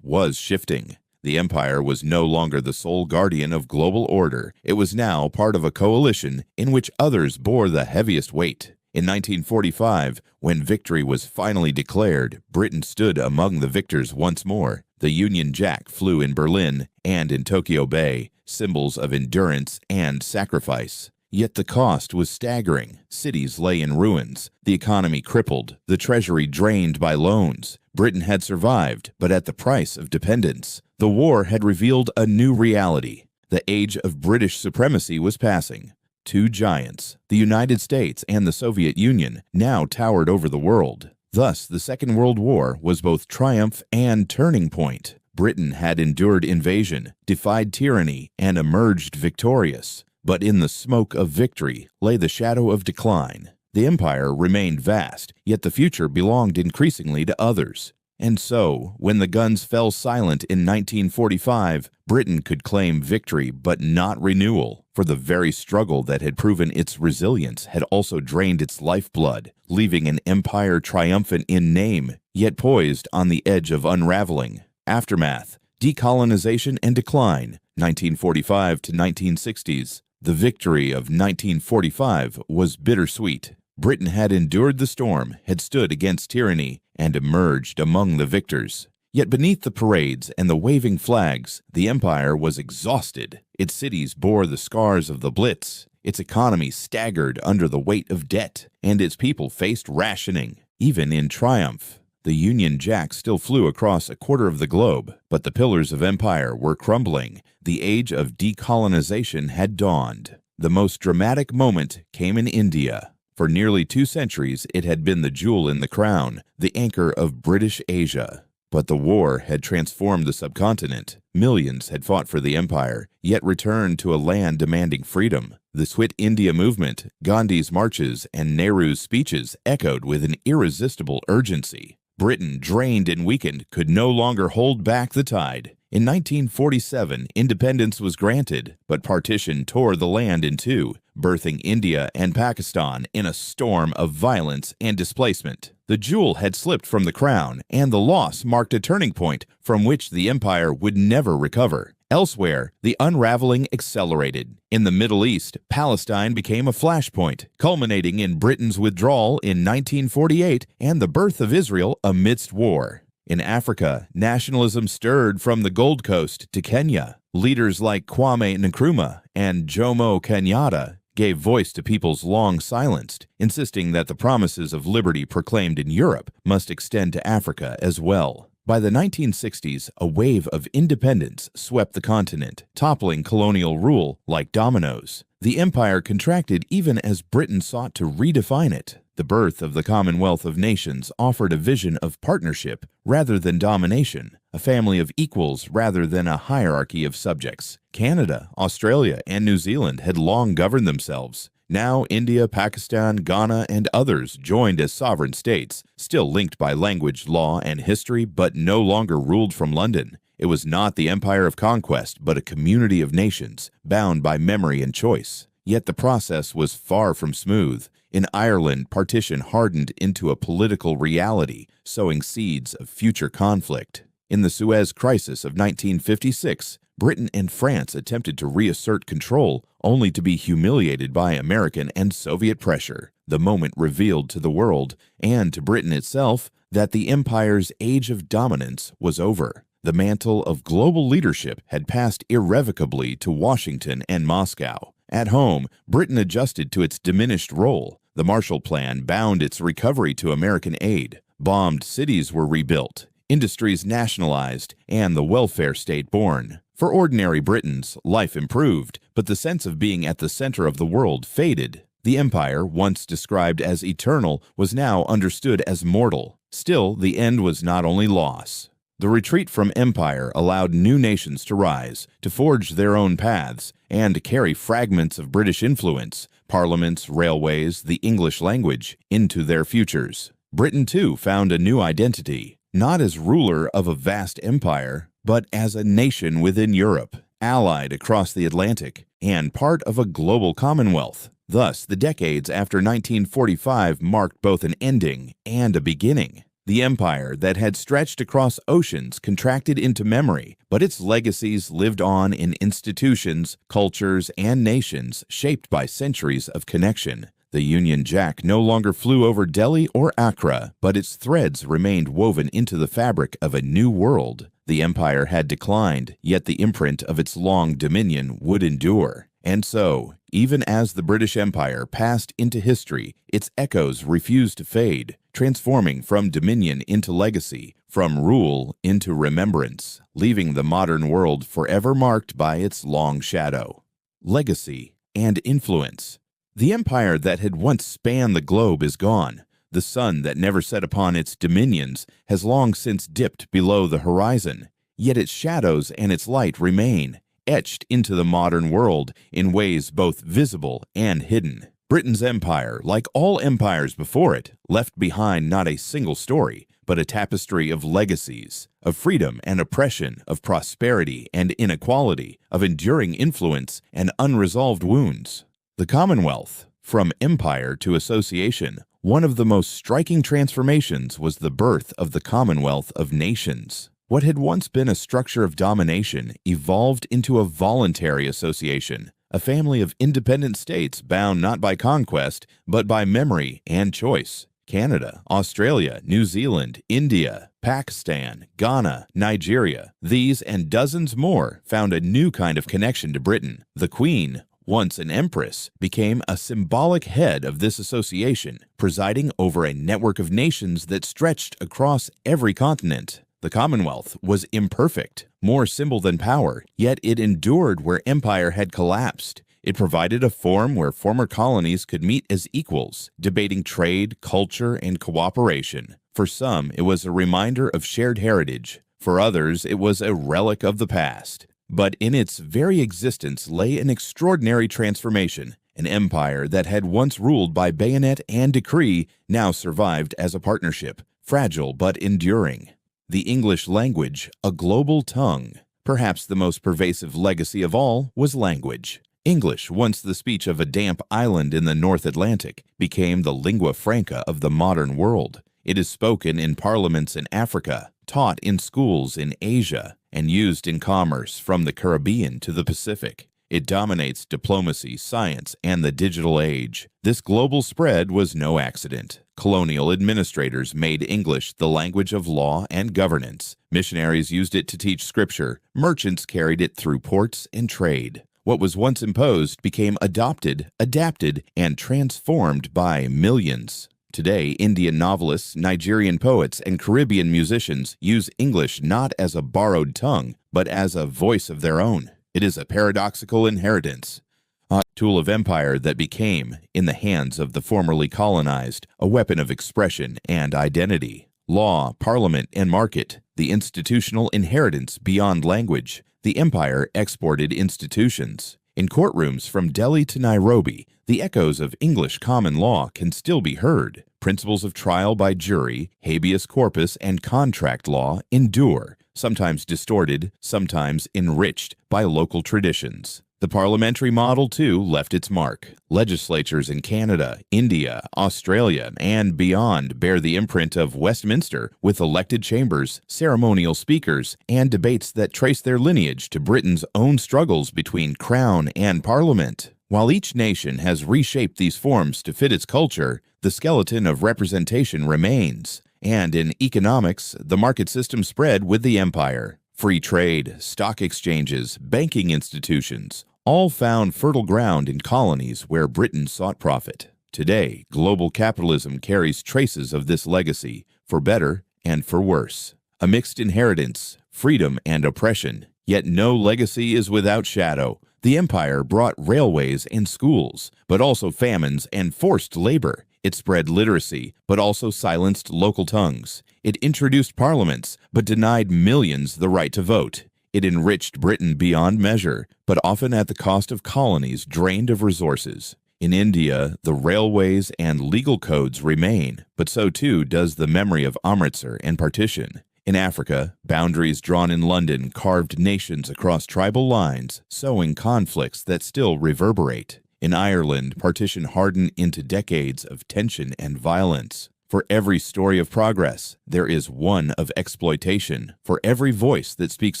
was shifting. The empire was no longer the sole guardian of global order. It was now part of a coalition in which others bore the heaviest weight. In 1945, when victory was finally declared, Britain stood among the victors once more. The Union Jack flew in Berlin and in Tokyo Bay, symbols of endurance and sacrifice. Yet the cost was staggering. Cities lay in ruins, the economy crippled, the treasury drained by loans. Britain had survived, but at the price of dependence. The war had revealed a new reality. The age of British supremacy was passing. Two giants, the United States and the Soviet Union, now towered over the world. Thus, the Second World War was both triumph and turning point. Britain had endured invasion, defied tyranny, and emerged victorious. But in the smoke of victory lay the shadow of decline. The empire remained vast, yet the future belonged increasingly to others. And so, when the guns fell silent in 1945, Britain could claim victory but not renewal, for the very struggle that had proven its resilience had also drained its lifeblood, leaving an empire triumphant in name, yet poised on the edge of unraveling. Aftermath: decolonization and decline, 1945 to 1960s. The victory of 1945 was bittersweet. Britain had endured the storm, had stood against tyranny, and emerged among the victors. Yet beneath the parades and the waving flags, the empire was exhausted. Its cities bore the scars of the Blitz. Its economy staggered under the weight of debt, and its people faced rationing. Even in triumph, the Union Jack still flew across a quarter of the globe, but the pillars of empire were crumbling. The age of decolonization had dawned. The most dramatic moment came in India. For nearly 2 centuries, it had been the jewel in the crown, the anchor of British Asia. But the war had transformed the subcontinent. Millions had fought for the empire, yet returned to a land demanding freedom. The Quit India movement, Gandhi's marches, and Nehru's speeches echoed with an irresistible urgency. Britain, drained and weakened, could no longer hold back the tide. In 1947, independence was granted, but partition tore the land in two, birthing India and Pakistan in a storm of violence and displacement. The jewel had slipped from the crown, and the loss marked a turning point from which the empire would never recover. Elsewhere, the unraveling accelerated. In the Middle East, Palestine became a flashpoint, culminating in Britain's withdrawal in 1948 and the birth of Israel amidst war. In Africa, nationalism stirred from the Gold Coast to Kenya. Leaders like Kwame Nkrumah and Jomo Kenyatta gave voice to peoples long silenced, insisting that the promises of liberty proclaimed in Europe must extend to Africa as well. By the 1960s, a wave of independence swept the continent, toppling colonial rule like dominoes. The empire contracted even as Britain sought to redefine it. The birth of the Commonwealth of Nations offered a vision of partnership rather than domination, a family of equals rather than a hierarchy of subjects. Canada, Australia, and New Zealand had long governed themselves. Now India, Pakistan, Ghana, and others joined as sovereign states, still linked by language, law, and history, but no longer ruled from London. It was not the empire of conquest, but a community of nations, bound by memory and choice. Yet the process was far from smooth. In Ireland, partition hardened into a political reality, sowing seeds of future conflict. In the Suez Crisis of 1956, Britain and France attempted to reassert control, only to be humiliated by American and Soviet pressure. The moment revealed to the world, and to Britain itself, that the empire's age of dominance was over. The mantle of global leadership had passed irrevocably to Washington and Moscow. At home, Britain adjusted to its diminished role. The Marshall Plan bound its recovery to American aid. Bombed cities were rebuilt, industries nationalized, and the welfare state born. For ordinary Britons, life improved, but the sense of being at the center of the world faded. The empire, once described as eternal, was now understood as mortal. Still, the end was not only loss. The retreat from empire allowed new nations to rise, to forge their own paths, and to carry fragments of British influence, parliaments, railways, the English language, into their futures. Britain, too, found a new identity, not as ruler of a vast empire, but as a nation within Europe, allied across the Atlantic, and part of a global commonwealth. Thus, the decades after 1945 marked both an ending and a beginning. The empire that had stretched across oceans contracted into memory, but its legacies lived on in institutions, cultures, and nations shaped by centuries of connection. The Union Jack no longer flew over Delhi or Accra, but its threads remained woven into the fabric of a new world. The empire had declined, yet the imprint of its long dominion would endure. And so, even as the British Empire passed into history, its echoes refused to fade, transforming from dominion into legacy, from rule into remembrance, leaving the modern world forever marked by its long shadow. Legacy and influence. The empire that had once spanned the globe is gone. The sun that never set upon its dominions has long since dipped below the horizon. Yet its shadows and its light remain, etched into the modern world in ways both visible and hidden. Britain's empire, like all empires before it, left behind not a single story, but a tapestry of legacies, of freedom and oppression, of prosperity and inequality, of enduring influence and unresolved wounds. The Commonwealth, from empire to association, one of the most striking transformations was the birth of the Commonwealth of Nations. What had once been a structure of domination evolved into a voluntary association, a family of independent states bound not by conquest, but by memory and choice. Canada, Australia, New Zealand, India, Pakistan, Ghana, Nigeria, these and dozens more found a new kind of connection to Britain. The Queen, once an empress, became a symbolic head of this association, presiding over a network of nations that stretched across every continent. The Commonwealth was imperfect, more symbol than power, yet it endured where empire had collapsed. It provided a forum where former colonies could meet as equals, debating trade, culture, and cooperation. For some, it was a reminder of shared heritage. For others, it was a relic of the past. But in its very existence lay an extraordinary transformation. An empire that had once ruled by bayonet and decree now survived as a partnership, fragile but enduring. The English language, a global tongue. Perhaps the most pervasive legacy of all was language. English, once the speech of a damp island in the North Atlantic, became the lingua franca of the modern world. It is spoken in parliaments in Africa, taught in schools in Asia, and used in commerce from the Caribbean to the Pacific. It dominates diplomacy, science, and the digital age. This global spread was no accident. Colonial administrators made English the language of law and governance. Missionaries used it to teach scripture. Merchants carried it through ports and trade. What was once imposed became adopted, adapted, and transformed by millions. Today, Indian novelists, Nigerian poets, and Caribbean musicians use English not as a borrowed tongue, but as a voice of their own. It is a paradoxical inheritance, a tool of empire that became, in the hands of the formerly colonized, a weapon of expression and identity. Law, parliament, and market, the institutional inheritance beyond language. The empire exported institutions. In courtrooms from Delhi to Nairobi, the echoes of English common law can still be heard. Principles of trial by jury, habeas corpus, and contract law endure, sometimes distorted, sometimes enriched by local traditions. The parliamentary model, too, left its mark. Legislatures in Canada, India, Australia, and beyond bear the imprint of Westminster, with elected chambers, ceremonial speakers, and debates that trace their lineage to Britain's own struggles between crown and parliament. While each nation has reshaped these forms to fit its culture, the skeleton of representation remains. And in economics, the market system spread with the empire. Free trade, stock exchanges, banking institutions, all found fertile ground in colonies where Britain sought profit. Today, global capitalism carries traces of this legacy, for better and for worse. A mixed inheritance, freedom and oppression, yet no legacy is without shadow. The empire brought railways and schools, but also famines and forced labor. It spread literacy, but also silenced local tongues. It introduced parliaments, but denied millions the right to vote. It enriched Britain beyond measure, but often at the cost of colonies drained of resources. In India, the railways and legal codes remain, but so too does the memory of Amritsar and partition. In Africa, boundaries drawn in London carved nations across tribal lines, sowing conflicts that still reverberate. In Ireland, partition hardened into decades of tension and violence. For every story of progress, there is one of exploitation. For every voice that speaks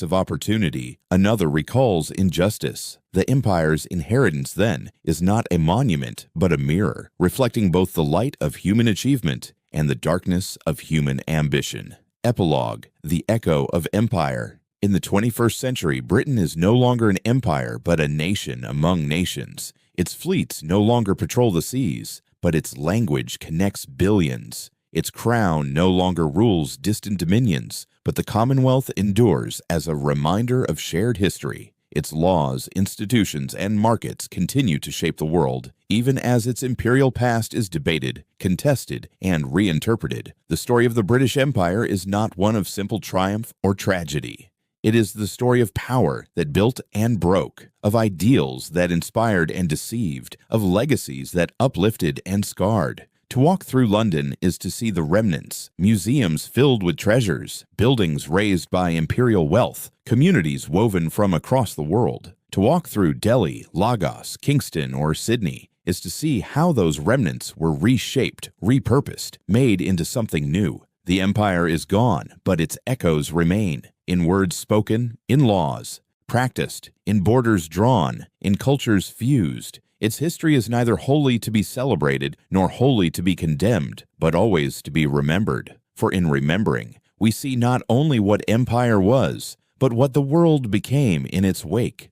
of opportunity, another recalls injustice. The empire's inheritance, then, is not a monument, but a mirror, reflecting both the light of human achievement and the darkness of human ambition. Epilogue: The Echo of Empire. In the 21st century, Britain is no longer an empire, but a nation among nations. Its fleets no longer patrol the seas, but its language connects billions. Its crown no longer rules distant dominions, but the Commonwealth endures as a reminder of shared history. Its laws, institutions, and markets continue to shape the world, even as its imperial past is debated, contested, and reinterpreted. The story of the British Empire is not one of simple triumph or tragedy. It is the story of power that built and broke, of ideals that inspired and deceived, of legacies that uplifted and scarred. To walk through London is to see the remnants, museums filled with treasures, buildings raised by imperial wealth, communities woven from across the world. To walk through Delhi, Lagos, Kingston, or Sydney is to see how those remnants were reshaped, repurposed, made into something new. The empire is gone, but its echoes remain, in words spoken, in laws, practiced, in borders drawn, in cultures fused. Its history is neither wholly to be celebrated nor wholly to be condemned, but always to be remembered. For in remembering, we see not only what empire was, but what the world became in its wake.